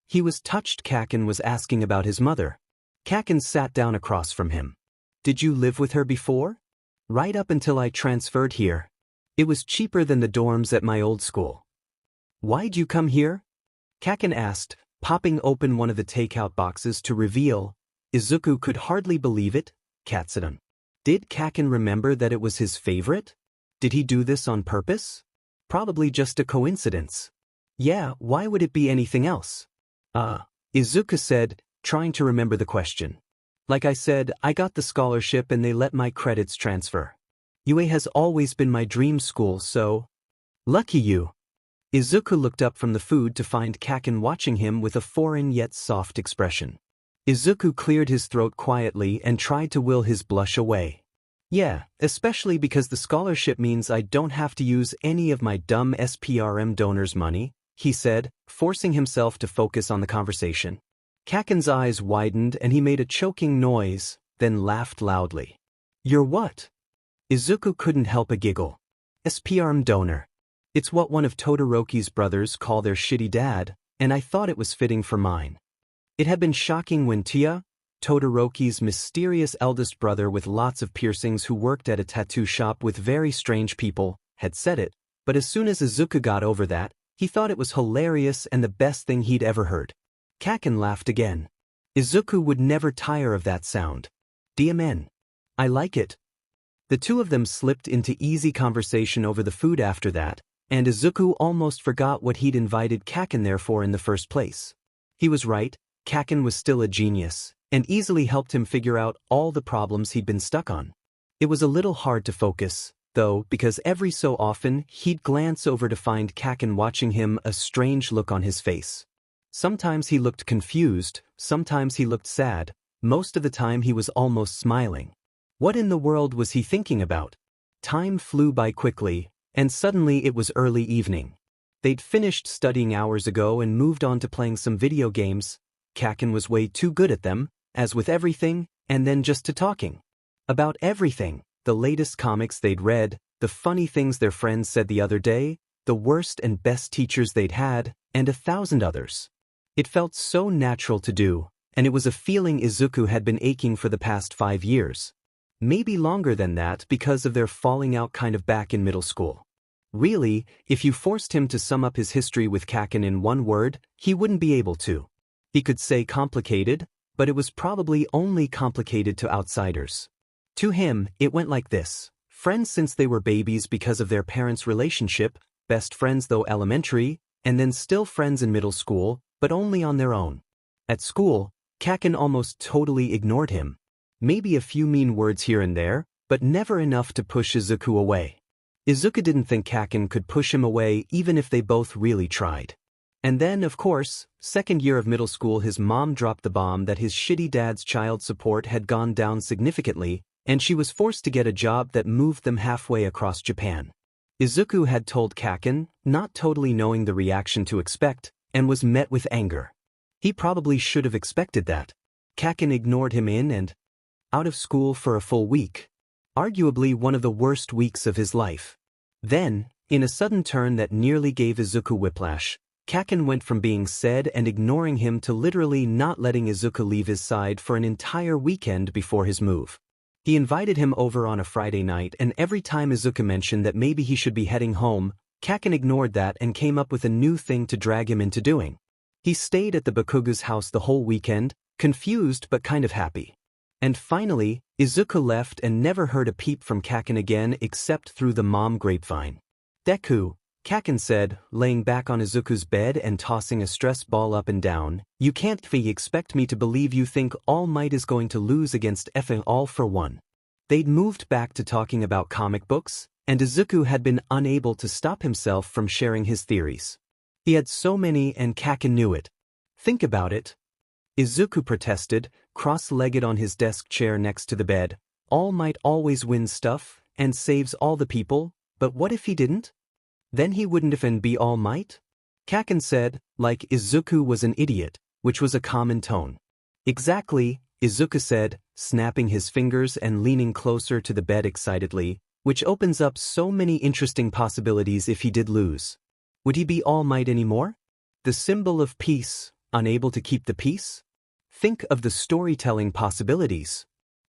He was touched Kaken was asking about his mother. Kaken sat down across from him. "Did you live with her before?" "Right up until I transferred here. It was cheaper than the dorms at my old school." "Why'd you come here?" Kaken asked, popping open one of the takeout boxes to reveal. Izuku could hardly believe it. Katsudon. Did Kaken remember that it was his favorite? Did he do this on purpose? Probably just a coincidence. "Yeah, why would it be anything else?" Izuku said, trying to remember the question. "Like I said, I got the scholarship and they let my credits transfer. UA has always been my dream school, so..." "Lucky you." Izuku looked up from the food to find Kaken watching him with a foreign yet soft expression. Izuku cleared his throat quietly and tried to will his blush away. "Yeah, especially because the scholarship means I don't have to use any of my dumb SPRM donors' money," he said, forcing himself to focus on the conversation. Kaken's eyes widened and he made a choking noise, then laughed loudly. "You're what?" Izuku couldn't help a giggle. "SPRM donor. It's what one of Todoroki's brothers call their shitty dad, and I thought it was fitting for mine." It had been shocking when Tia, Todoroki's mysterious eldest brother with lots of piercings who worked at a tattoo shop with very strange people, had said it, but as soon as Izuku got over that, he thought it was hilarious and the best thing he'd ever heard. Kaken laughed again. Izuku would never tire of that sound. "DMN. I like it." The two of them slipped into easy conversation over the food after that, and Izuku almost forgot what he'd invited Kaken there for in the first place. He was right, Kaken was still a genius, and easily helped him figure out all the problems he'd been stuck on. It was a little hard to focus, though, because every so often he'd glance over to find Kaken watching him, a strange look on his face. Sometimes he looked confused, sometimes he looked sad, most of the time he was almost smiling. What in the world was he thinking about? Time flew by quickly, and suddenly it was early evening. They'd finished studying hours ago and moved on to playing some video games. Kaken was way too good at them, as with everything, and then just to talking. About everything, the latest comics they'd read, the funny things their friends said the other day, the worst and best teachers they'd had, and 1,000 others. It felt so natural to do, and it was a feeling Izuku had been aching for the past 5 years. Maybe longer than that because of their falling out kind of back in middle school. Really, if you forced him to sum up his history with Kakin in one word, he wouldn't be able to. He could say complicated, but it was probably only complicated to outsiders. To him, it went like this. Friends since they were babies because of their parents' relationship, best friends though elementary, and then still friends in middle school, but only on their own. At school, Kakin almost totally ignored him. Maybe a few mean words here and there, but never enough to push Izuku away. Izuku didn't think Kakin could push him away even if they both really tried. And then, of course, second year of middle school, his mom dropped the bomb that his shitty dad's child support had gone down significantly, and she was forced to get a job that moved them halfway across Japan. Izuku had told Kakin, not totally knowing the reaction to expect, and was met with anger. He probably should have expected that. Kakin ignored him in and out of school for a full week. Arguably one of the worst weeks of his life. Then, in a sudden turn that nearly gave Izuku whiplash, Kakin went from being sad and ignoring him to literally not letting Izuku leave his side for an entire weekend before his move. He invited him over on a Friday night, and every time Izuku mentioned that maybe he should be heading home, Kakin ignored that and came up with a new thing to drag him into doing. He stayed at the Bakugou's house the whole weekend, confused but kind of happy. And finally, Izuku left and never heard a peep from Kakin again except through the mom grapevine. Deku, Kakin said, laying back on Izuku's bed and tossing a stress ball up and down, you can't expect me to believe you think All Might is going to lose against effing All for One. They'd moved back to talking about comic books, and Izuku had been unable to stop himself from sharing his theories. He had so many and Kakin knew it. Think about it. Izuku protested, cross-legged on his desk chair next to the bed. All Might always wins stuff, and saves all the people, but what if he didn't? Then he wouldn't even be All Might? Kakin said, like Izuku was an idiot, which was a common tone. Exactly, Izuku said, snapping his fingers and leaning closer to the bed excitedly, which opens up so many interesting possibilities if he did lose. Would he be All Might anymore? The symbol of peace, unable to keep the peace? Think of the storytelling possibilities.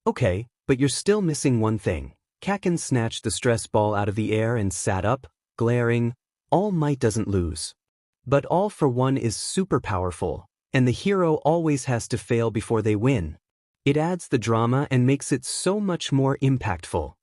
Okay, but you're still missing one thing. Kakin snatched the stress ball out of the air and sat up, glaring. All Might doesn't lose. But All for One is super powerful, and the hero always has to fail before they win. It adds the drama and makes it so much more impactful.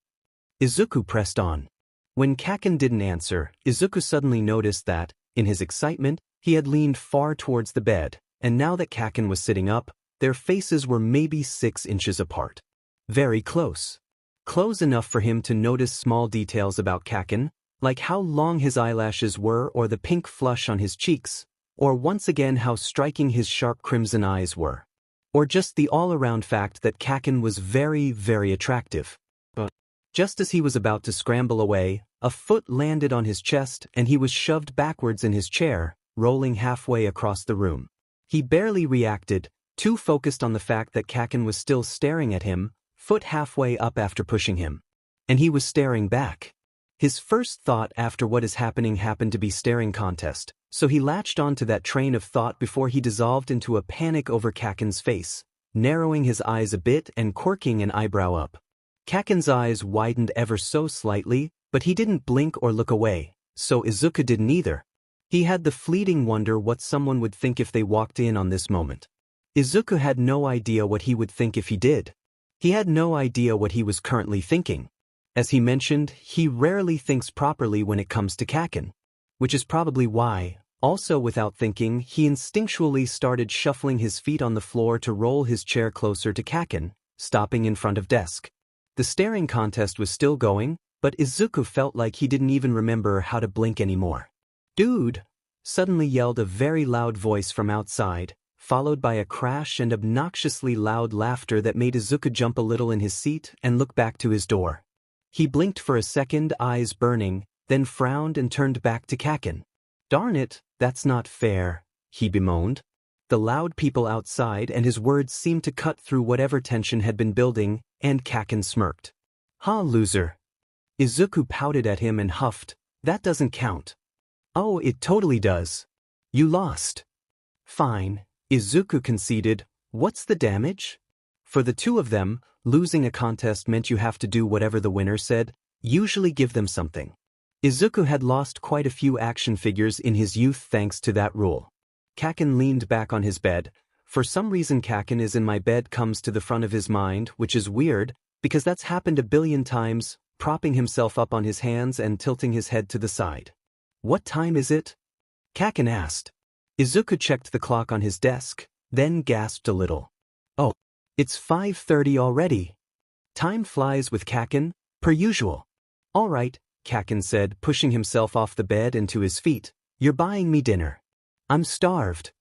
Izuku pressed on. When Kakin didn't answer, Izuku suddenly noticed that, in his excitement, he had leaned far towards the bed, and now that Kakin was sitting up, their faces were maybe 6 inches apart. Very close. Close enough for him to notice small details about Kakin, like how long his eyelashes were or the pink flush on his cheeks, or once again how striking his sharp crimson eyes were. Or just the all-around fact that Kakin was very, very attractive. But just as he was about to scramble away, a foot landed on his chest and he was shoved backwards in his chair, rolling halfway across the room. He barely reacted, too focused on the fact that Kakin was still staring at him, foot halfway up after pushing him. And he was staring back. His first thought after what is happening happened to be staring contest, so he latched onto that train of thought before he dissolved into a panic over Kakin's face, narrowing his eyes a bit and quirking an eyebrow up. Kakin's eyes widened ever so slightly, but he didn't blink or look away, so Izuku didn't either. He had the fleeting wonder what someone would think if they walked in on this moment. Izuku had no idea what he would think if he did. He had no idea what he was currently thinking. As he mentioned, he rarely thinks properly when it comes to Kakin. Which is probably why, also without thinking, he instinctually started shuffling his feet on the floor to roll his chair closer to Kakin, stopping in front of desk. The staring contest was still going, but Izuku felt like he didn't even remember how to blink anymore. "Dude!" suddenly yelled a very loud voice from outside, followed by a crash and obnoxiously loud laughter that made Izuku jump a little in his seat and look back to his door. He blinked for a second, eyes burning, then frowned and turned back to Kakin. "Darn it, that's not fair," he bemoaned. The loud people outside and his words seemed to cut through whatever tension had been building, and Kakin smirked. "Ha, loser." Izuku pouted at him and huffed, "That doesn't count." "Oh, it totally does. You lost." "Fine," Izuku conceded. "What's the damage?" For the two of them, losing a contest meant you have to do whatever the winner said, usually give them something. Izuku had lost quite a few action figures in his youth thanks to that rule. Kaken leaned back on his bed. For some reason Kaken is in my bed comes to the front of his mind, which is weird, because that's happened a billion times, propping himself up on his hands and tilting his head to the side. What time is it? Kaken asked. Izuku checked the clock on his desk, then gasped a little. Oh, it's 5:30 already. Time flies with Kaken, per usual. All right, Kaken said, pushing himself off the bed and to his feet. You're buying me dinner. I'm starved.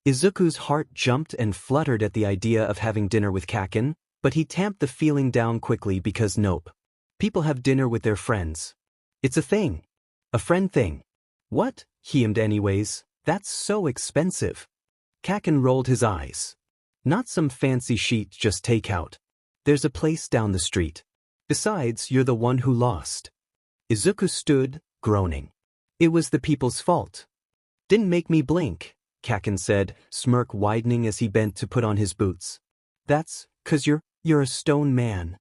Izuku's heart jumped and fluttered at the idea of having dinner with Kaken, but he tamped the feeling down quickly because nope. People have dinner with their friends. It's a thing. A friend thing. What? He aimed anyways. That's so expensive. Kaken rolled his eyes. Not some fancy sheet, just takeout. There's a place down the street. Besides, you're the one who lost. Izuku stood, groaning. It was the people's fault. Didn't make me blink, Kaken said, smirk widening as he bent to put on his boots. That's 'cause you're a stone man.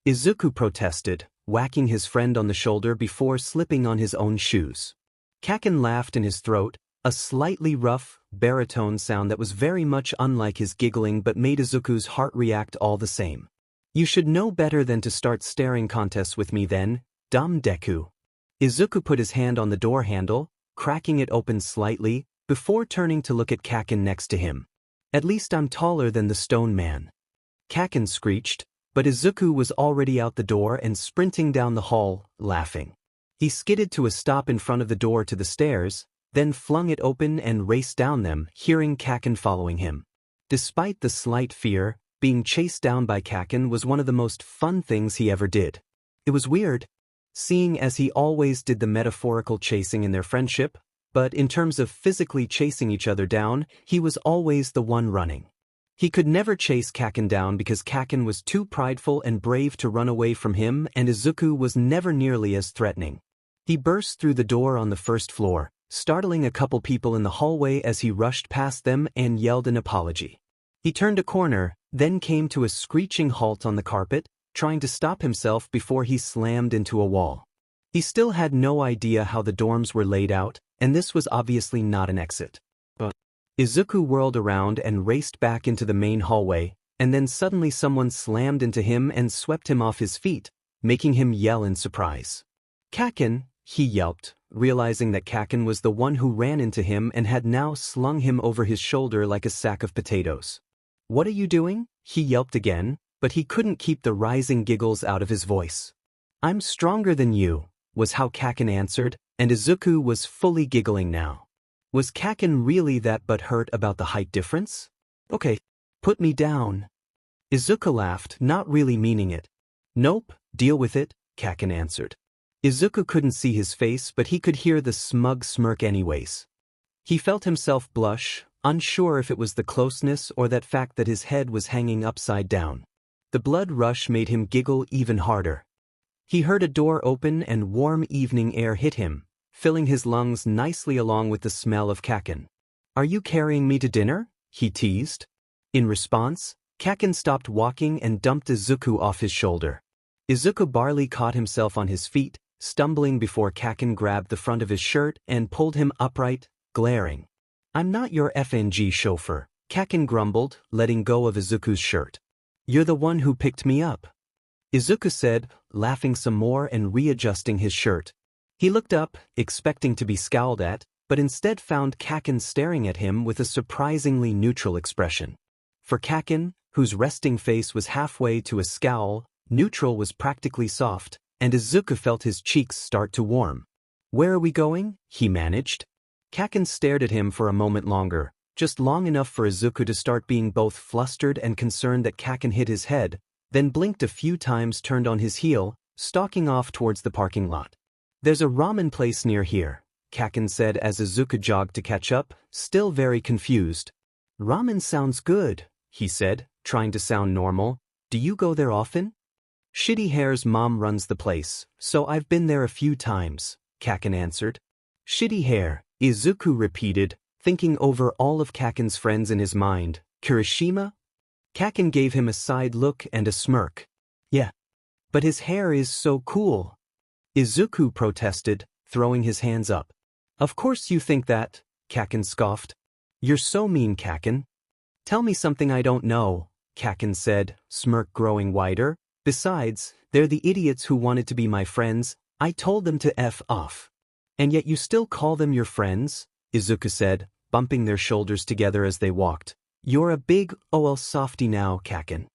Izuku protested, whacking his friend on the shoulder before slipping on his own shoes. Kaken laughed in his throat, a slightly rough, baritone sound that was very much unlike his giggling but made Izuku's heart react all the same. You should know better than to start staring contests with me then, dumb Deku. Izuku put his hand on the door handle, cracking it open slightly, before turning to look at Kaken next to him. At least I'm taller than the stone man. Kaken screeched, but Izuku was already out the door and sprinting down the hall, laughing. He skidded to a stop in front of the door to the stairs, then flung it open and raced down them, hearing Kaken following him. Despite the slight fear, being chased down by Kaken was one of the most fun things he ever did. It was weird, seeing as he always did the metaphorical chasing in their friendship, but in terms of physically chasing each other down, he was always the one running. He could never chase Kaken down because Kaken was too prideful and brave to run away from him, and Izuku was never nearly as threatening. He burst through the door on the first floor, startling a couple people in the hallway as he rushed past them and yelled an apology. He turned a corner, then came to a screeching halt on the carpet, trying to stop himself before he slammed into a wall. He still had no idea how the dorms were laid out, and this was obviously not an exit. But Izuku whirled around and raced back into the main hallway, and then suddenly someone slammed into him and swept him off his feet, making him yell in surprise. Kaken, he yelped, realizing that Kaken was the one who ran into him and had now slung him over his shoulder like a sack of potatoes. What are you doing? He yelped again, but he couldn't keep the rising giggles out of his voice. I'm stronger than you, was how Kaken answered, and Izuku was fully giggling now. Was Kaken really that butthurt about the height difference? Okay, put me down. Izuku laughed, not really meaning it. Nope, deal with it, Kaken answered. Izuku couldn't see his face, but he could hear the smug smirk anyways. He felt himself blush, unsure if it was the closeness or that fact that his head was hanging upside down. The blood rush made him giggle even harder. He heard a door open and warm evening air hit him, filling his lungs nicely along with the smell of Kaken. Are you carrying me to dinner? He teased. In response, Kaken stopped walking and dumped Izuku off his shoulder. Izuku barely caught himself on his feet, stumbling before Kaken grabbed the front of his shirt and pulled him upright, glaring. I'm not your FNG chauffeur, Kaken grumbled, letting go of Izuku's shirt. You're the one who picked me up. Izuku said, laughing some more and readjusting his shirt. He looked up, expecting to be scowled at, but instead found Kaken staring at him with a surprisingly neutral expression. For Kaken, whose resting face was halfway to a scowl, neutral was practically soft, and Izuku felt his cheeks start to warm. Where are we going? He managed. Kaken stared at him for a moment longer, just long enough for Izuku to start being both flustered and concerned that Kaken hit his head, then blinked a few times, turned on his heel, stalking off towards the parking lot. There's a ramen place near here, Kaken said as Izuku jogged to catch up, still very confused. Ramen sounds good, he said, trying to sound normal. Do you go there often? Shitty Hair's mom runs the place, so I've been there a few times, Kaken answered. Shitty Hair, Izuku repeated, thinking over all of Kaken's friends in his mind. Kirishima? Kaken gave him a side look and a smirk. Yeah. But his hair is so cool. Izuku protested, throwing his hands up. Of course you think that, Kaken scoffed. You're so mean, Kaken. Tell me something I don't know, Kaken said, smirk growing wider. Besides, they're the idiots who wanted to be my friends. I told them to F off. And yet you still call them your friends? Izuku said, bumping their shoulders together as they walked. You're a big ol' softy now, Kaken.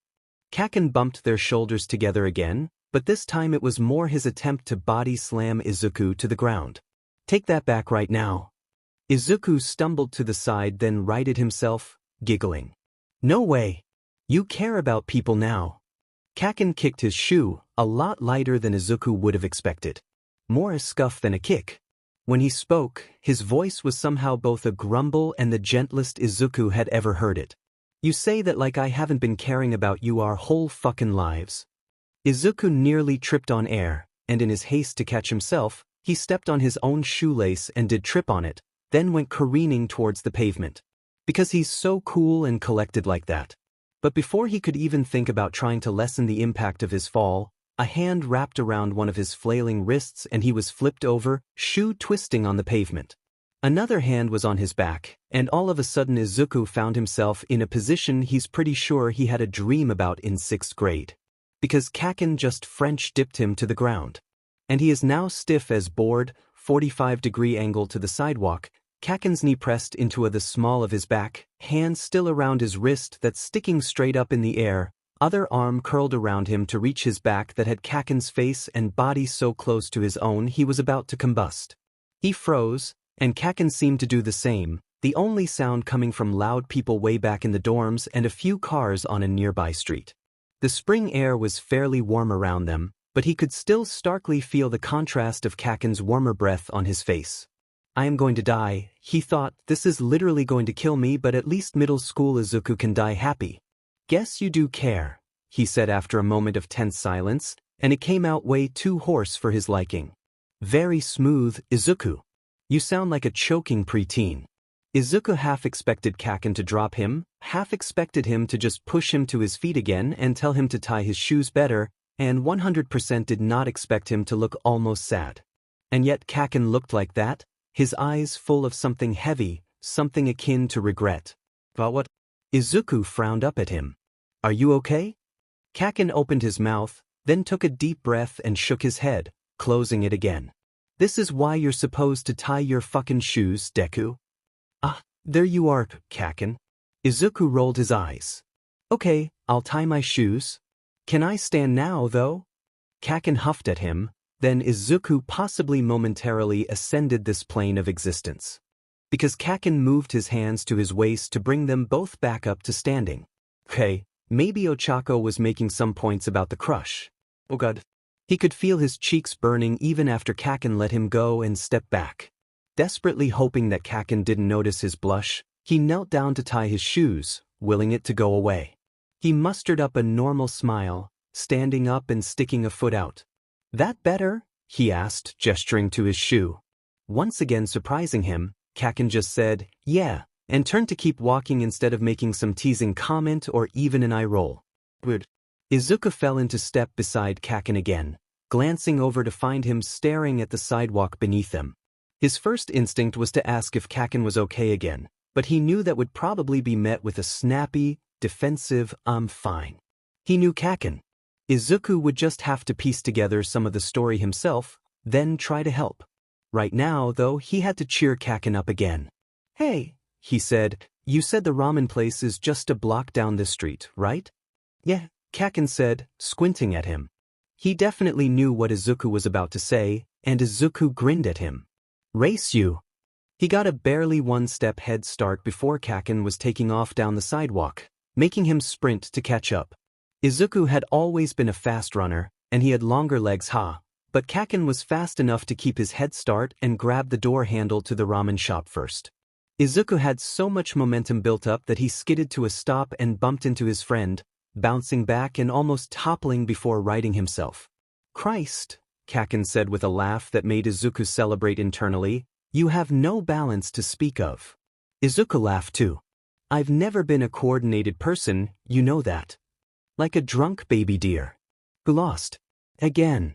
Kaken bumped their shoulders together again, but this time it was more his attempt to body slam Izuku to the ground. Take that back right now. Izuku stumbled to the side, then righted himself, giggling. No way. You care about people now. Kaken kicked his shoe, a lot lighter than Izuku would have expected. More a scuff than a kick. When he spoke, his voice was somehow both a grumble and the gentlest Izuku had ever heard it. You say that like I haven't been caring about you our whole fucking lives. Izuku nearly tripped on air, and in his haste to catch himself, he stepped on his own shoelace and did trip on it, then went careening towards the pavement. Because he's so cool and collected like that. But before he could even think about trying to lessen the impact of his fall, a hand wrapped around one of his flailing wrists and he was flipped over, shoe twisting on the pavement. Another hand was on his back, and all of a sudden Izuku found himself in a position he's pretty sure he had a dream about in 6th grade. Because Kaken just French dipped him to the ground. And he is now stiff as board, 45-degree angle to the sidewalk, Kaken's knee pressed into the small of his back, hand still around his wrist that's sticking straight up in the air, other arm curled around him to reach his back that had Kaken's face and body so close to his own he was about to combust. He froze, and Kaken seemed to do the same, the only sound coming from loud people way back in the dorms and a few cars on a nearby street. The spring air was fairly warm around them, but he could still starkly feel the contrast of Kaken's warmer breath on his face. I am going to die, he thought, this is literally going to kill me, but at least middle school Izuku can die happy. Guess you do care, he said after a moment of tense silence, and it came out way too hoarse for his liking. Very smooth, Izuku. You sound like a choking preteen. Izuku half expected Kaken to drop him, half expected him to just push him to his feet again and tell him to tie his shoes better, and 100% did not expect him to look almost sad. And yet Kaken looked like that, his eyes full of something heavy, something akin to regret. But what? Izuku frowned up at him. Are you okay? Kaken opened his mouth, then took a deep breath and shook his head, closing it again. This is why you're supposed to tie your fucking shoes, Deku. Ah, there you are, Kaken. Izuku rolled his eyes. Okay, I'll tie my shoes. Can I stand now, though? Kaken huffed at him. Then Izuku possibly momentarily ascended this plane of existence. Because Kaken moved his hands to his waist to bring them both back up to standing. Okay, maybe Ochako was making some points about the crush. Oh god. He could feel his cheeks burning even after Kaken let him go and stepped back. Desperately hoping that Kaken didn't notice his blush, he knelt down to tie his shoes, willing it to go away. He mustered up a normal smile, standing up and sticking a foot out. That better? He asked, gesturing to his shoe. Once again surprising him, Kaken just said, yeah, and turned to keep walking instead of making some teasing comment or even an eye roll. Weird. Izuku fell into step beside Kaken again, glancing over to find him staring at the sidewalk beneath them. His first instinct was to ask if Kaken was okay again, but he knew that would probably be met with a snappy, defensive, I'm fine. He knew Kaken. Izuku would just have to piece together some of the story himself, then try to help. Right now, though, he had to cheer Kaken up again. Hey, he said, you said the ramen place is just a block down this street, right? Yeah, Kaken said, squinting at him. He definitely knew what Izuku was about to say, and Izuku grinned at him. Race you. He got a barely one-step head start before Kaken was taking off down the sidewalk, making him sprint to catch up. Izuku had always been a fast runner, and he had longer legs but Kaken was fast enough to keep his head start and grab the door handle to the ramen shop first. Izuku had so much momentum built up that he skidded to a stop and bumped into his friend, bouncing back and almost toppling before righting himself. Christ, Kaken said with a laugh that made Izuku celebrate internally, you have no balance to speak of. Izuku laughed too. I've never been a coordinated person, you know that. Like a drunk baby deer. Who lost. Again.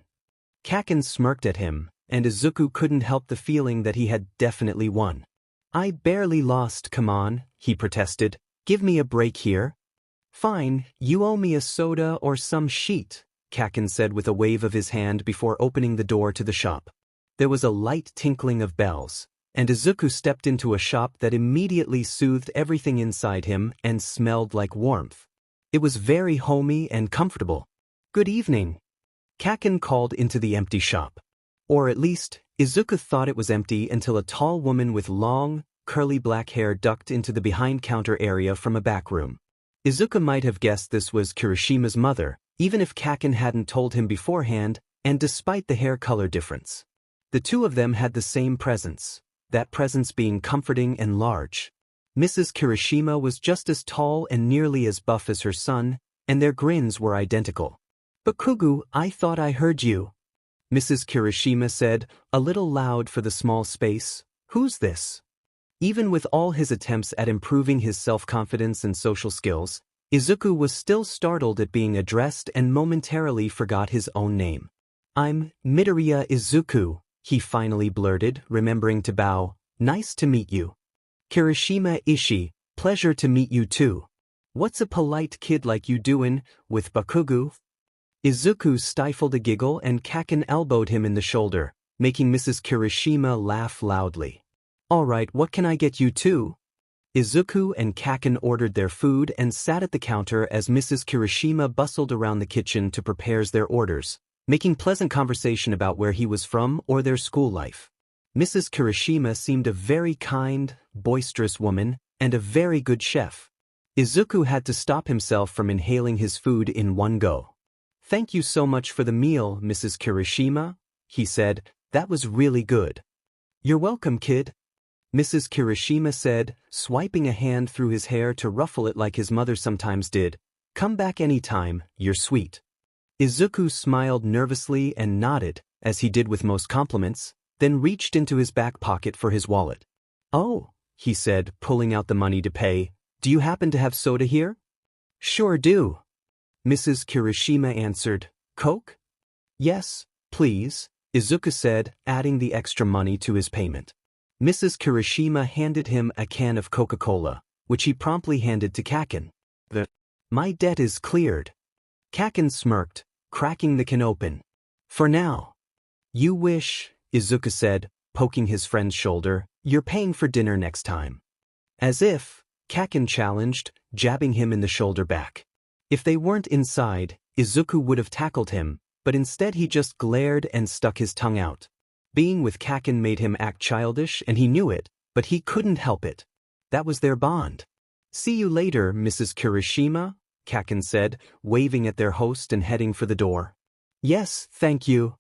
Kaken smirked at him, and Izuku couldn't help the feeling that he had definitely won. I barely lost, come on, he protested. Give me a break here. Fine, you owe me a soda or some sheet, Kaken said with a wave of his hand before opening the door to the shop. There was a light tinkling of bells, and Izuku stepped into a shop that immediately soothed everything inside him and smelled like warmth. It was very homey and comfortable. Good evening. Kaken called into the empty shop. Or at least, Izuku thought it was empty until a tall woman with long, curly black hair ducked into the behind-counter area from a back room. Izuku might have guessed this was Kirishima's mother, even if Kaken hadn't told him beforehand, and despite the hair color difference. The two of them had the same presence, that presence being comforting and large. Mrs. Kirishima was just as tall and nearly as buff as her son, and their grins were identical. Bakugou, I thought I heard you. Mrs. Kirishima said, a little loud for the small space. Who's this? Even with all his attempts at improving his self-confidence and social skills, Izuku was still startled at being addressed and momentarily forgot his own name. I'm Midoriya Izuku, he finally blurted, remembering to bow. Nice to meet you. Kirishima Ishii, pleasure to meet you too. What's a polite kid like you doin' with Bakugou? Izuku stifled a giggle and Kaken elbowed him in the shoulder, making Mrs. Kirishima laugh loudly. Alright, what can I get you too? Izuku and Kaken ordered their food and sat at the counter as Mrs. Kirishima bustled around the kitchen to prepare their orders, making pleasant conversation about where he was from or their school life. Mrs. Kirishima seemed a very kind, boisterous woman, and a very good chef. Izuku had to stop himself from inhaling his food in one go. Thank you so much for the meal, Mrs. Kirishima, he said. That was really good. You're welcome, kid. Mrs. Kirishima said, swiping a hand through his hair to ruffle it like his mother sometimes did. Come back anytime, you're sweet. Izuku smiled nervously and nodded, as he did with most compliments, then reached into his back pocket for his wallet. Oh, he said, pulling out the money to pay. Do you happen to have soda here? Sure do. Mrs. Kirishima answered. Coke? Yes, please, Izuku said, adding the extra money to his payment. Mrs. Kirishima handed him a can of Coca-Cola, which he promptly handed to Kaken. My debt is cleared. Kaken smirked, cracking the can open. For now. You wish, Izuku said, poking his friend's shoulder, you're paying for dinner next time. As if, Kaken challenged, jabbing him in the shoulder back. If they weren't inside, Izuku would have tackled him, but instead he just glared and stuck his tongue out. Being with Kaken made him act childish and he knew it, but he couldn't help it. That was their bond. See you later, Mrs. Kirishima, Kaken said, waving at their host and heading for the door. Yes, thank you,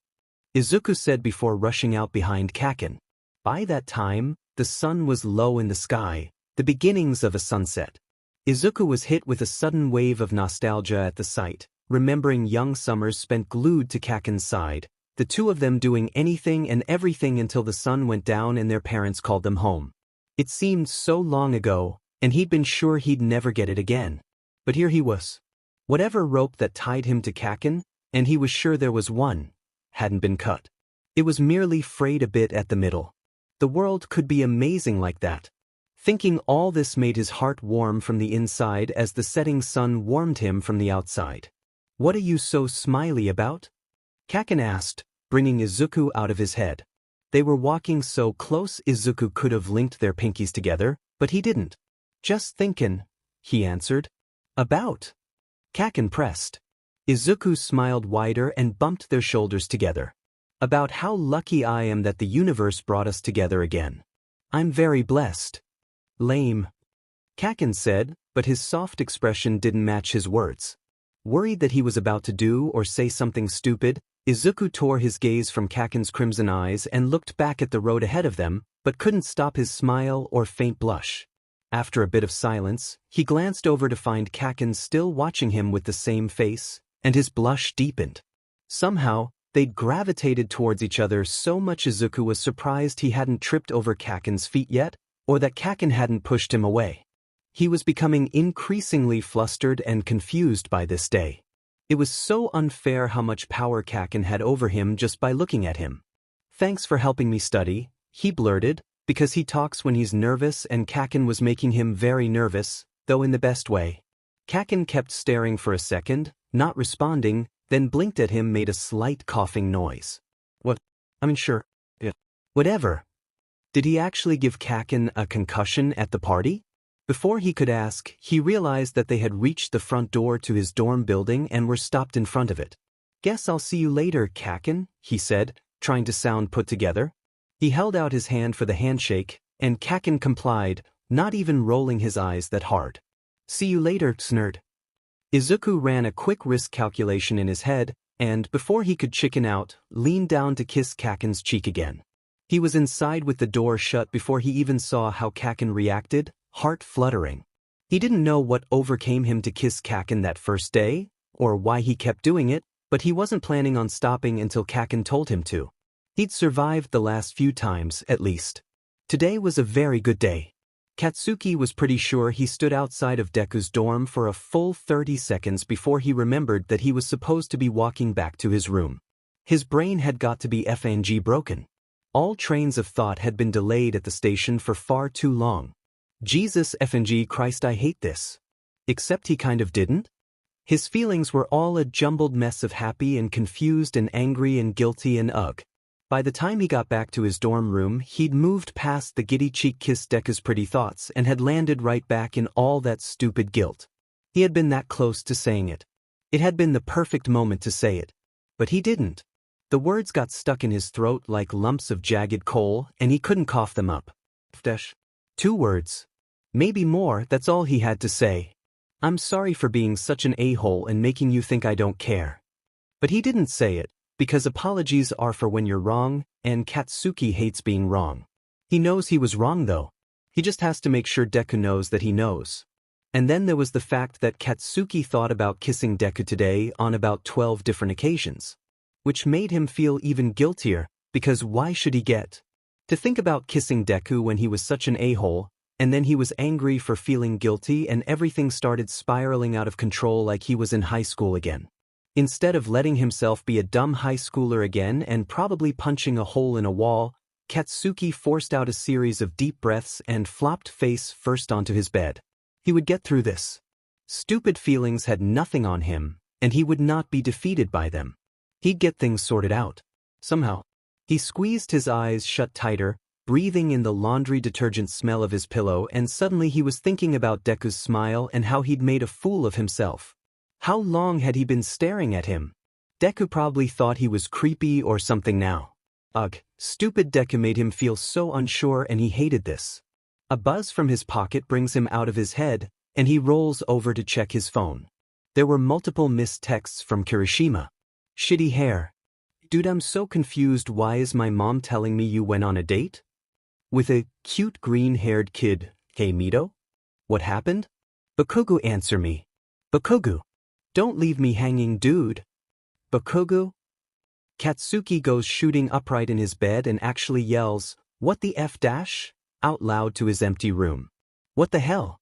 Izuku said before rushing out behind Kaken. By that time, the sun was low in the sky, the beginnings of a sunset. Izuku was hit with a sudden wave of nostalgia at the sight, remembering young summers spent glued to Kaken's side, the two of them doing anything and everything until the sun went down and their parents called them home. It seemed so long ago, and he'd been sure he'd never get it again. But here he was. Whatever rope that tied him to Kaken, and he was sure there was one, hadn't been cut. It was merely frayed a bit at the middle. The world could be amazing like that. Thinking all this made his heart warm from the inside as the setting sun warmed him from the outside. What are you so smiley about? Kaken asked, bringing Izuku out of his head. They were walking so close Izuku could have linked their pinkies together, but he didn't. Just thinkin', he answered. About? Kaken pressed. Izuku smiled wider and bumped their shoulders together. About how lucky I am that the universe brought us together again. I'm very blessed. Lame. Kaken said, but his soft expression didn't match his words. Worried that he was about to do or say something stupid, Izuku tore his gaze from Kaken's crimson eyes and looked back at the road ahead of them, but couldn't stop his smile or faint blush. After a bit of silence, he glanced over to find Kaken still watching him with the same face, and his blush deepened. Somehow, they'd gravitated towards each other so much Izuku was surprised he hadn't tripped over Kaken's feet yet, or that Kaken hadn't pushed him away. He was becoming increasingly flustered and confused by this day. It was so unfair how much power Kaken had over him just by looking at him. Thanks for helping me study, he blurted, because he talks when he's nervous and Kakin was making him very nervous, though in the best way. Kakin kept staring for a second, not responding, then blinked at him, made a slight coughing noise. What? I mean, sure. Yeah. Whatever. Did he actually give Kakin a concussion at the party? Before he could ask, he realized that they had reached the front door to his dorm building and were stopped in front of it. Guess I'll see you later, Kakin, he said, trying to sound put together. He held out his hand for the handshake, and Kakin complied, not even rolling his eyes that hard. See you later, snerd. Izuku ran a quick risk calculation in his head, and, before he could chicken out, leaned down to kiss Kakin's cheek again. He was inside with the door shut before he even saw how Kakin reacted, heart fluttering. He didn't know what overcame him to kiss Kakin that first day, or why he kept doing it, but he wasn't planning on stopping until Kakin told him to. He'd survived the last few times, at least. Today was a very good day. Katsuki was pretty sure he stood outside of Deku's dorm for a full 30 seconds before he remembered that he was supposed to be walking back to his room. His brain had got to be FNG broken. All trains of thought had been delayed at the station for far too long. Jesus FNG Christ, I hate this. Except he kind of didn't. His feelings were all a jumbled mess of happy and confused and angry and guilty and ugh. By the time he got back to his dorm room, he'd moved past the giddy cheek kiss Deku's pretty thoughts and had landed right back in all that stupid guilt. He had been that close to saying it. It had been the perfect moment to say it. But he didn't. The words got stuck in his throat like lumps of jagged coal, and he couldn't cough them up. 2 words. Maybe more, that's all he had to say. I'm sorry for being such an a-hole and making you think I don't care. But he didn't say it, because apologies are for when you're wrong, and Katsuki hates being wrong. He knows he was wrong though. He just has to make sure Deku knows that he knows. And then there was the fact that Katsuki thought about kissing Deku today on about 12 different occasions. Which made him feel even guiltier, because why should he get to think about kissing Deku when he was such an a-hole, and then he was angry for feeling guilty and everything started spiraling out of control like he was in high school again. Instead of letting himself be a dumb high schooler again and probably punching a hole in a wall, Katsuki forced out a series of deep breaths and flopped face first onto his bed. He would get through this. Stupid feelings had nothing on him, and he would not be defeated by them. He'd get things sorted out. Somehow. He squeezed his eyes shut tighter, breathing in the laundry detergent smell of his pillow, and suddenly he was thinking about Deku's smile and how he'd made a fool of himself. How long had he been staring at him? Deku probably thought he was creepy or something now. Ugh, stupid Deku made him feel so unsure and he hated this. A buzz from his pocket brings him out of his head, and he rolls over to check his phone. There were multiple missed texts from Kirishima. Shitty hair. Dude, I'm so confused. Why is my mom telling me you went on a date? With a cute green-haired kid, hey Mito? What happened? Bakugou, answer me. Bakugou. Don't leave me hanging, dude. Bakugou? Katsuki goes shooting upright in his bed and actually yells, "What the F dash?" out loud to his empty room. What the hell?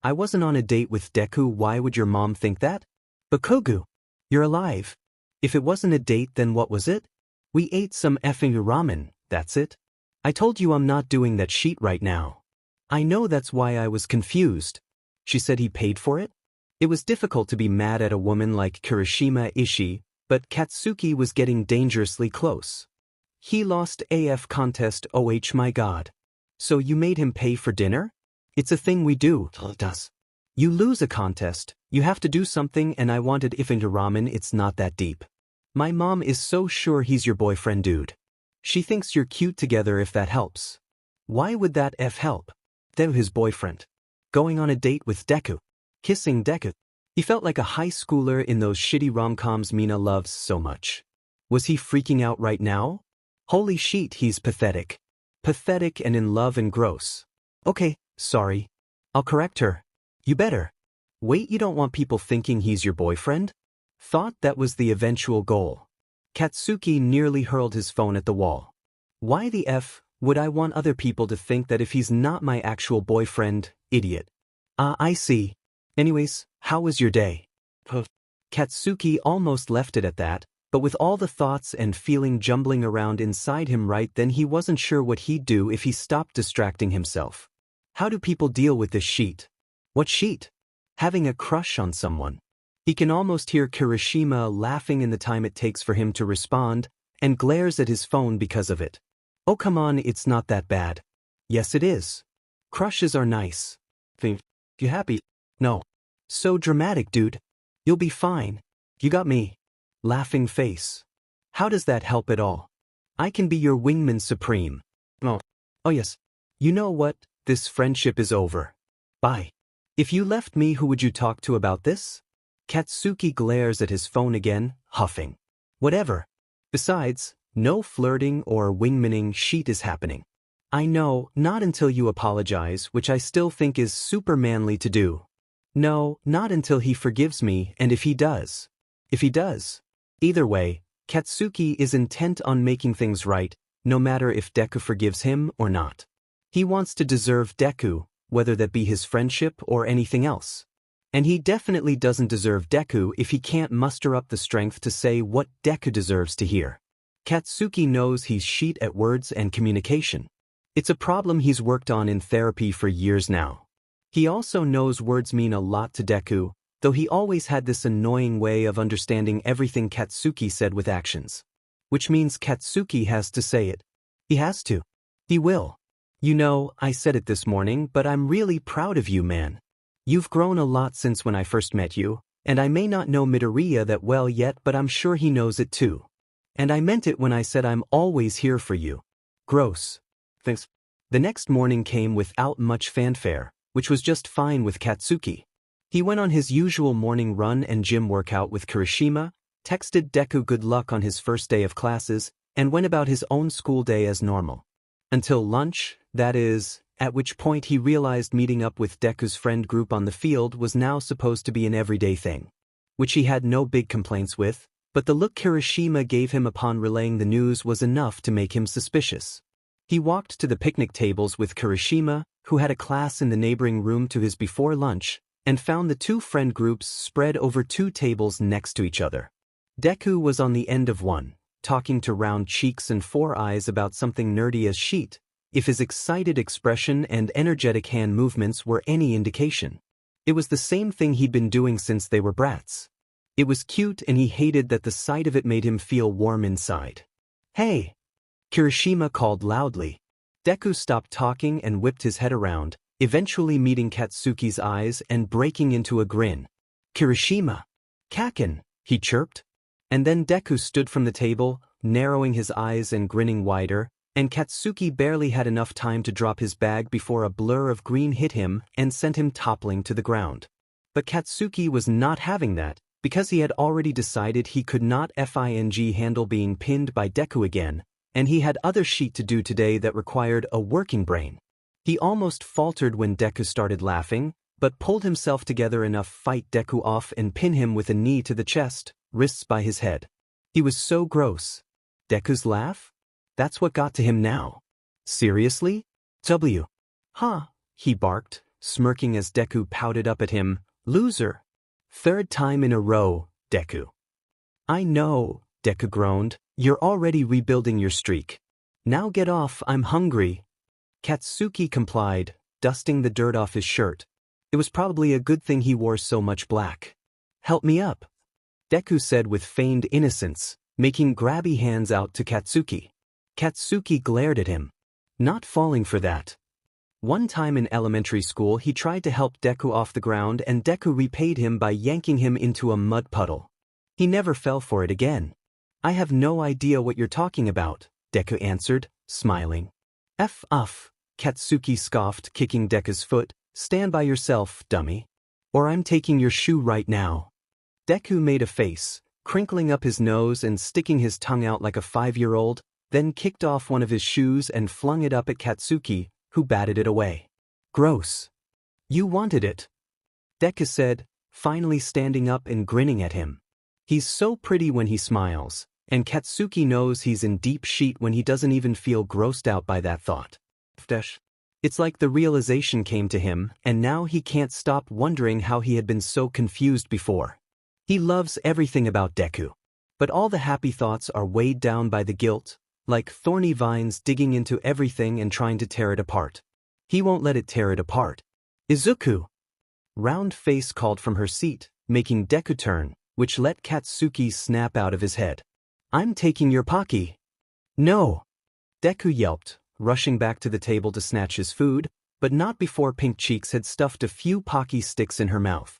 I wasn't on a date with Deku. Why would your mom think that? Bakugou, you're alive. If it wasn't a date, then what was it? We ate some effing ramen, that's it. I told you I'm not doing that shit right now. I know, that's why I was confused. She said he paid for it? It was difficult to be mad at a woman like Kirishima Ishii, but Katsuki was getting dangerously close. He lost AF contest, oh my god. So you made him pay for dinner? It's a thing we do. You lose a contest, you have to do something, and I wanted if into ramen. It's not that deep. My mom is so sure he's your boyfriend, dude. She thinks you're cute together, if that helps. Why would that F help? They're his boyfriend. Going on a date with Deku. Kissing Deku. He felt like a high schooler in those shitty rom-coms Mina loves so much. Was he freaking out right now? Holy shit, he's pathetic. Pathetic and in love and gross. Okay, sorry. I'll correct her. You better. Wait, you don't want people thinking he's your boyfriend? Thought that was the eventual goal. Katsuki nearly hurled his phone at the wall. Why the F would I want other people to think that if he's not my actual boyfriend, idiot? I see. Anyways, how was your day? Katsuki almost left it at that, But with all the thoughts and feeling jumbling around inside him right then, he wasn't sure what he'd do if he stopped distracting himself. How do people deal with this sheet? What sheet? Having a crush on someone. He can almost hear Kirishima laughing in the time it takes for him to respond, and glares at his phone because of it. Oh come on, it's not that bad. Yes it is. Crushes are nice. You happy? No. So dramatic, dude. You'll be fine. You got me. Laughing face. How does that help at all? I can be your wingman supreme. Oh yes. You know what? This friendship is over. Bye. If you left me, who would you talk to about this? Katsuki glares at his phone again, huffing. Whatever. Besides, no flirting or wingmaning sheet is happening. I know, not until you apologize, which I still think is super manly to do. No, not until he forgives me, and if he does. If he does. Either way, Katsuki is intent on making things right, no matter if Deku forgives him or not. He wants to deserve Deku, whether that be his friendship or anything else. And he definitely doesn't deserve Deku if he can't muster up the strength to say what Deku deserves to hear. Katsuki knows he's shit at words and communication. It's a problem he's worked on in therapy for years now. He also knows words mean a lot to Deku, though he always had this annoying way of understanding everything Katsuki said with actions. Which means Katsuki has to say it. He has to. He will. You know, I said it this morning, but I'm really proud of you, man. You've grown a lot since when I first met you, and I may not know Midoriya that well yet, but I'm sure he knows it too. And I meant it when I said I'm always here for you. Gross. Thanks. The next morning came without much fanfare, which was just fine with Katsuki. He went on his usual morning run and gym workout with Kirishima, texted Deku good luck on his first day of classes, and went about his own school day as normal. Until lunch, that is, at which point he realized meeting up with Deku's friend group on the field was now supposed to be an everyday thing. Which he had no big complaints with, but the look Kirishima gave him upon relaying the news was enough to make him suspicious. He walked to the picnic tables with Kirishima, who had a class in the neighboring room to his before lunch, and found the two friend groups spread over two tables next to each other. Deku was on the end of one, talking to round cheeks and four eyes about something nerdy as sheet, if his excited expression and energetic hand movements were any indication. It was the same thing he'd been doing since they were brats. It was cute and he hated that the sight of it made him feel warm inside. Hey! Kirishima called loudly. Deku stopped talking and whipped his head around, eventually meeting Katsuki's eyes and breaking into a grin. Kirishima! Kaken! He chirped. And then Deku stood from the table, narrowing his eyes and grinning wider, and Katsuki barely had enough time to drop his bag before a blur of green hit him and sent him toppling to the ground. But Katsuki was not having that, because he had already decided he could not handle being pinned by Deku again, and he had other shit to do today that required a working brain. He almost faltered when Deku started laughing, but pulled himself together enough to fight Deku off and pin him with a knee to the chest, wrists by his head. He was so gross. Deku's laugh? That's what got to him now. Seriously? W. Huh, he barked, smirking as Deku pouted up at him. Loser. Third time in a row, Deku. I know, Deku groaned. You're already rebuilding your streak. Now get off, I'm hungry. Katsuki complied, dusting the dirt off his shirt. It was probably a good thing he wore so much black. Help me up, Deku said with feigned innocence, making grabby hands out to Katsuki. Katsuki glared at him. Not falling for that. One time in elementary school he tried to help Deku off the ground and Deku repaid him by yanking him into a mud puddle. He never fell for it again. I have no idea what you're talking about, Deku answered, smiling. F off, Katsuki scoffed, kicking Deku's foot. Stand by yourself, dummy. Or I'm taking your shoe right now. Deku made a face, crinkling up his nose and sticking his tongue out like a 5-year-old, then kicked off one of his shoes and flung it up at Katsuki, who batted it away. Gross. You wanted it, Deku said, finally standing up and grinning at him. He's so pretty when he smiles, and Katsuki knows he's in deep shit when he doesn't even feel grossed out by that thought. It's like the realization came to him, and now he can't stop wondering how he had been so confused before. He loves everything about Deku. But all the happy thoughts are weighed down by the guilt, like thorny vines digging into everything and trying to tear it apart. He won't let it tear it apart. Izuku! Round face called from her seat, making Deku turn, which let Katsuki snap out of his head. I'm taking your Pocky. No! Deku yelped, rushing back to the table to snatch his food, but not before Pink Cheeks had stuffed a few Pocky sticks in her mouth.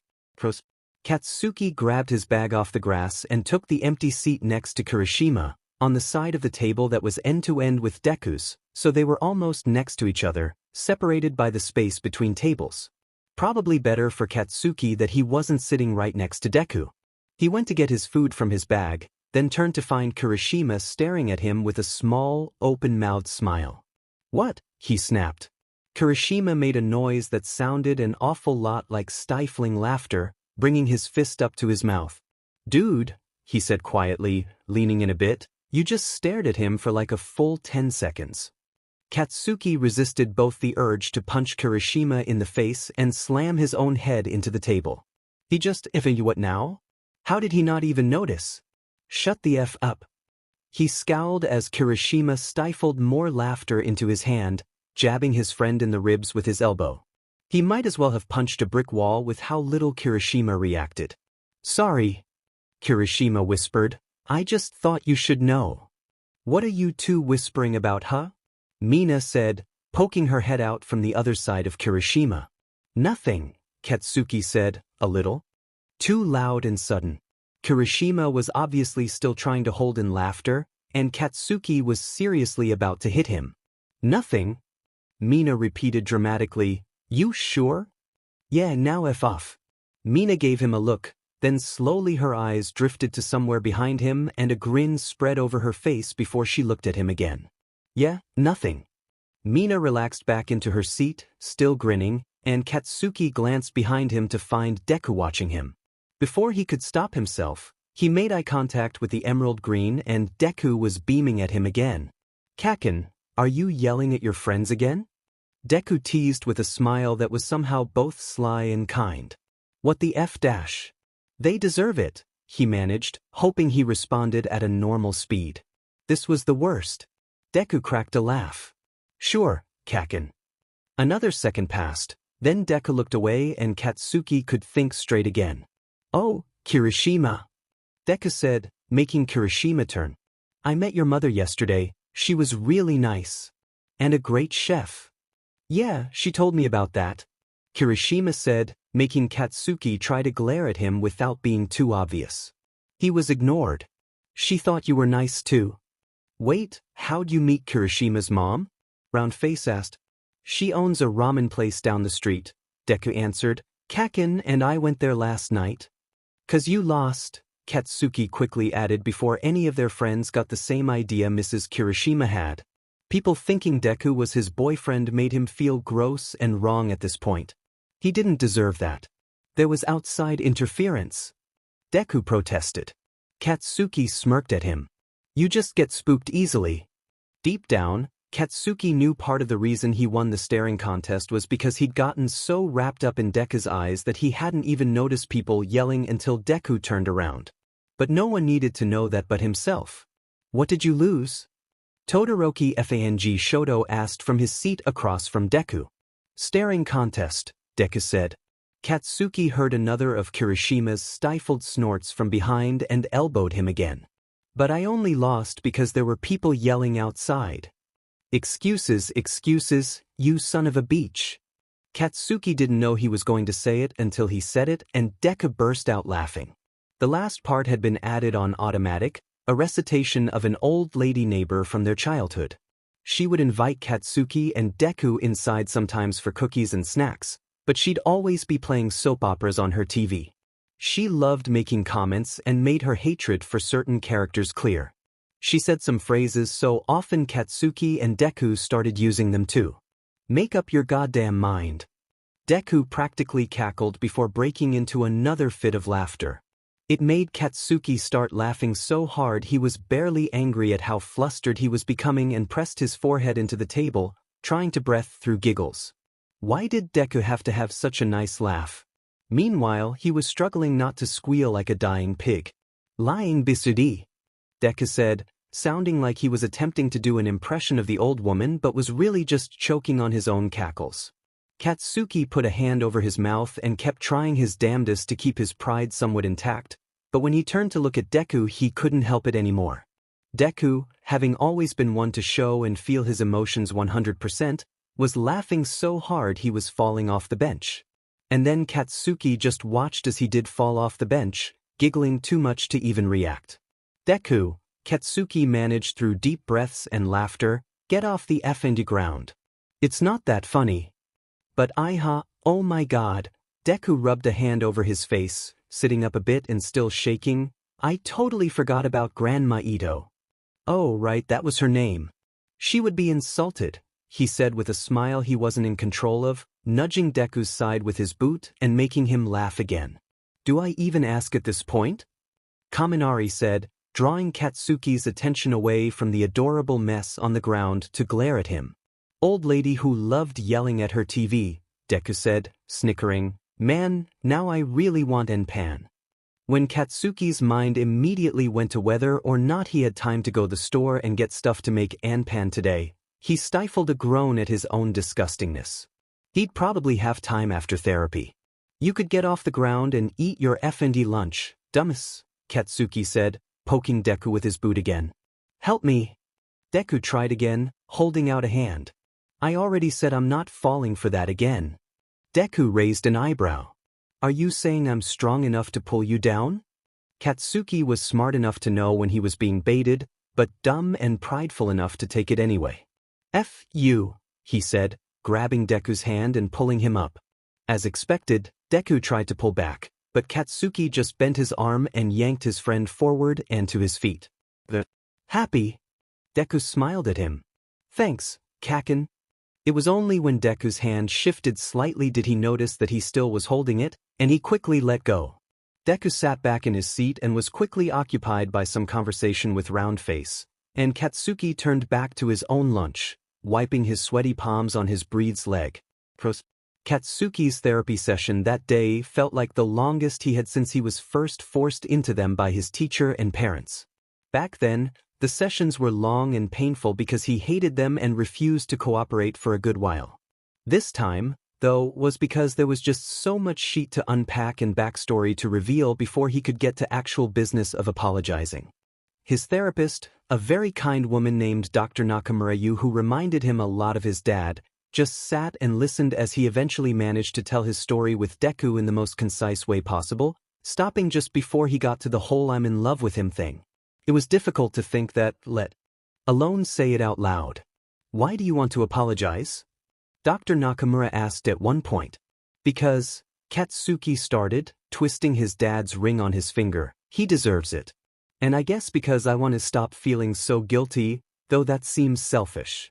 Katsuki grabbed his bag off the grass and took the empty seat next to Kirishima, on the side of the table that was end-to-end with Deku's, so they were almost next to each other, separated by the space between tables. Probably better for Katsuki that he wasn't sitting right next to Deku. He went to get his food from his bag, then turned to find Kirishima staring at him with a small, open-mouthed smile. What? He snapped. Kirishima made a noise that sounded an awful lot like stifling laughter, bringing his fist up to his mouth. Dude, he said quietly, leaning in a bit, you just stared at him for like a full 10 seconds. Katsuki resisted both the urge to punch Kirishima in the face and slam his own head into the table. He just, what now? How did he not even notice? Shut the F up. He scowled as Kirishima stifled more laughter into his hand, jabbing his friend in the ribs with his elbow. He might as well have punched a brick wall with how little Kirishima reacted. Sorry, Kirishima whispered. I just thought you should know. What are you two whispering about, huh? Mina said, poking her head out from the other side of Kirishima. Nothing, Katsuki said, a little. Too loud and sudden. Kirishima was obviously still trying to hold in laughter, and Katsuki was seriously about to hit him. Nothing, Mina repeated dramatically. You sure? Yeah, now F off. Mina gave him a look, then slowly her eyes drifted to somewhere behind him and a grin spread over her face before she looked at him again. Yeah, nothing. Mina relaxed back into her seat, still grinning, and Katsuki glanced behind him to find Deku watching him. Before he could stop himself, he made eye contact with the emerald green and Deku was beaming at him again. Kaken, are you yelling at your friends again? Deku teased with a smile that was somehow both sly and kind. What the F dash? They deserve it, he managed, hoping he responded at a normal speed. This was the worst. Deku cracked a laugh. Sure, Kaken. Another second passed, then Deku looked away and Katsuki could think straight again. Oh, Kirishima. Deku said, making Kirishima turn. I met your mother yesterday, she was really nice. And a great chef. Yeah, she told me about that. Kirishima said, making Katsuki try to glare at him without being too obvious. He was ignored. She thought you were nice too. Wait, how'd you meet Kirishima's mom? Roundface asked. She owns a ramen place down the street, Deku answered. Kaken and I went there last night. 'Cause you lost, Katsuki quickly added before any of their friends got the same idea Mrs. Kirishima had. People thinking Deku was his boyfriend made him feel gross and wrong at this point. He didn't deserve that. There was outside interference. Deku protested. Katsuki smirked at him. You just get spooked easily. Deep down, Katsuki knew part of the reason he won the staring contest was because he'd gotten so wrapped up in Deku's eyes that he hadn't even noticed people yelling until Deku turned around. But no one needed to know that but himself. What did you lose? Todoroki Fang Shoto asked from his seat across from Deku. Staring contest, Deku said. Katsuki heard another of Kirishima's stifled snorts from behind and elbowed him again. But I only lost because there were people yelling outside. Excuses, excuses, you son of a beach. Katsuki didn't know he was going to say it until he said it and Deku burst out laughing. The last part had been added on automatic, a recitation of an old lady neighbor from their childhood. She would invite Katsuki and Deku inside sometimes for cookies and snacks, but she'd always be playing soap operas on her TV. She loved making comments and made her hatred for certain characters clear. She said some phrases so often Katsuki and Deku started using them too. Make up your goddamn mind. Deku practically cackled before breaking into another fit of laughter. It made Katsuki start laughing so hard he was barely angry at how flustered he was becoming and pressed his forehead into the table, trying to breathe through giggles. Why did Deku have to have such a nice laugh? Meanwhile, he was struggling not to squeal like a dying pig. Lying bisudi. Deku said, sounding like he was attempting to do an impression of the old woman but was really just choking on his own cackles. Katsuki put a hand over his mouth and kept trying his damnedest to keep his pride somewhat intact, but when he turned to look at Deku he couldn't help it anymore. Deku, having always been one to show and feel his emotions 100%, was laughing so hard he was falling off the bench. And then Katsuki just watched as he did fall off the bench, giggling too much to even react. Deku, Katsuki managed through deep breaths and laughter, get off the effing ground. It's not that funny. But oh my god, Deku rubbed a hand over his face, sitting up a bit and still shaking. I totally forgot about Grandma Ito. Oh right, that was her name. She would be insulted, he said with a smile he wasn't in control of, nudging Deku's side with his boot and making him laugh again. Do I even ask at this point? Kaminari said, drawing Katsuki's attention away from the adorable mess on the ground to glare at him. Old lady who loved yelling at her TV, Deku said, snickering, man, now I really want Enpan. When Katsuki's mind immediately went to whether or not he had time to go to the store and get stuff to make Enpan today, he stifled a groan at his own disgustingness. He'd probably have time after therapy. You could get off the ground and eat your F&D lunch, dumbass, Katsuki said, poking Deku with his boot again. Help me. Deku tried again, holding out a hand. I already said I'm not falling for that again. Deku raised an eyebrow. Are you saying I'm strong enough to pull you down? Katsuki was smart enough to know when he was being baited, but dumb and prideful enough to take it anyway. F you, he said, grabbing Deku's hand and pulling him up. As expected, Deku tried to pull back, but Katsuki just bent his arm and yanked his friend forward and to his feet. Happy? Deku smiled at him. Thanks, Kaken. It was only when Deku's hand shifted slightly did he notice that he still was holding it, and he quickly let go. Deku sat back in his seat and was quickly occupied by some conversation with Round Face, and Katsuki turned back to his own lunch, wiping his sweaty palms on his breed's leg. Katsuki's therapy session that day felt like the longest he had since he was first forced into them by his teacher and parents. Back then, the sessions were long and painful because he hated them and refused to cooperate for a good while. This time, though, was because there was just so much shit to unpack and backstory to reveal before he could get to actual business of apologizing. His therapist, a very kind woman named Dr. Nakamura who reminded him a lot of his dad, just sat and listened as he eventually managed to tell his story with Deku in the most concise way possible, stopping just before he got to the whole I'm in love with him thing. It was difficult to think that, let alone say it out loud. Why do you want to apologize? Dr. Nakamura asked at one point. Because, Katsuki started, twisting his dad's ring on his finger, he deserves it. And I guess because I want to stop feeling so guilty, though that seems selfish.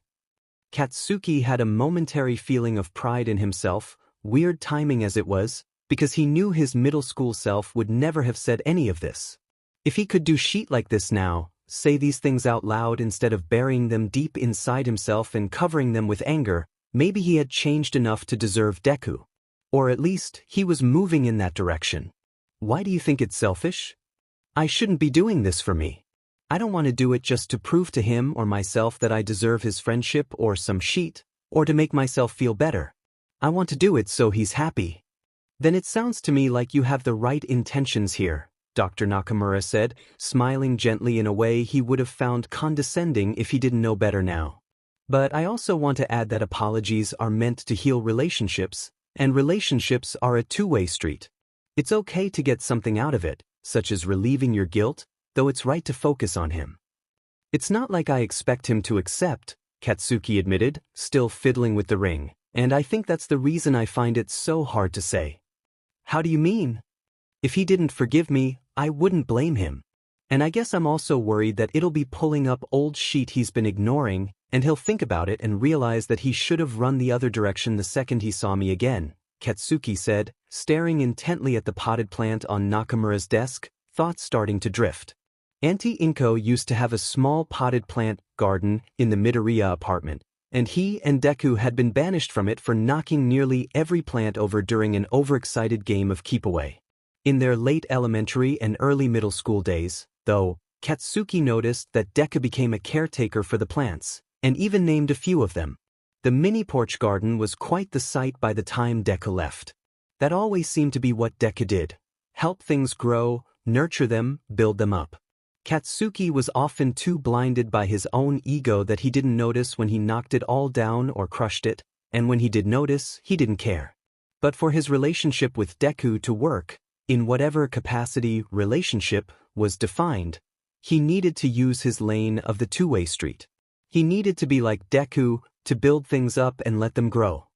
Katsuki had a momentary feeling of pride in himself, weird timing as it was, because he knew his middle school self would never have said any of this. If he could do shit like this now, say these things out loud instead of burying them deep inside himself and covering them with anger, maybe he had changed enough to deserve Deku. Or at least, he was moving in that direction. Why do you think it's selfish? I shouldn't be doing this for me. I don't want to do it just to prove to him or myself that I deserve his friendship or some shit, or to make myself feel better. I want to do it so he's happy. Then it sounds to me like you have the right intentions here, Dr. Nakamura said, smiling gently in a way he would have found condescending if he didn't know better now. But I also want to add that apologies are meant to heal relationships, and relationships are a two-way street. It's okay to get something out of it, such as relieving your guilt, though it's right to focus on him. It's not like I expect him to accept, Katsuki admitted, still fiddling with the ring, and I think that's the reason I find it so hard to say. How do you mean? If he didn't forgive me, I wouldn't blame him. And I guess I'm also worried that it'll be pulling up old shit he's been ignoring, and he'll think about it and realize that he should have run the other direction the second he saw me again, Katsuki said, staring intently at the potted plant on Nakamura's desk, thoughts starting to drift. Auntie Inko used to have a small potted plant garden in the Midoriya apartment, and he and Deku had been banished from it for knocking nearly every plant over during an overexcited game of keep-away. In their late elementary and early middle school days, though, Katsuki noticed that Deku became a caretaker for the plants, and even named a few of them. The mini porch garden was quite the sight by the time Deku left. That always seemed to be what Deku did. Help things grow, nurture them, build them up. Katsuki was often too blinded by his own ego that he didn't notice when he knocked it all down or crushed it, and when he did notice, he didn't care. But for his relationship with Deku to work, in whatever capacity relationship was defined, he needed to use his lane of the two-way street. He needed to be like Deku, to build things up and let them grow.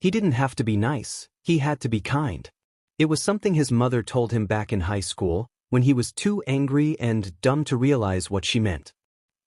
He didn't have to be nice, he had to be kind. It was something his mother told him back in high school, when he was too angry and dumb to realize what she meant.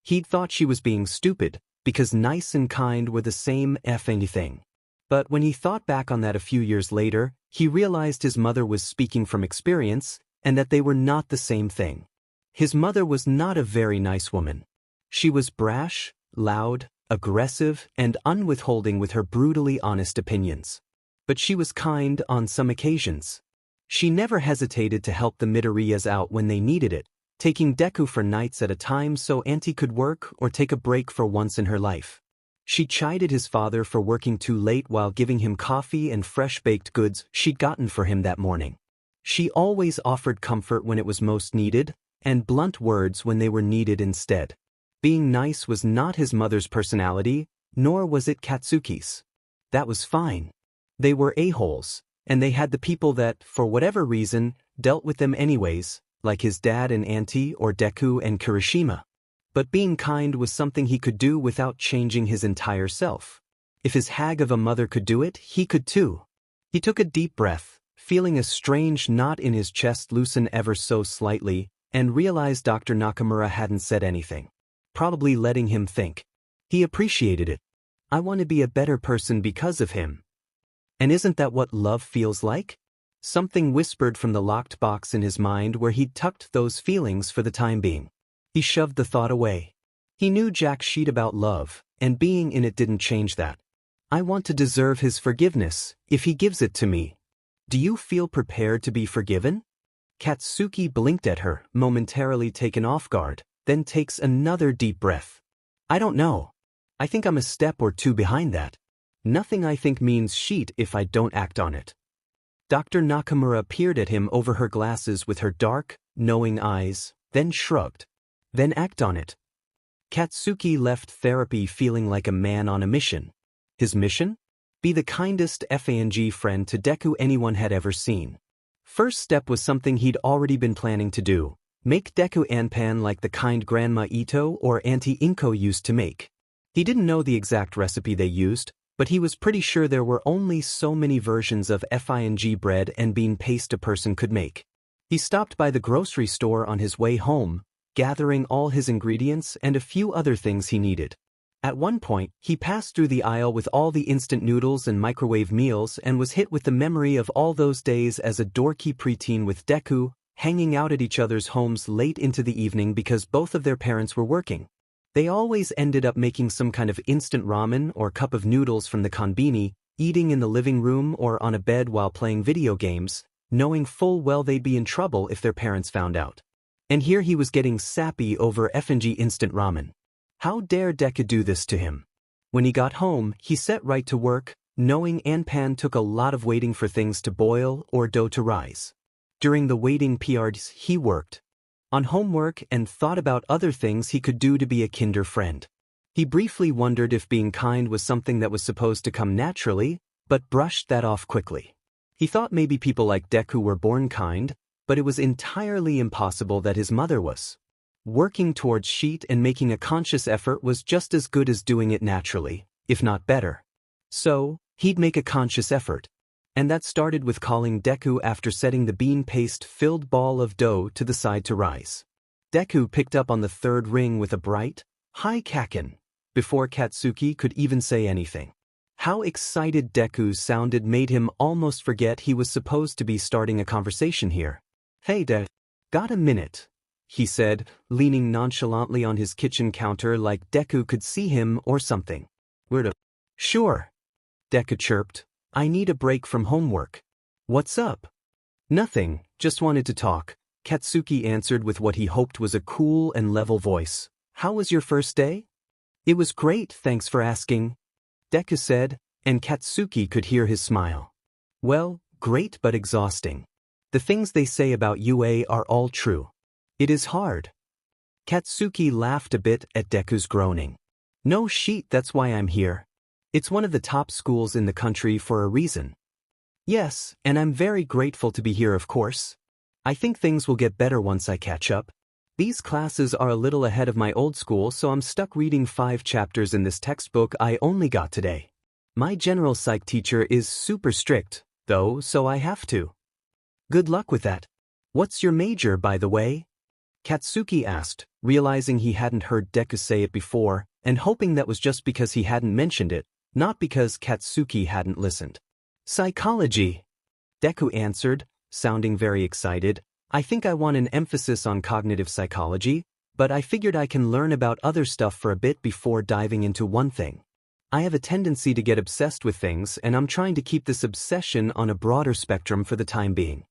He'd thought she was being stupid, because nice and kind were the same effing thing. But when he thought back on that a few years later, he realized his mother was speaking from experience, and that they were not the same thing. His mother was not a very nice woman. She was brash, loud, aggressive, and unwithholding with her brutally honest opinions. But she was kind on some occasions. She never hesitated to help the Midoriyas out when they needed it, taking Deku for nights at a time so Auntie could work or take a break for once in her life. She chided his father for working too late while giving him coffee and fresh baked goods she'd gotten for him that morning. She always offered comfort when it was most needed, and blunt words when they were needed instead. Being nice was not his mother's personality, nor was it Katsuki's. That was fine. They were a-holes, and they had the people that, for whatever reason, dealt with them anyways, like his dad and auntie or Deku and Kirishima. But being kind was something he could do without changing his entire self. If his hag of a mother could do it, he could too. He took a deep breath, feeling a strange knot in his chest loosen ever so slightly, and realized Dr. Nakamura hadn't said anything. Probably letting him think. He appreciated it. I want to be a better person because of him. And isn't that what love feels like? Something whispered from the locked box in his mind where he'd tucked those feelings for the time being. He shoved the thought away. He knew Jack's sheet about love, and being in it didn't change that. I want to deserve his forgiveness, if he gives it to me. Do you feel prepared to be forgiven? Katsuki blinked at her, momentarily taken off guard, then takes another deep breath. I don't know. I think I'm a step or two behind that. Nothing I think means sheet if I don't act on it. Dr. Nakamura peered at him over her glasses with her dark, knowing eyes, then shrugged. Then act on it. Katsuki left therapy feeling like a man on a mission. His mission? Be the kindest FANG friend to Deku anyone had ever seen. First step was something he'd already been planning to do. Make Deku Anpan like the kind Grandma Ito or Auntie Inko used to make. He didn't know the exact recipe they used, but he was pretty sure there were only so many versions of FING bread and bean paste a person could make. He stopped by the grocery store on his way home, gathering all his ingredients and a few other things he needed. At one point, he passed through the aisle with all the instant noodles and microwave meals and was hit with the memory of all those days as a dorky preteen with Deku, hanging out at each other's homes late into the evening because both of their parents were working. They always ended up making some kind of instant ramen or cup of noodles from the konbini, eating in the living room or on a bed while playing video games, knowing full well they'd be in trouble if their parents found out. And here he was getting sappy over FNG instant ramen. How dare Deku do this to him? When he got home, he set right to work, knowing Anpan took a lot of waiting for things to boil or dough to rise. During the waiting periods, he worked on homework and thought about other things he could do to be a kinder friend. He briefly wondered if being kind was something that was supposed to come naturally, but brushed that off quickly. He thought maybe people like Deku were born kind, but it was entirely impossible that his mother was. Working towards sheet and making a conscious effort was just as good as doing it naturally, if not better. So, he'd make a conscious effort. And that started with calling Deku after setting the bean paste-filled ball of dough to the side to rise. Deku picked up on the third ring with a bright, "Hi Kaken," before Katsuki could even say anything. How excited Deku sounded made him almost forget he was supposed to be starting a conversation here. "Hey got a minute?" he said, leaning nonchalantly on his kitchen counter like Deku could see him or something. Sure. Deku chirped. I need a break from homework. What's up? Nothing, just wanted to talk. Katsuki answered with what he hoped was a cool and level voice. How was your first day? It was great, thanks for asking, Deku said, and Katsuki could hear his smile. Well, great but exhausting. The things they say about UA are all true. It is hard. Katsuki laughed a bit at Deku's groaning. No shit, that's why I'm here. It's one of the top schools in the country for a reason. Yes, and I'm very grateful to be here, of course. I think things will get better once I catch up. These classes are a little ahead of my old school, so I'm stuck reading 5 chapters in this textbook I only got today. My general psych teacher is super strict, though, so I have to. Good luck with that. What's your major, by the way? Katsuki asked, realizing he hadn't heard Deku say it before, and hoping that was just because he hadn't mentioned it, not because Katsuki hadn't listened. Psychology, Deku answered, sounding very excited. I think I want an emphasis on cognitive psychology, but I figured I can learn about other stuff for a bit before diving into one thing. I have a tendency to get obsessed with things, and I'm trying to keep this obsession on a broader spectrum for the time being.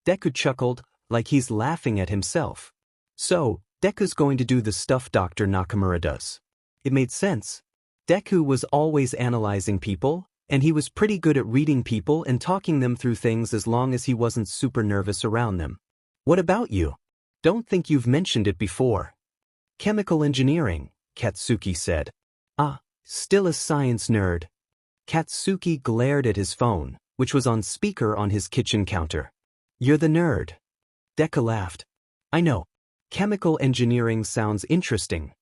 Deku chuckled, like he's laughing at himself. So, Deku's going to do the stuff Dr. Nakamura does. It made sense. Deku was always analyzing people, and he was pretty good at reading people and talking them through things as long as he wasn't super nervous around them. What about you? Don't think you've mentioned it before. Chemical engineering, Katsuki said. Ah, still a science nerd. Katsuki glared at his phone, which was on speaker on his kitchen counter. You're the nerd. Deku laughed. I know. Chemical engineering sounds interesting.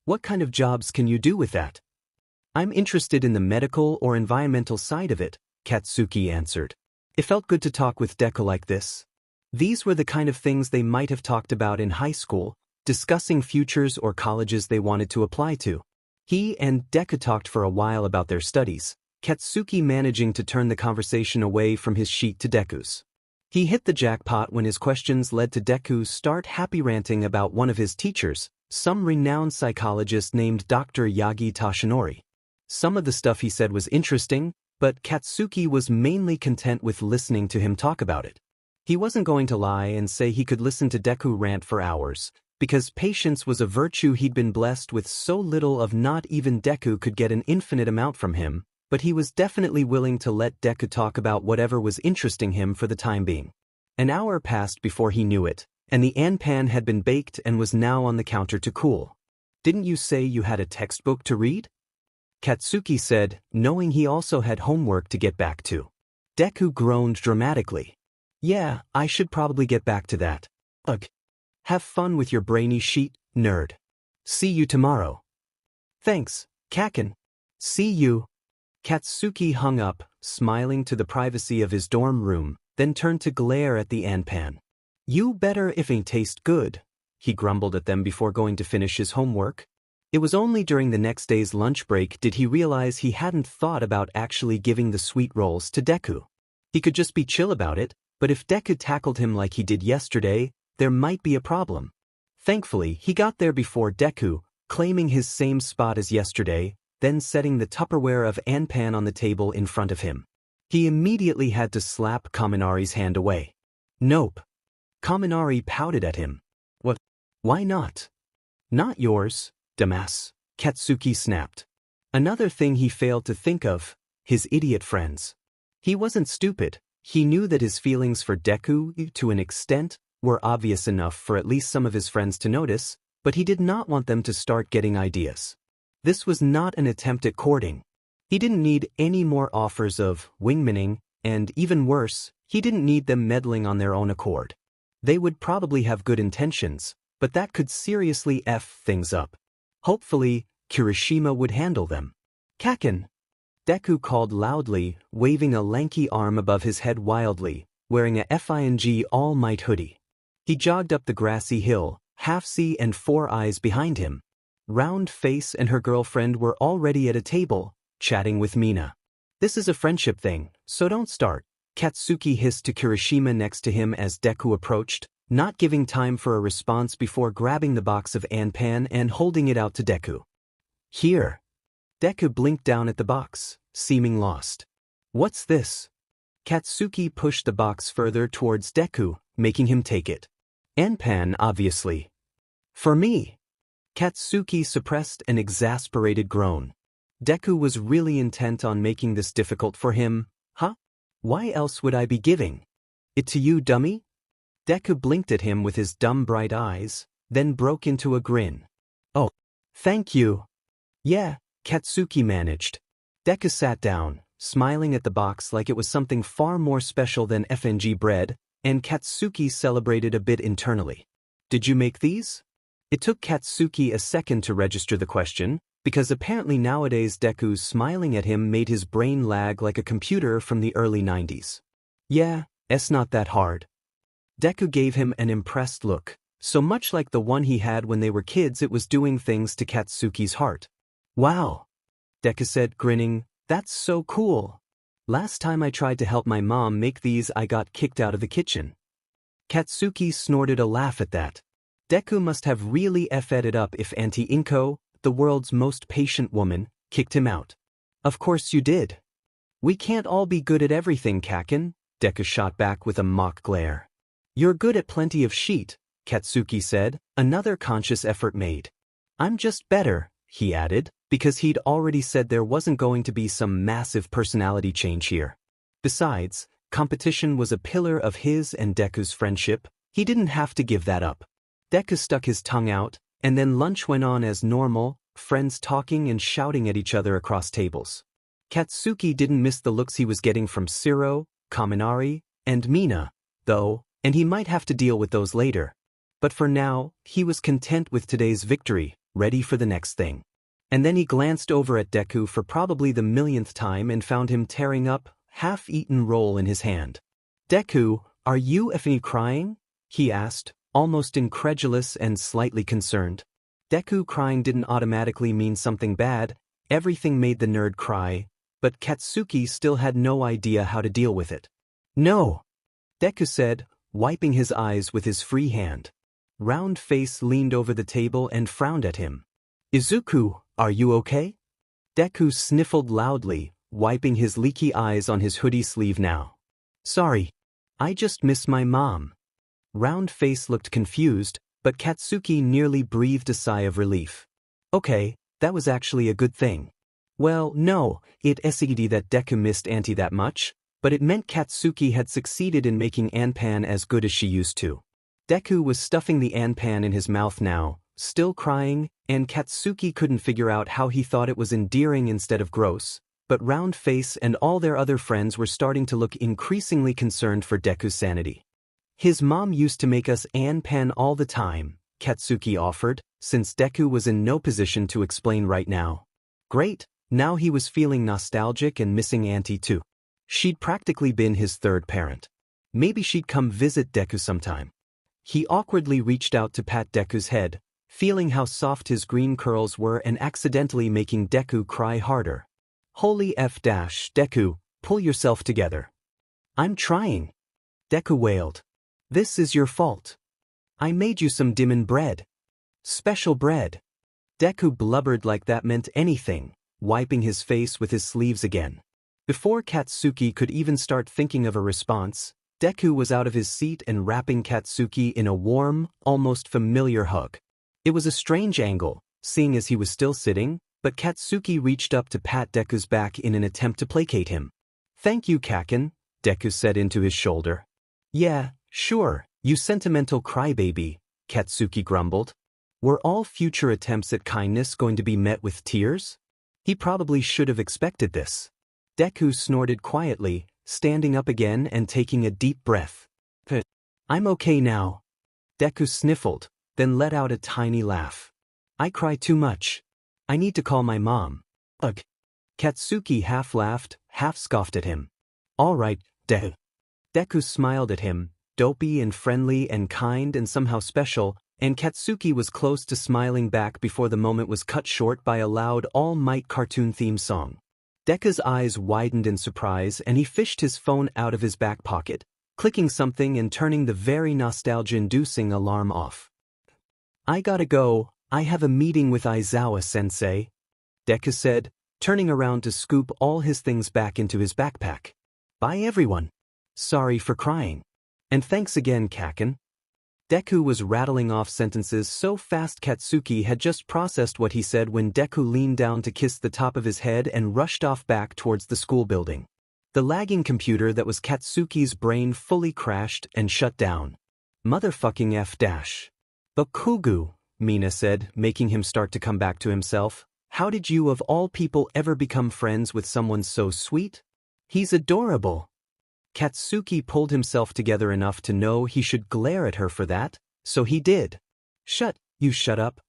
What kind of jobs can you do with that? I'm interested in the medical or environmental side of it, Katsuki answered. It felt good to talk with Deku like this. These were the kind of things they might have talked about in high school, discussing futures or colleges they wanted to apply to. He and Deku talked for a while about their studies, Katsuki managing to turn the conversation away from his sheet to Deku's. He hit the jackpot when his questions led to Deku start happy ranting about one of his teachers, some renowned psychologist named Dr. Yagi Toshinori. Some of the stuff he said was interesting, but Katsuki was mainly content with listening to him talk about it. He wasn't going to lie and say he could listen to Deku rant for hours, because patience was a virtue he'd been blessed with so little of not even Deku could get an infinite amount from him, but he was definitely willing to let Deku talk about whatever was interesting him for the time being. An hour passed before he knew it, and the anpan had been baked and was now on the counter to cool. Didn't you say you had a textbook to read? Katsuki said, knowing he also had homework to get back to. Deku groaned dramatically. Yeah, I should probably get back to that. Ugh. Have fun with your brainy sheet, nerd. See you tomorrow. Thanks, Kaken. See you. Katsuki hung up, smiling to the privacy of his dorm room, then turned to glare at the anpan. You better if ain't taste good, he grumbled at them before going to finish his homework. It was only during the next day's lunch break did he realize he hadn't thought about actually giving the sweet rolls to Deku. He could just be chill about it, but if Deku tackled him like he did yesterday, there might be a problem. Thankfully, he got there before Deku, claiming his same spot as yesterday, then setting the Tupperware of anpan on the table in front of him. He immediately had to slap Kaminari's hand away. Nope. Kaminari pouted at him. What? Why not? Not yours, dumbass, Katsuki snapped. Another thing he failed to think of, his idiot friends. He wasn't stupid. He knew that his feelings for Deku, to an extent, were obvious enough for at least some of his friends to notice, but he did not want them to start getting ideas. This was not an attempt at courting. He didn't need any more offers of wingmaning, and even worse, he didn't need them meddling on their own accord. They would probably have good intentions, but that could seriously F things up. Hopefully, Kirishima would handle them. Kaken! Deku called loudly, waving a lanky arm above his head wildly, wearing a FING All Might hoodie. He jogged up the grassy hill, Half-C and Four Eyes behind him. Round Face and her girlfriend were already at a table, chatting with Mina. This is a friendship thing, so don't start, Katsuki hissed to Kirishima next to him as Deku approached, not giving time for a response before grabbing the box of anpan and holding it out to Deku. Here. Deku blinked down at the box, seeming lost. What's this? Katsuki pushed the box further towards Deku, making him take it. Anpan, obviously. For me. Katsuki suppressed an exasperated groan. Deku was really intent on making this difficult for him, huh? Why else would I be giving it to you, dummy? Deku blinked at him with his dumb bright eyes, then broke into a grin. Oh, thank you. Yeah, Katsuki managed. Deku sat down, smiling at the box like it was something far more special than FNG bread, and Katsuki celebrated a bit internally. Did you make these? It took Katsuki a second to register the question, because apparently nowadays Deku's smiling at him made his brain lag like a computer from the early 90s. Yeah, it's not that hard. Deku gave him an impressed look, so much like the one he had when they were kids it was doing things to Katsuki's heart. Wow! Deku said, grinning, that's so cool. Last time I tried to help my mom make these I got kicked out of the kitchen. Katsuki snorted a laugh at that. Deku must have really F'd it up if Auntie Inko, the world's most patient woman, kicked him out. Of course you did. We can't all be good at everything, Kaken, Deku shot back with a mock glare. You're good at plenty of shit, Katsuki said, another conscious effort made. I'm just better, he added, because he'd already said there wasn't going to be some massive personality change here. Besides, competition was a pillar of his and Deku's friendship, he didn't have to give that up. Deku stuck his tongue out, and then lunch went on as normal, friends talking and shouting at each other across tables. Katsuki didn't miss the looks he was getting from Shiro, Kaminari, and Mina, though, and he might have to deal with those later. But for now, he was content with today's victory, ready for the next thing. And then he glanced over at Deku for probably the millionth time and found him tearing up half-eaten roll in his hand. Deku, are you effing crying? He asked, almost incredulous and slightly concerned. Deku crying didn't automatically mean something bad, everything made the nerd cry, but Katsuki still had no idea how to deal with it. No, Deku said, wiping his eyes with his free hand. Round Face leaned over the table and frowned at him. Izuku, are you okay? Deku sniffled loudly, wiping his leaky eyes on his hoodie sleeve now. Sorry, I just miss my mom. Round Face looked confused, but Katsuki nearly breathed a sigh of relief. Okay, that was actually a good thing. Well, no, it isn't that Deku missed Auntie that much, but it meant Katsuki had succeeded in making Anpan as good as she used to. Deku was stuffing the Anpan in his mouth now, still crying, and Katsuki couldn't figure out how he thought it was endearing instead of gross, but Round Face and all their other friends were starting to look increasingly concerned for Deku's sanity. His mom used to make us Anpan all the time, Katsuki offered, since Deku was in no position to explain right now. Great, now he was feeling nostalgic and missing Auntie too. She'd practically been his third parent. Maybe she'd come visit Deku sometime. He awkwardly reached out to pat Deku's head, feeling how soft his green curls were and accidentally making Deku cry harder. Holy F dash, Deku, pull yourself together. I'm trying. Deku wailed. This is your fault. I made you some dimmen bread. Special bread. Deku blubbered like that meant anything, wiping his face with his sleeves again. Before Katsuki could even start thinking of a response, Deku was out of his seat and wrapping Katsuki in a warm, almost familiar hug. It was a strange angle, seeing as he was still sitting, but Katsuki reached up to pat Deku's back in an attempt to placate him. Thank you, Kaken, Deku said into his shoulder. Yeah, sure, you sentimental crybaby, Katsuki grumbled. Were all future attempts at kindness going to be met with tears? He probably should have expected this. Deku snorted quietly, standing up again and taking a deep breath. I'm okay now. Deku sniffled, then let out a tiny laugh. I cry too much. I need to call my mom. Ugh. Katsuki half laughed, half scoffed at him. All right, Deku. Deku smiled at him, dopey and friendly and kind and somehow special, and Katsuki was close to smiling back before the moment was cut short by a loud All Might cartoon theme song. Deku's eyes widened in surprise and he fished his phone out of his back pocket, clicking something and turning the very nostalgia-inducing alarm off. I gotta go, I have a meeting with Aizawa-sensei, Deku said, turning around to scoop all his things back into his backpack. Bye everyone. Sorry for crying. And thanks again, Kaken. Deku was rattling off sentences so fast Katsuki had just processed what he said when Deku leaned down to kiss the top of his head and rushed off back towards the school building. The lagging computer that was Katsuki's brain fully crashed and shut down. Motherfucking F dash. Bakugou, Mina said, making him start to come back to himself. How did you of all people ever become friends with someone so sweet? He's adorable. Katsuki pulled himself together enough to know he should glare at her for that, so he did. Shut up.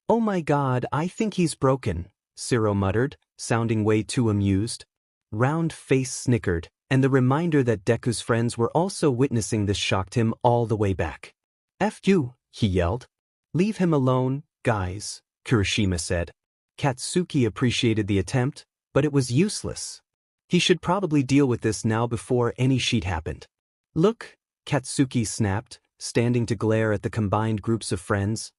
Oh my god, I think he's broken, Ciro muttered, sounding way too amused. Round Face snickered, and the reminder that Deku's friends were also witnessing this shocked him all the way back. F you, he yelled. Leave him alone, guys, Kirishima said. Katsuki appreciated the attempt, but it was useless. He should probably deal with this now before any sheet happened. Look, Katsuki snapped, standing to glare at the combined groups of friends.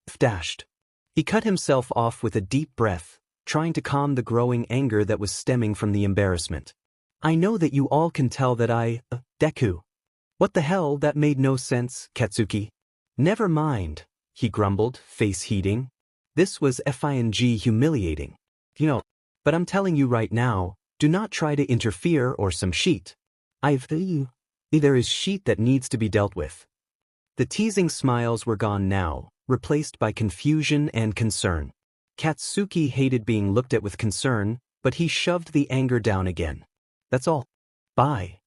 F-dashed. He cut himself off with a deep breath, trying to calm the growing anger that was stemming from the embarrassment. I know that you all can tell that Deku. What the hell, that made no sense, Katsuki. Never mind, he grumbled, face heating. This was FING humiliating. But I'm telling you right now, do not try to interfere or some sheet. There is sheet that needs to be dealt with. The teasing smiles were gone now, replaced by confusion and concern. Katsuki hated being looked at with concern, but he shoved the anger down again. That's all. Bye.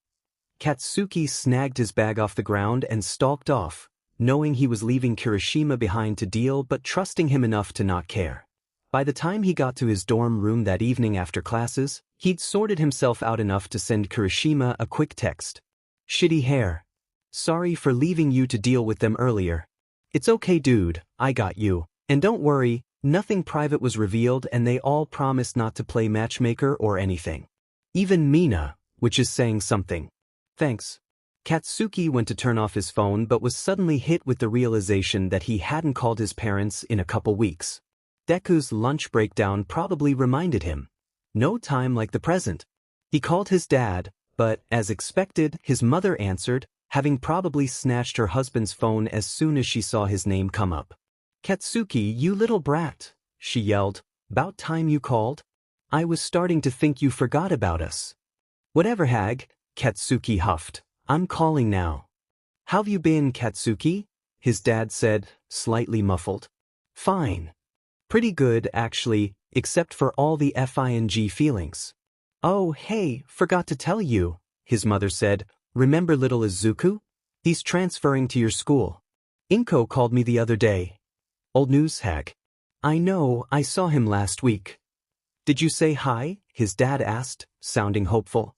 Katsuki snagged his bag off the ground and stalked off, knowing he was leaving Kirishima behind to deal but trusting him enough to not care. By the time he got to his dorm room that evening after classes, he'd sorted himself out enough to send Kirishima a quick text. Shitty hair. Sorry for leaving you to deal with them earlier. It's okay, dude, I got you. And don't worry, nothing private was revealed and they all promised not to play matchmaker or anything. Even Mina, which is saying something. Thanks. Katsuki went to turn off his phone but was suddenly hit with the realization that he hadn't called his parents in a couple weeks. Deku's lunch breakdown probably reminded him. No time like the present. He called his dad, but, as expected, his mother answered, having probably snatched her husband's phone as soon as she saw his name come up. Katsuki, you little brat, she yelled. About time you called. I was starting to think you forgot about us. Whatever, hag, Katsuki huffed. I'm calling now. How've you been, Katsuki? His dad said, slightly muffled. Fine. Pretty good, actually, except for all the FING feelings. Oh, hey, forgot to tell you, his mother said. Remember little Izuku? He's transferring to your school. Inko called me the other day. Old news, hag. I know, I saw him last week. Did you say hi? His dad asked, sounding hopeful.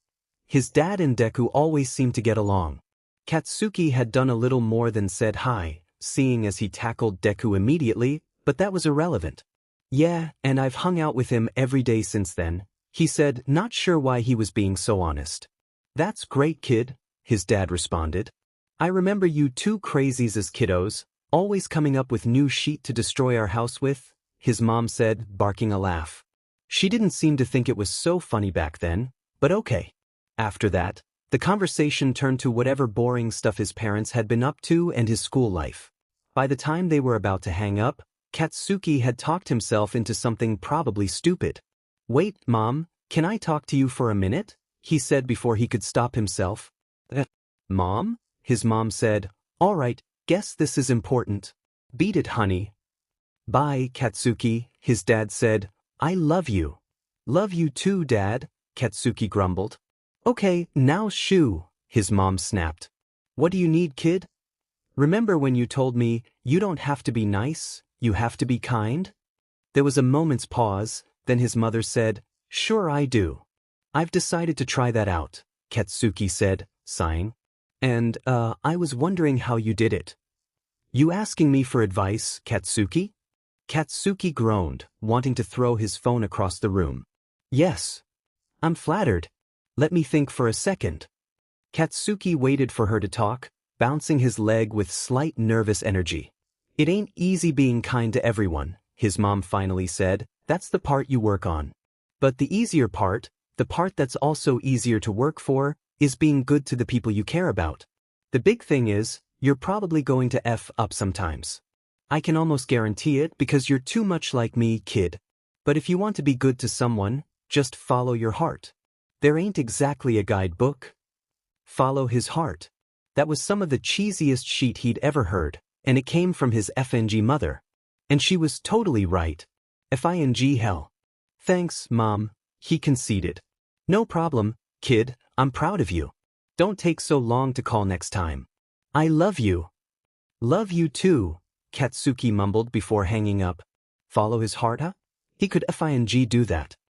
His dad and Deku always seemed to get along. Katsuki had done a little more than said hi, seeing as he tackled Deku immediately, but that was irrelevant. Yeah, and I've hung out with him every day since then, he said, not sure why he was being so honest. That's great, kid, his dad responded. I remember you two crazies as kiddos, always coming up with new shit to destroy our house with, his mom said, barking a laugh. She didn't seem to think it was so funny back then, but okay. After that, the conversation turned to whatever boring stuff his parents had been up to and his school life. By the time they were about to hang up, Katsuki had talked himself into something probably stupid. Wait, Mom, can I talk to you for a minute? He said before he could stop himself. Mom? His mom said, all right, guess this is important. Beat it, honey. Bye, Katsuki, his dad said. I love you. Love you too, Dad, Katsuki grumbled. Okay, now shoo, his mom snapped. What do you need, kid? Remember when you told me, you don't have to be nice, you have to be kind? There was a moment's pause, then his mother said, sure I do. I've decided to try that out, Katsuki said, sighing. And, I was wondering how you did it. You asking me for advice, Katsuki? Katsuki groaned, wanting to throw his phone across the room. Yes. I'm flattered. Let me think for a second. Katsuki waited for her to talk, bouncing his leg with slight nervous energy. It ain't easy being kind to everyone, his mom finally said. That's the part you work on. But the easier part, the part that's also easier to work for, is being good to the people you care about. The big thing is, You're probably going to F up sometimes. I can almost guarantee it because you're too much like me, kid. But if you want to be good to someone, just follow your heart. There ain't exactly a guidebook. Follow his heart. That was some of the cheesiest shit he'd ever heard, and it came from his FNG mother. And she was totally right. FING hell. Thanks, Mom, he conceded. No problem, kid, I'm proud of you. Don't take so long to call next time. I love you. Love you too, Katsuki mumbled before hanging up. Follow his heart, huh? He could FING do that.